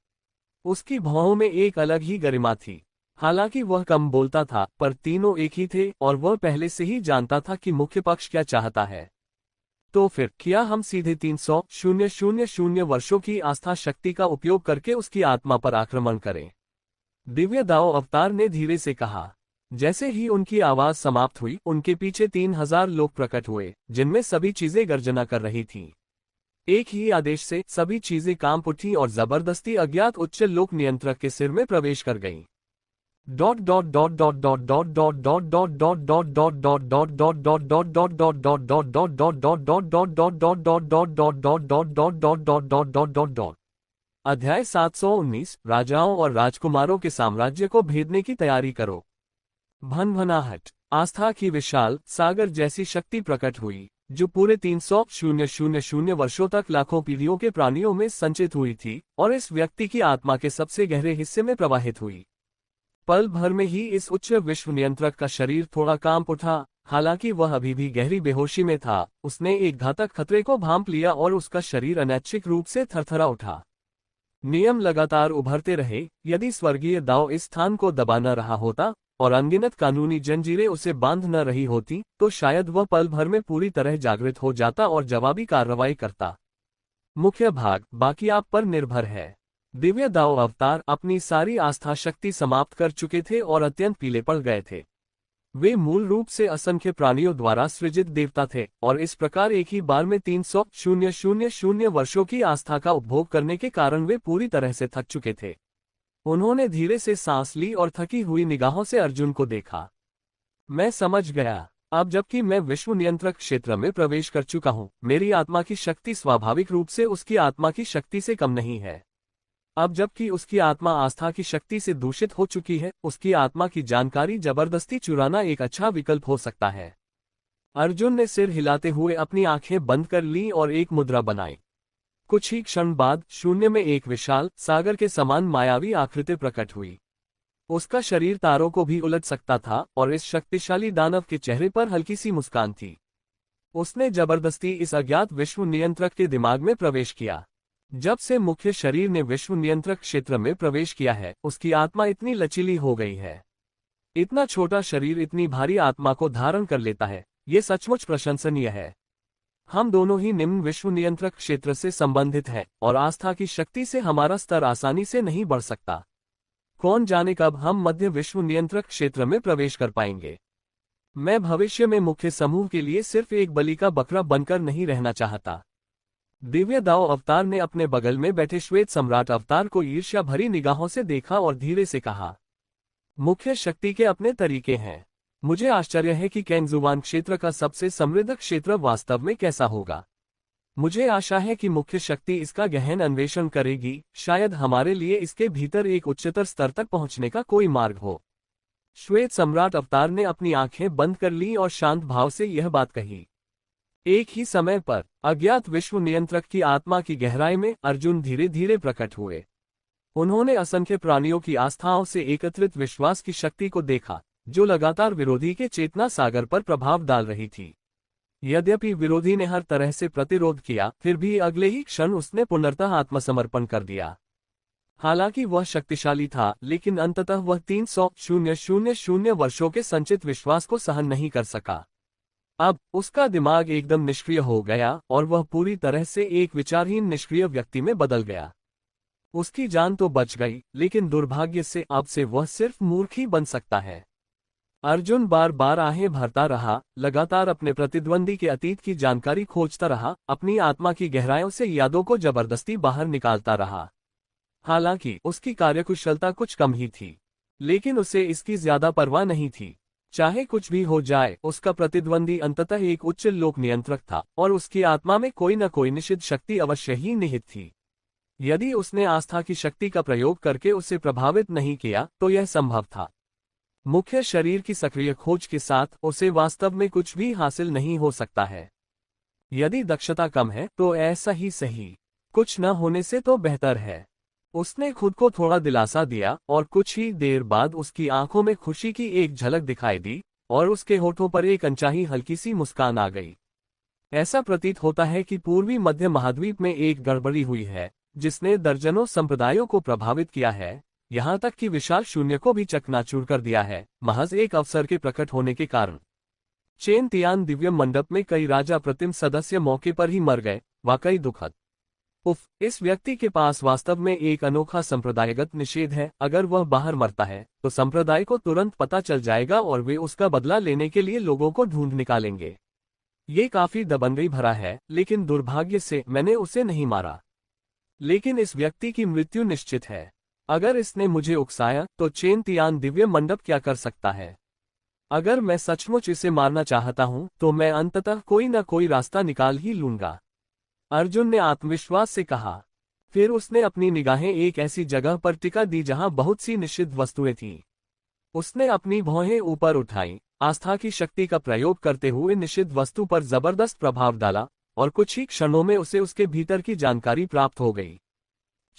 उसकी भौहों में एक अलग ही गरिमा थी। हालांकि वह कम बोलता था, पर तीनों एक ही थे और वह पहले से ही जानता था कि मुख्य पक्ष क्या चाहता है। तो फिर क्या हम सीधे 300,000 वर्षों की आस्था शक्ति का उपयोग करके उसकी आत्मा पर आक्रमण करें? दिव्य दाओ अवतार ने धीरे से कहा। जैसे ही उनकी आवाज समाप्त हुई, उनके पीछे 3,000 लोग प्रकट हुए, जिनमें सभी चीजें गर्जना कर रही थीं। एक ही आदेश से सभी चीजें कांप उठी और जबरदस्ती अज्ञात उच्च लोक नियंत्रक के सिर में प्रवेश कर गईं। अध्याय 719 राजाओं और राजकुमारों के साम्राज्य को भेदने की तैयारी करो। भनभनाहट। आस्था की विशाल सागर जैसी शक्ति प्रकट हुई, जो पूरे 300,000 वर्षों तक लाखों पीढ़ियों के प्राणियों में संचित हुई थी और इस व्यक्ति की आत्मा के सबसे गहरे हिस्से में प्रवाहित हुई। पल भर में ही इस उच्च विश्व नियंत्रक का शरीर थोड़ा कांप उठा। हालांकि वह अभी भी गहरी बेहोशी में था, उसने एक घातक खतरे को भांप लिया और उसका शरीर अनैच्छिक रूप से थरथरा उठा। नियम लगातार उभरते रहे। यदि स्वर्गीय दाओ इस स्थान को दबा न रहा होता और अनगिनत कानूनी जंजीरें उसे बांध न रही होती, तो शायद वह पल भर में पूरी तरह जागृत हो जाता और जवाबी कार्रवाई करता। मुख्य भाग बाकी आप पर निर्भर है। दिव्य दाओ अवतार अपनी सारी आस्था शक्ति समाप्त कर चुके थे और अत्यंत पीले पड़ गए थे। वे मूल रूप से असंख्य प्राणियों द्वारा सृजित देवता थे और इस प्रकार एक ही बार में 300,000 वर्षों की आस्था का उपभोग करने के कारण वे पूरी तरह से थक चुके थे। उन्होंने धीरे से सांस ली और थकी हुई निगाहों से अर्जुन को देखा। मैं समझ गया। अब जबकि मैं विश्व नियंत्रक क्षेत्र में प्रवेश कर चुका हूं, मेरी आत्मा की शक्ति स्वाभाविक रूप से उसकी आत्मा की शक्ति से कम नहीं है। अब जबकि उसकी आत्मा आस्था की शक्ति से दूषित हो चुकी है, उसकी आत्मा की जानकारी जबरदस्ती चुराना एक अच्छा विकल्प हो सकता है। अर्जुन ने सिर हिलाते हुए अपनी आंखें बंद कर ली और एक मुद्रा बनाई। कुछ ही क्षण बाद शून्य में एक विशाल सागर के समान मायावी आकृति प्रकट हुई। उसका शरीर तारों को भी उलट सकता था और इस शक्तिशाली दानव के चेहरे पर हल्की सी मुस्कान थी। उसने जबरदस्ती इस अज्ञात विश्व नियंत्रक के दिमाग में प्रवेश किया। जब से मुख्य शरीर ने विश्व नियंत्रक क्षेत्र में प्रवेश किया है, उसकी आत्मा इतनी लचीली हो गई है। इतना छोटा शरीर इतनी भारी आत्मा को धारण कर लेता है, ये सचमुच प्रशंसनीय है। हम दोनों ही निम्न विश्व नियंत्रक क्षेत्र से संबंधित हैं और आस्था की शक्ति से हमारा स्तर आसानी से नहीं बढ़ सकता। कौन जाने कब हम मध्य विश्व नियंत्रक क्षेत्र में प्रवेश कर पाएंगे। मैं भविष्य में मुख्य समूह के लिए सिर्फ एक बलि का बकरा बनकर नहीं रहना चाहता। दिव्य दाओ अवतार ने अपने बगल में बैठे श्वेत सम्राट अवतार को ईर्ष्या भरी निगाहों से देखा और धीरे से कहा, मुख्य शक्ति के अपने तरीके हैं। मुझे आश्चर्य है कि कैंगजुवान क्षेत्र का सबसे समृद्ध क्षेत्र वास्तव में कैसा होगा। मुझे आशा है कि मुख्य शक्ति इसका गहन अन्वेषण करेगी। शायद हमारे लिए इसके भीतर एक उच्चतर स्तर तक पहुंचने का कोई मार्ग हो। श्वेत सम्राट अवतार ने अपनी आंखें बंद कर ली और शांत भाव से यह बात कही। एक ही समय पर अज्ञात विश्व नियंत्रक की आत्मा की गहराई में अर्जुन धीरे धीरे प्रकट हुए। उन्होंने असंख्य प्राणियों की आस्थाओं से एकत्रित विश्वास की शक्ति को देखा, जो लगातार विरोधी के चेतना सागर पर प्रभाव डाल रही थी। यद्यपि विरोधी ने हर तरह से प्रतिरोध किया, फिर भी अगले ही क्षण उसने पुनर्तः आत्मसमर्पण कर दिया। हालांकि वह शक्तिशाली था, लेकिन अंततः वह 300,000 वर्षों के संचित विश्वास को सहन नहीं कर सका। अब उसका दिमाग एकदम निष्क्रिय हो गया और वह पूरी तरह से एक विचारहीन निष्क्रिय व्यक्ति में बदल गया। उसकी जान तो बच गई, लेकिन दुर्भाग्य से अब से वह सिर्फ मूर्ख ही बन सकता है। अर्जुन बार बार आहें भरता रहा, लगातार अपने प्रतिद्वंदी के अतीत की जानकारी खोजता रहा, अपनी आत्मा की गहराइयों से यादों को जबरदस्ती बाहर निकालता रहा। हालांकि उसकी कार्यकुशलता कुछ कम ही थी, लेकिन उसे इसकी ज्यादा परवाह नहीं थी। चाहे कुछ भी हो जाए, उसका प्रतिद्वंदी अंततः एक उच्च लोक नियंत्रक था और उसकी आत्मा में कोई न कोई निषिद्ध शक्ति अवश्य ही निहित थी। यदि उसने आस्था की शक्ति का प्रयोग करके उसे प्रभावित नहीं किया, तो यह संभव था। मुख्य शरीर की सक्रिय खोज के साथ उसे वास्तव में कुछ भी हासिल नहीं हो सकता है। यदि दक्षता कम है, तो ऐसा ही सही। कुछ न होने से तो बेहतर है। उसने खुद को थोड़ा दिलासा दिया और कुछ ही देर बाद उसकी आंखों में खुशी की एक झलक दिखाई दी और उसके होठों पर एक अनचाही हल्की सी मुस्कान आ गई। ऐसा प्रतीत होता है कि पूर्वी मध्य महाद्वीप में एक गड़बड़ी हुई है जिसने दर्जनों संप्रदायों को प्रभावित किया है, यहाँ तक कि विशाल शून्य को भी चकनाचूर कर दिया है, महज एक अवसर के प्रकट होने के कारण। चेन तियान दिव्य मंडप में कई राजा प्रतिम सदस्य मौके पर ही मर गए, वाकई दुखद। उफ, इस व्यक्ति के पास वास्तव में एक अनोखा संप्रदायगत निषेध है। अगर वह बाहर मरता है तो संप्रदाय को तुरंत पता चल जाएगा और वे उसका बदला लेने के लिए लोगों को ढूंढ निकालेंगे। ये काफी दबंगई भरा है, लेकिन दुर्भाग्य से मैंने उसे नहीं मारा। लेकिन इस व्यक्ति की मृत्यु निश्चित है। अगर इसने मुझे उकसाया तो चेन तियान दिव्य मंडप क्या कर सकता है? अगर मैं सचमुच इसे मारना चाहता हूं तो मैं अंततः कोई न कोई रास्ता निकाल ही लूंगा, अर्जुन ने आत्मविश्वास से कहा। फिर उसने अपनी निगाहें एक ऐसी जगह पर टिका दी जहां बहुत सी निषिद्ध वस्तुएं थीं। उसने अपनी भौहें ऊपर उठाई, आस्था की शक्ति का प्रयोग करते हुए निषिद्ध वस्तु पर जबरदस्त प्रभाव डाला और कुछ ही क्षणों में उसे उसके भीतर की जानकारी प्राप्त हो गई।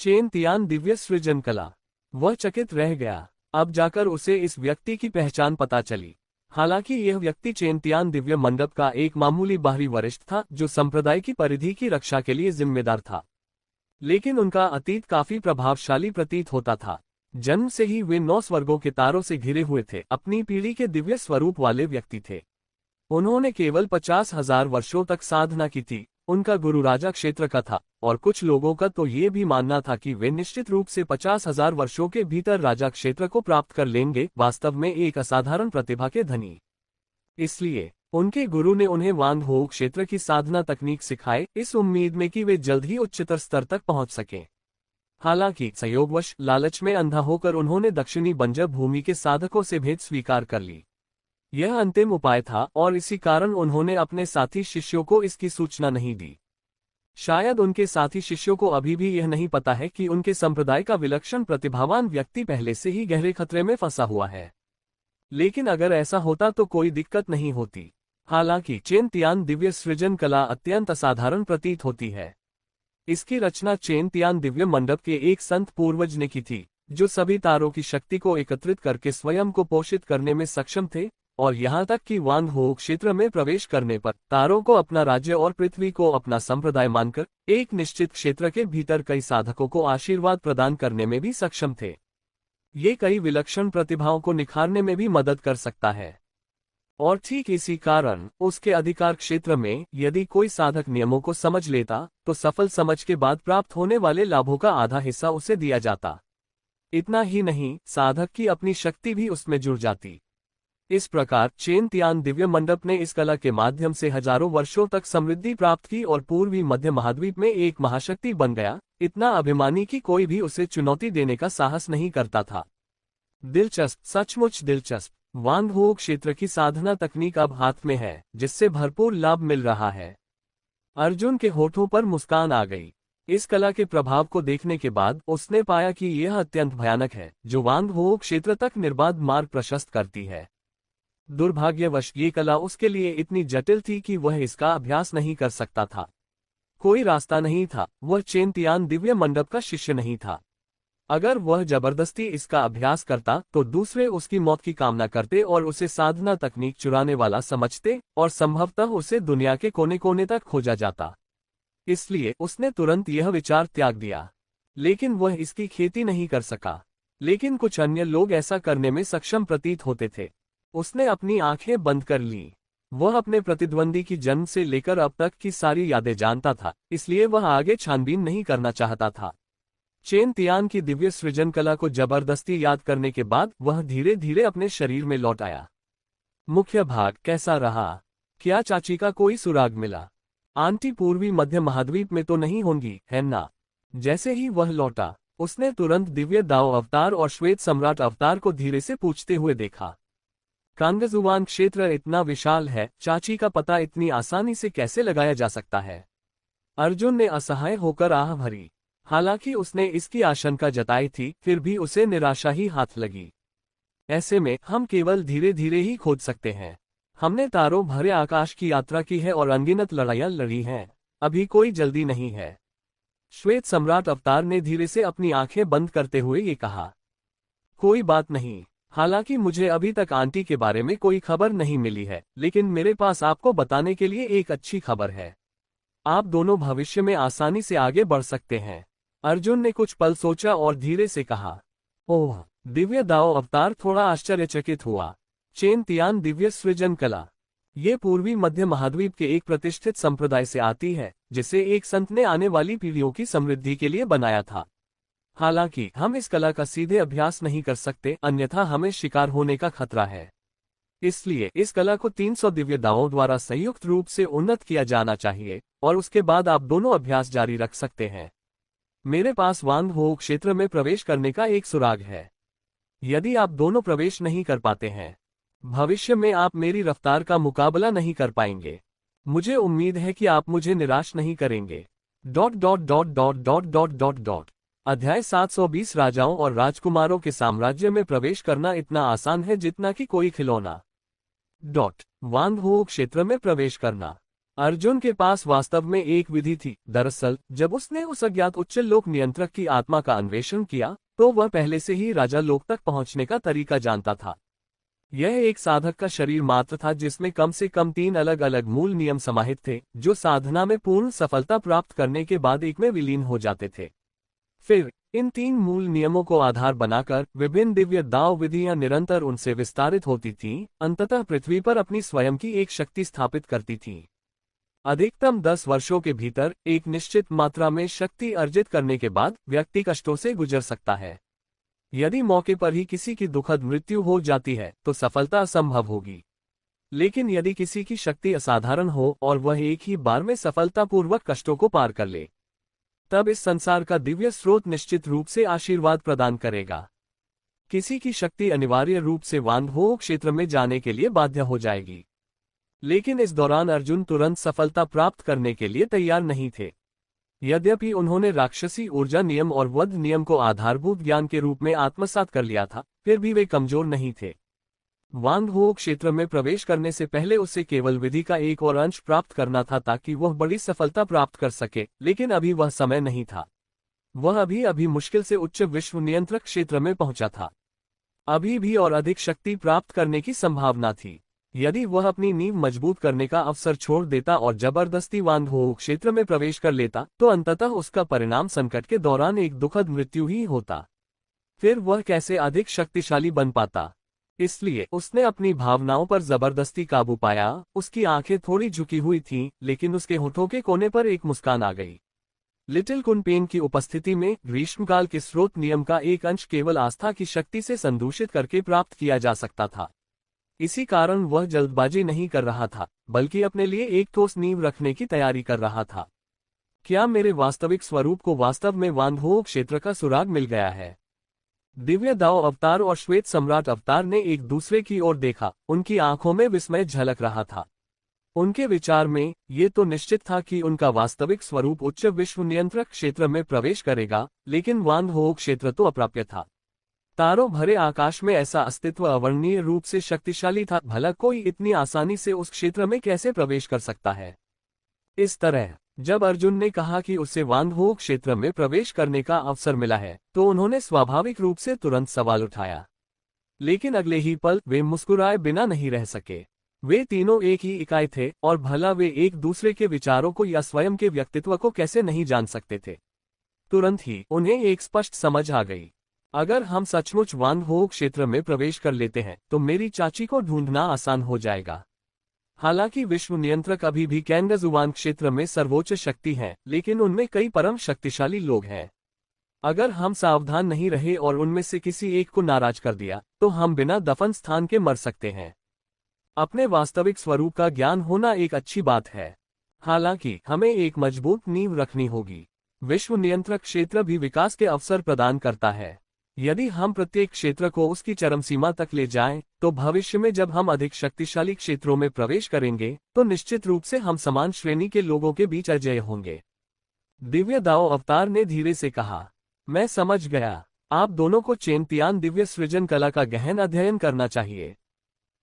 चेन तियान दिव्य सृजन कला। वह चकित रह गया। अब जाकर उसे इस व्यक्ति की पहचान पता चली। हालांकि यह व्यक्ति चेन तियान दिव्य मंडप का एक मामूली बाहरी वरिष्ठ था जो संप्रदाय की परिधि की रक्षा के लिए जिम्मेदार था, लेकिन उनका अतीत काफी प्रभावशाली प्रतीत होता था। जन्म से ही वे 9 स्वर्गों के तारों से घिरे हुए थे, अपनी पीढ़ी के दिव्य स्वरूप वाले व्यक्ति थे। उन्होंने केवल 50,000 वर्षों तक साधना की थी। उनका गुरु राजा क्षेत्र का था और कुछ लोगों का तो ये भी मानना था कि वे निश्चित रूप से 50,000 वर्षों के भीतर राजा क्षेत्र को प्राप्त कर लेंगे, वास्तव में एक असाधारण प्रतिभा के धनी। इसलिए उनके गुरु ने उन्हें वांग हो क्षेत्र की साधना तकनीक सिखाए, इस उम्मीद में कि वे जल्द ही उच्चतर स्तर तक पहुंच सकें। हालांकि संयोगवश लालच में अंधा होकर उन्होंने दक्षिणी बंजर भूमि के साधकों से भेद स्वीकार कर ली। यह अंतिम उपाय था और इसी कारण उन्होंने अपने साथी शिष्यों को इसकी सूचना नहीं दी। शायद उनके साथी शिष्यों को अभी भी यह नहीं पता है कि उनके संप्रदाय का विलक्षण प्रतिभावान व्यक्ति पहले से ही गहरे खतरे में फंसा हुआ है। लेकिन अगर ऐसा होता तो कोई दिक्कत नहीं होती। हालांकि चेन तियान दिव्य सृजन कला अत्यंत असाधारण प्रतीत होती है। इसकी रचना चेन तियान दिव्य मंडप के एक संत पूर्वज ने की थी, जो सभी तारों की शक्ति को एकत्रित करके स्वयं को पोषित करने में सक्षम थे, और यहाँ तक कि वांग हो क्षेत्र में प्रवेश करने पर तारों को अपना राज्य और पृथ्वी को अपना संप्रदाय मानकर एक निश्चित क्षेत्र के भीतर कई साधकों को आशीर्वाद प्रदान करने में भी सक्षम थे। ये कई विलक्षण प्रतिभाओं को निखारने में भी मदद कर सकता है। और ठीक इसी कारण उसके अधिकार क्षेत्र में यदि कोई साधक नियमों को समझ लेता तो सफल समझ के बाद प्राप्त होने वाले लाभों का आधा हिस्सा उसे दिया जाता। इतना ही नहीं, साधक की अपनी शक्ति भी उसमें जुड़ जाती। इस प्रकार चेन तियान दिव्य मंडप ने इस कला के माध्यम से हजारों वर्षों तक समृद्धि प्राप्त की और पूर्वी मध्य महाद्वीप में एक महाशक्ति बन गया, इतना अभिमानी कि कोई भी उसे चुनौती देने का साहस नहीं करता था। दिलचस्प, सचमुच दिलचस्प। वांग हो क्षेत्र की साधना तकनीक अब हाथ में है, जिससे भरपूर लाभ मिल रहा है। अर्जुन के होठों पर मुस्कान आ गई। इस कला के प्रभाव को देखने के बाद उसने पाया कि यह अत्यंत भयानक है, जो वांग हो क्षेत्र तक निर्बाध मार्ग प्रशस्त करती है। दुर्भाग्यवश ये कला उसके लिए इतनी जटिल थी कि वह इसका अभ्यास नहीं कर सकता था। कोई रास्ता नहीं था, वह चेन तियान दिव्य मंडप का शिष्य नहीं था। अगर वह जबरदस्ती इसका अभ्यास करता तो दूसरे उसकी मौत की कामना करते और उसे साधना तकनीक चुराने वाला समझते और संभवतः उसे दुनिया के कोने कोने तक खोजा जाता। इसलिए उसने तुरंत यह विचार त्याग दिया। लेकिन वह इसकी खेती नहीं कर सका। लेकिन कुछ अन्य लोग ऐसा करने में सक्षम प्रतीत होते थे। उसने अपनी आंखें बंद कर लीं। वह अपने प्रतिद्वंदी की जन्म से लेकर अब तक की सारी यादें जानता था, इसलिए वह आगे छानबीन नहीं करना चाहता था। चेन तियान की दिव्य सृजन कला को जबरदस्ती याद करने के बाद वह धीरे धीरे अपने शरीर में लौट आया। मुख्य भाग कैसा रहा? क्या चाची का कोई सुराग मिला? आंटी पूर्वी मध्य महाद्वीप में तो नहीं होंगी, है ना? जैसे ही वह लौटा उसने तुरंत दिव्य दाव अवतार और श्वेत सम्राट अवतार को धीरे से पूछते हुए देखा। कांगजुवान क्षेत्र इतना विशाल है, चाची का पता इतनी आसानी से कैसे लगाया जा सकता है? अर्जुन ने असहाय होकर आह भरी। हालांकि उसने इसकी आशंका जताई थी, फिर भी उसे निराशा ही हाथ लगी। ऐसे में हम केवल धीरे धीरे ही खोज सकते हैं। हमने तारों भरे आकाश की यात्रा की है और अनगिनत लड़ाइयां लड़ी हैं। अभी कोई जल्दी नहीं है। श्वेत सम्राट अवतार ने धीरे से अपनी आंखें बंद करते हुए ये कहा, कोई बात नहीं। हालांकि मुझे अभी तक आंटी के बारे में कोई खबर नहीं मिली है, लेकिन मेरे पास आपको बताने के लिए एक अच्छी खबर है। आप दोनों भविष्य में आसानी से आगे बढ़ सकते हैं। अर्जुन ने कुछ पल सोचा और धीरे से कहा, ओह। दिव्य दाओ अवतार थोड़ा आश्चर्यचकित हुआ। चेन तियान दिव्य सृजन कला, ये पूर्वी मध्य महाद्वीप के एक प्रतिष्ठित संप्रदाय से आती है, जिसे एक संत ने आने वाली पीढ़ियों की समृद्धि के लिए बनाया था। हालांकि हम इस कला का सीधे अभ्यास नहीं कर सकते, अन्यथा हमें शिकार होने का खतरा है। इसलिए इस कला को 300 दिव्य दावों द्वारा संयुक्त रूप से उन्नत किया जाना चाहिए, और उसके बाद आप दोनों अभ्यास जारी रख सकते हैं। मेरे पास वांग हो क्षेत्र में प्रवेश करने का एक सुराग है। यदि आप दोनों प्रवेश नहीं कर पाते हैं, भविष्य में आप मेरी रफ्तार का मुकाबला नहीं कर पाएंगे। मुझे उम्मीद है कि आप मुझे निराश नहीं करेंगे। ... अध्याय 720 राजाओं और राजकुमारों के साम्राज्य में प्रवेश करना इतना आसान है जितना कि कोई खिलौना। वांग हो क्षेत्र में प्रवेश करना। अर्जुन के पास वास्तव में एक विधि थी। दरअसल जब उसने उस अज्ञात उच्च लोक नियंत्रक की आत्मा का अन्वेषण किया, तो वह पहले से ही राजा लोक तक पहुंचने का तरीका जानता था। यह एक साधक का शरीर मात्र था जिसमें कम से कम 3 अलग अलग मूल नियम समाहित थे, जो साधना में पूर्ण सफलता प्राप्त करने के बाद एक में विलीन हो जाते थे। फिर इन 3 मूल नियमों को आधार बनाकर विभिन्न दिव्य दाव विधियां निरंतर उनसे विस्तारित होती थीं, अंततः पृथ्वी पर अपनी स्वयं की एक शक्ति स्थापित करती थीं। अधिकतम 10 वर्षों के भीतर एक निश्चित मात्रा में शक्ति अर्जित करने के बाद व्यक्ति कष्टों से गुजर सकता है। यदि मौके पर ही किसी की दुखद मृत्यु हो जाती है तो सफलता असंभव होगी। लेकिन यदि किसी की शक्ति असाधारण हो और वह एक ही बार में सफलतापूर्वक कष्टों को पार कर ले, तब इस संसार का दिव्य स्रोत निश्चित रूप से आशीर्वाद प्रदान करेगा। किसी की शक्ति अनिवार्य रूप से वांग हो क्षेत्र में जाने के लिए बाध्य हो जाएगी। लेकिन इस दौरान अर्जुन तुरंत सफलता प्राप्त करने के लिए तैयार नहीं थे। यद्यपि उन्होंने राक्षसी ऊर्जा नियम और वध नियम को आधारभूत ज्ञान के रूप में आत्मसात कर लिया था, फिर भी वे कमजोर नहीं थे। वांग हो क्षेत्र में प्रवेश करने से पहले उसे केवल विधि का एक और अंश प्राप्त करना था ताकि वह बड़ी सफलता प्राप्त कर सके, लेकिन अभी वह समय नहीं था। वह अभी मुश्किल से उच्च विश्व नियंत्रक क्षेत्र में पहुंचा था। अभी भी और अधिक शक्ति प्राप्त करने की संभावना थी। यदि वह अपनी नींव मजबूत करने का अवसर छोड़ देता और जबरदस्ती वांग हो क्षेत्र में प्रवेश कर लेता, तो अंततः उसका परिणाम संकट के दौरान एक दुखद मृत्यु ही होता। फिर वह कैसे अधिक शक्तिशाली बन पाता? इसलिए उसने अपनी भावनाओं पर जबरदस्ती काबू पाया। उसकी आंखें थोड़ी झुकी हुई थीं, लेकिन उसके होठों के कोने पर एक मुस्कान आ गई। लिटिल कुनपेन की उपस्थिति में ग्रीष्मकाल के स्रोत नियम का एक अंश केवल आस्था की शक्ति से संदूषित करके प्राप्त किया जा सकता था। इसी कारण वह जल्दबाजी नहीं कर रहा था, बल्कि अपने लिए एक ठोस नींव रखने की तैयारी कर रहा था। क्या मेरे वास्तविक स्वरूप को वास्तव में वांग हो क्षेत्र का सुराग मिल गया है? दिव्य दाओ अवतार और श्वेत सम्राट अवतार ने एक दूसरे की ओर देखा। उनकी आंखों में विस्मय झलक रहा था। उनके विचार में ये तो निश्चित था कि उनका वास्तविक स्वरूप उच्च विश्व नियंत्रक क्षेत्र में प्रवेश करेगा, लेकिन वांग हो क्षेत्र तो अप्राप्य था। तारों भरे आकाश में ऐसा अस्तित्व अवर्णनीय रूप से शक्तिशाली था। भला कोई इतनी आसानी से उस क्षेत्र में कैसे प्रवेश कर सकता है? इस तरह जब अर्जुन ने कहा कि उसे वांग हो क्षेत्र में प्रवेश करने का अवसर मिला है, तो उन्होंने स्वाभाविक रूप से तुरंत सवाल उठाया। लेकिन अगले ही पल वे मुस्कुराए बिना नहीं रह सके। वे तीनों एक ही इकाई थे, और भला वे एक दूसरे के विचारों को या स्वयं के व्यक्तित्व को कैसे नहीं जान सकते थे। तुरंत ही उन्हें एक स्पष्ट समझ आ गई। अगर हम सचमुच वांग हो क्षेत्र में प्रवेश कर लेते हैं तो मेरी चाची को ढूंढना आसान हो जाएगा। हालांकि विश्व नियंत्रक अभी भी कैंगजुवान क्षेत्र में सर्वोच्च शक्ति हैं, लेकिन उनमें कई परम शक्तिशाली लोग हैं। अगर हम सावधान नहीं रहे और उनमें से किसी एक को नाराज कर दिया, तो हम बिना दफन स्थान के मर सकते हैं। अपने वास्तविक स्वरूप का ज्ञान होना एक अच्छी बात है, हालांकि हमें एक मजबूत नींव रखनी होगी। विश्व नियंत्रक क्षेत्र भी विकास के अवसर प्रदान करता है। यदि हम प्रत्येक क्षेत्र को उसकी चरम सीमा तक ले जाएं, तो भविष्य में जब हम अधिक शक्तिशाली क्षेत्रों में प्रवेश करेंगे, तो निश्चित रूप से हम समान श्रेणी के लोगों के बीच अजेय होंगे। दिव्य दाओ अवतार ने धीरे से कहा, मैं समझ गया। आप दोनों को चेनतियान दिव्य सृजन कला का गहन अध्ययन करना चाहिए।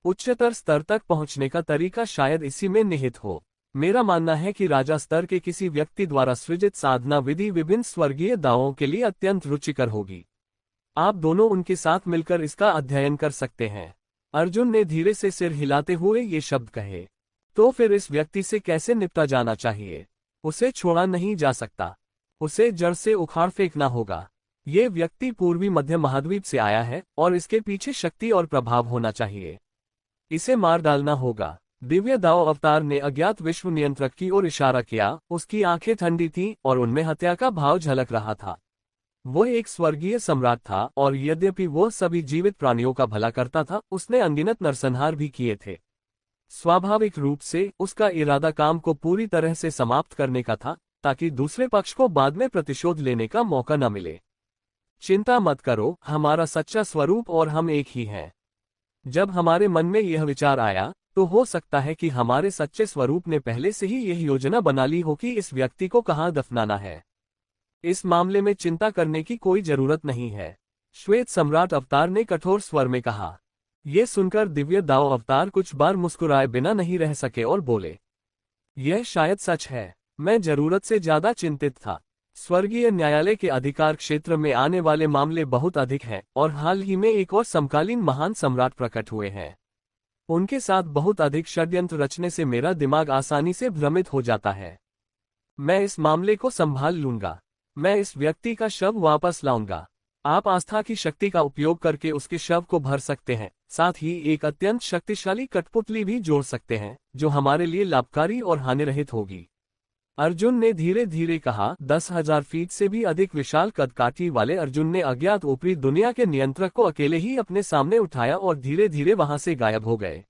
उच्चतर स्तर तक पहुंचने का तरीका शायद इसी में निहित हो। मेरा मानना है कि राजा स्तर के किसी व्यक्ति द्वारा सृजित साधना विधि विभिन्न स्वर्गीय दावों के लिए अत्यंत रुचिकर होगी। आप दोनों उनके साथ मिलकर इसका अध्ययन कर सकते हैं। अर्जुन ने धीरे से सिर हिलाते हुए ये शब्द कहे। तो फिर इस व्यक्ति से कैसे निपटा जाना चाहिए? उसे छोड़ा नहीं जा सकता, उसे जड़ से उखाड़ फेंकना होगा। ये व्यक्ति पूर्वी मध्य महाद्वीप से आया है और इसके पीछे शक्ति और प्रभाव होना चाहिए। इसे मार डालना होगा। दिव्य दाव अवतार ने अज्ञात विश्व नियंत्रक की ओर इशारा किया। उसकी आंखें ठंडी थीं और उनमें हत्या का भाव झलक रहा था। वो एक स्वर्गीय सम्राट था और यद्यपि वो सभी जीवित प्राणियों का भला करता था, उसने अनगिनत नरसंहार भी किए थे। स्वाभाविक रूप से उसका इरादा काम को पूरी तरह से समाप्त करने का था, ताकि दूसरे पक्ष को बाद में प्रतिशोध लेने का मौका न मिले। चिंता मत करो, हमारा सच्चा स्वरूप और हम एक ही हैं। जब हमारे मन में यह विचार आया तो हो सकता है कि हमारे सच्चे स्वरूप ने पहले से ही यह योजना बना ली हो कि इस व्यक्ति को कहाँ दफनाना है। इस मामले में चिंता करने की कोई जरूरत नहीं है, श्वेत सम्राट अवतार ने कठोर स्वर में कहा। यह सुनकर दिव्य दाव अवतार कुछ बार मुस्कुराए बिना नहीं रह सके और बोले, यह शायद सच है। मैं जरूरत से ज्यादा चिंतित था। स्वर्गीय न्यायालय के अधिकार क्षेत्र में आने वाले मामले बहुत अधिक हैं और हाल ही में एक और समकालीन महान सम्राट प्रकट हुए हैं। उनके साथ बहुत अधिक षड्यंत्र रचने से मेरा दिमाग आसानी से भ्रमित हो जाता है। मैं इस मामले को संभाल लूंगा। मैं इस व्यक्ति का शव वापस लाऊंगा। आप आस्था की शक्ति का उपयोग करके उसके शव को भर सकते हैं, साथ ही एक अत्यंत शक्तिशाली कठपुतली भी जोड़ सकते हैं जो हमारे लिए लाभकारी और हानिरहित होगी। अर्जुन ने धीरे धीरे कहा। 10,000 फीट से भी अधिक विशाल कदकाठी वाले अर्जुन ने अज्ञात ऊपरी दुनिया के नियंत्रक को अकेले ही अपने सामने उठाया और धीरे धीरे वहां से गायब हो गए।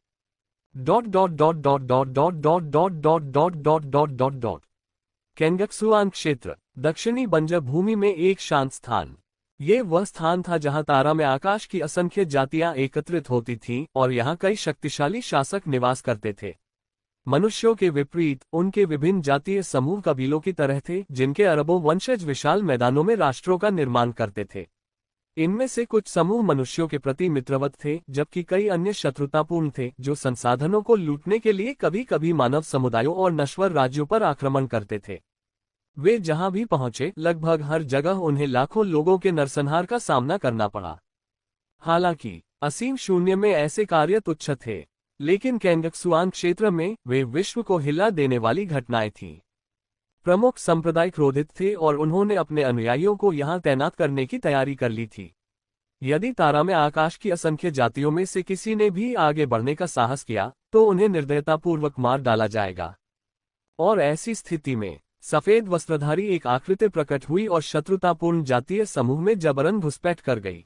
केंगक्सुआन क्षेत्र, दक्षिणी बंजर भूमि में एक शांत स्थान। ये वह स्थान था जहां तारा में आकाश की असंख्य जातियां एकत्रित होती थीं और यहां कई शक्तिशाली शासक निवास करते थे। मनुष्यों के विपरीत उनके विभिन्न जातीय समूह कबीलों की तरह थे, जिनके अरबों वंशज विशाल मैदानों में राष्ट्रों का निर्माण करते थे। इनमें से कुछ समूह मनुष्यों के प्रति मित्रवत थे, जबकि कई अन्य शत्रुतापूर्ण थे, जो संसाधनों को लूटने के लिए कभी कभी मानव समुदायों और नश्वर राज्यों पर आक्रमण करते थे। वे जहां भी पहुंचे, लगभग हर जगह उन्हें लाखों लोगों के नरसंहार का सामना करना पड़ा। हालांकि असीम शून्य में ऐसे कार्य तुच्छ थे, लेकिन केंगक्सुआन क्षेत्र में वे विश्व को हिला देने वाली घटनाएं थीं। प्रमुख संप्रदाय क्रोधित थे और उन्होंने अपने अनुयायियों को यहां तैनात करने की तैयारी कर ली थी। यदि तारा में आकाश की असंख्य जातियों में से किसी ने भी आगे बढ़ने का साहस किया तो उन्हें निर्दयतापूर्वक मार डाला जाएगा। और ऐसी स्थिति में सफेद वस्त्रधारी एक आकृति प्रकट हुई और शत्रुतापूर्ण जातीय समूह में जबरन घुसपैठ कर गई।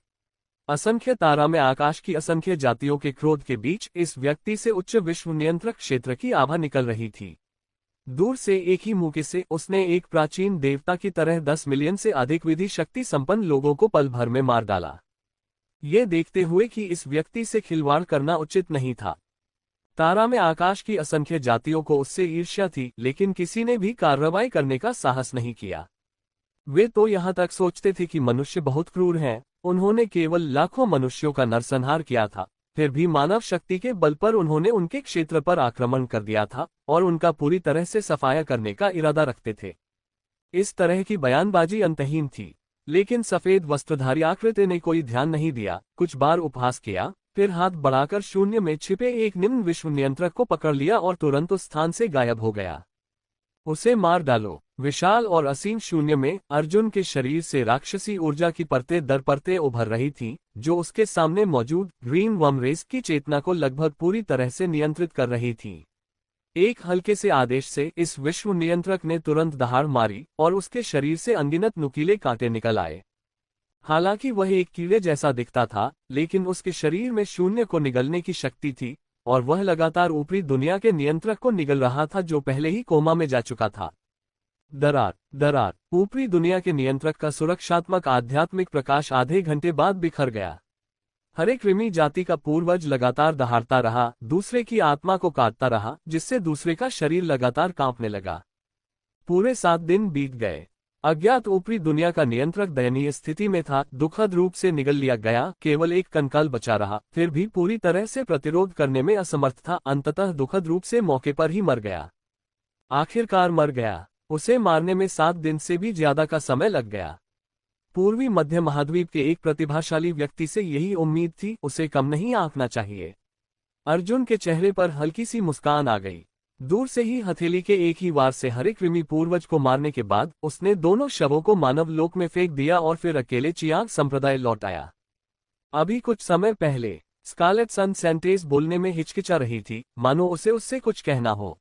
असंख्य तारा में आकाश की असंख्य जातियों के क्रोध के बीच इस व्यक्ति से उच्च विश्व नियंत्रक क्षेत्र की आभा निकल रही थी। दूर से एक ही मौके से उसने एक प्राचीन देवता की तरह 10 मिलियन से अधिक विधि शक्ति संपन्न लोगों को पल भर में मार डाला। ये देखते हुए कि इस व्यक्ति से खिलवाड़ करना उचित नहीं था। तारा में आकाश की असंख्य जातियों को उससे ईर्ष्या थी, लेकिन किसी ने भी कार्रवाई करने का साहस नहीं किया। वे तो यहाँ तक सोचते थे कि मनुष्य बहुत क्रूर हैं। उन्होंने केवल लाखों मनुष्यों का नरसंहार किया था, फिर भी मानव शक्ति के बल पर उन्होंने उनके क्षेत्र पर आक्रमण कर दिया था और उनका पूरी तरह से सफाया करने का इरादा रखते थे। इस तरह की बयानबाजी अंतहीन थी, लेकिन सफेद वस्त्रधारी आकृति ने कोई ध्यान नहीं दिया। कुछ बार उपहास किया, फिर हाथ बढ़ाकर शून्य में छिपे एक निम्न विश्व नियंत्रक को पकड़ लिया और तुरंत उस स्थान से गायब हो गया। उसे मार डालो। विशाल और असीम शून्य में अर्जुन के शरीर से राक्षसी ऊर्जा की परतें दर परतें उभर रही थीं, जो उसके सामने मौजूद ग्रीन वर्म रेस की चेतना को लगभग पूरी तरह से नियंत्रित कर रही थीं। एक हल्के से आदेश से इस विश्व नियंत्रक ने तुरंत दहाड़ मारी और उसके शरीर से अनगिनत नुकीले कांटे निकल आए। हालांकि वह एक कीड़े जैसा दिखता था, लेकिन उसके शरीर में शून्य को निगलने की शक्ति थी और वह लगातार ऊपरी दुनिया के नियंत्रक को निगल रहा था, जो पहले ही कोमा में जा चुका था। दरार ऊपरी दुनिया के नियंत्रक का सुरक्षात्मक आध्यात्मिक प्रकाश आधे घंटे बाद बिखर गया। हरे कृमि जाति का पूर्वज लगातार दहाड़ता रहा, दूसरे की आत्मा को काटता रहा, जिससे दूसरे का शरीर लगातार कांपने लगा। पूरे 7 दिन बीत गए। अज्ञात ऊपरी दुनिया का नियंत्रक दयनीय स्थिति में था, दुखद रूप से निगल लिया गया। केवल एक कंकाल बचा रहा, फिर भी पूरी तरह से प्रतिरोध करने में असमर्थ था। अंततः दुखद रूप से मौके पर ही मर गया। आखिरकार मर गया। उसे मारने में 7 दिन से भी ज्यादा का समय लग गया। पूर्वी मध्य महाद्वीप के एक प्रतिभाशाली व्यक्ति से यही उम्मीद थी, उसे कम नहीं आंकना चाहिए। अर्जुन के चेहरे पर हल्की सी मुस्कान आ गई। दूर से ही हथेली के एक ही वार से हरे कृमि पूर्वज को मारने के बाद उसने दोनों शवों को मानव लोक में फेंक दिया और फिर अकेले चियांग संप्रदाय लौट आया। अभी कुछ समय पहले स्कारलेट सन सेंटेस बोलने में हिचकिचा रही थी, मानो उसे उससे कुछ कहना हो।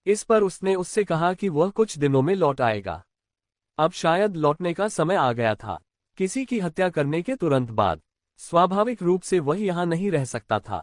इस पर उसने उससे कहा कि वह कुछ दिनों में लौट आएगा। अब शायद लौटने का समय आ गया था। किसी की हत्या करने के तुरंत बाद स्वाभाविक रूप से वह यहाँ नहीं रह सकता था।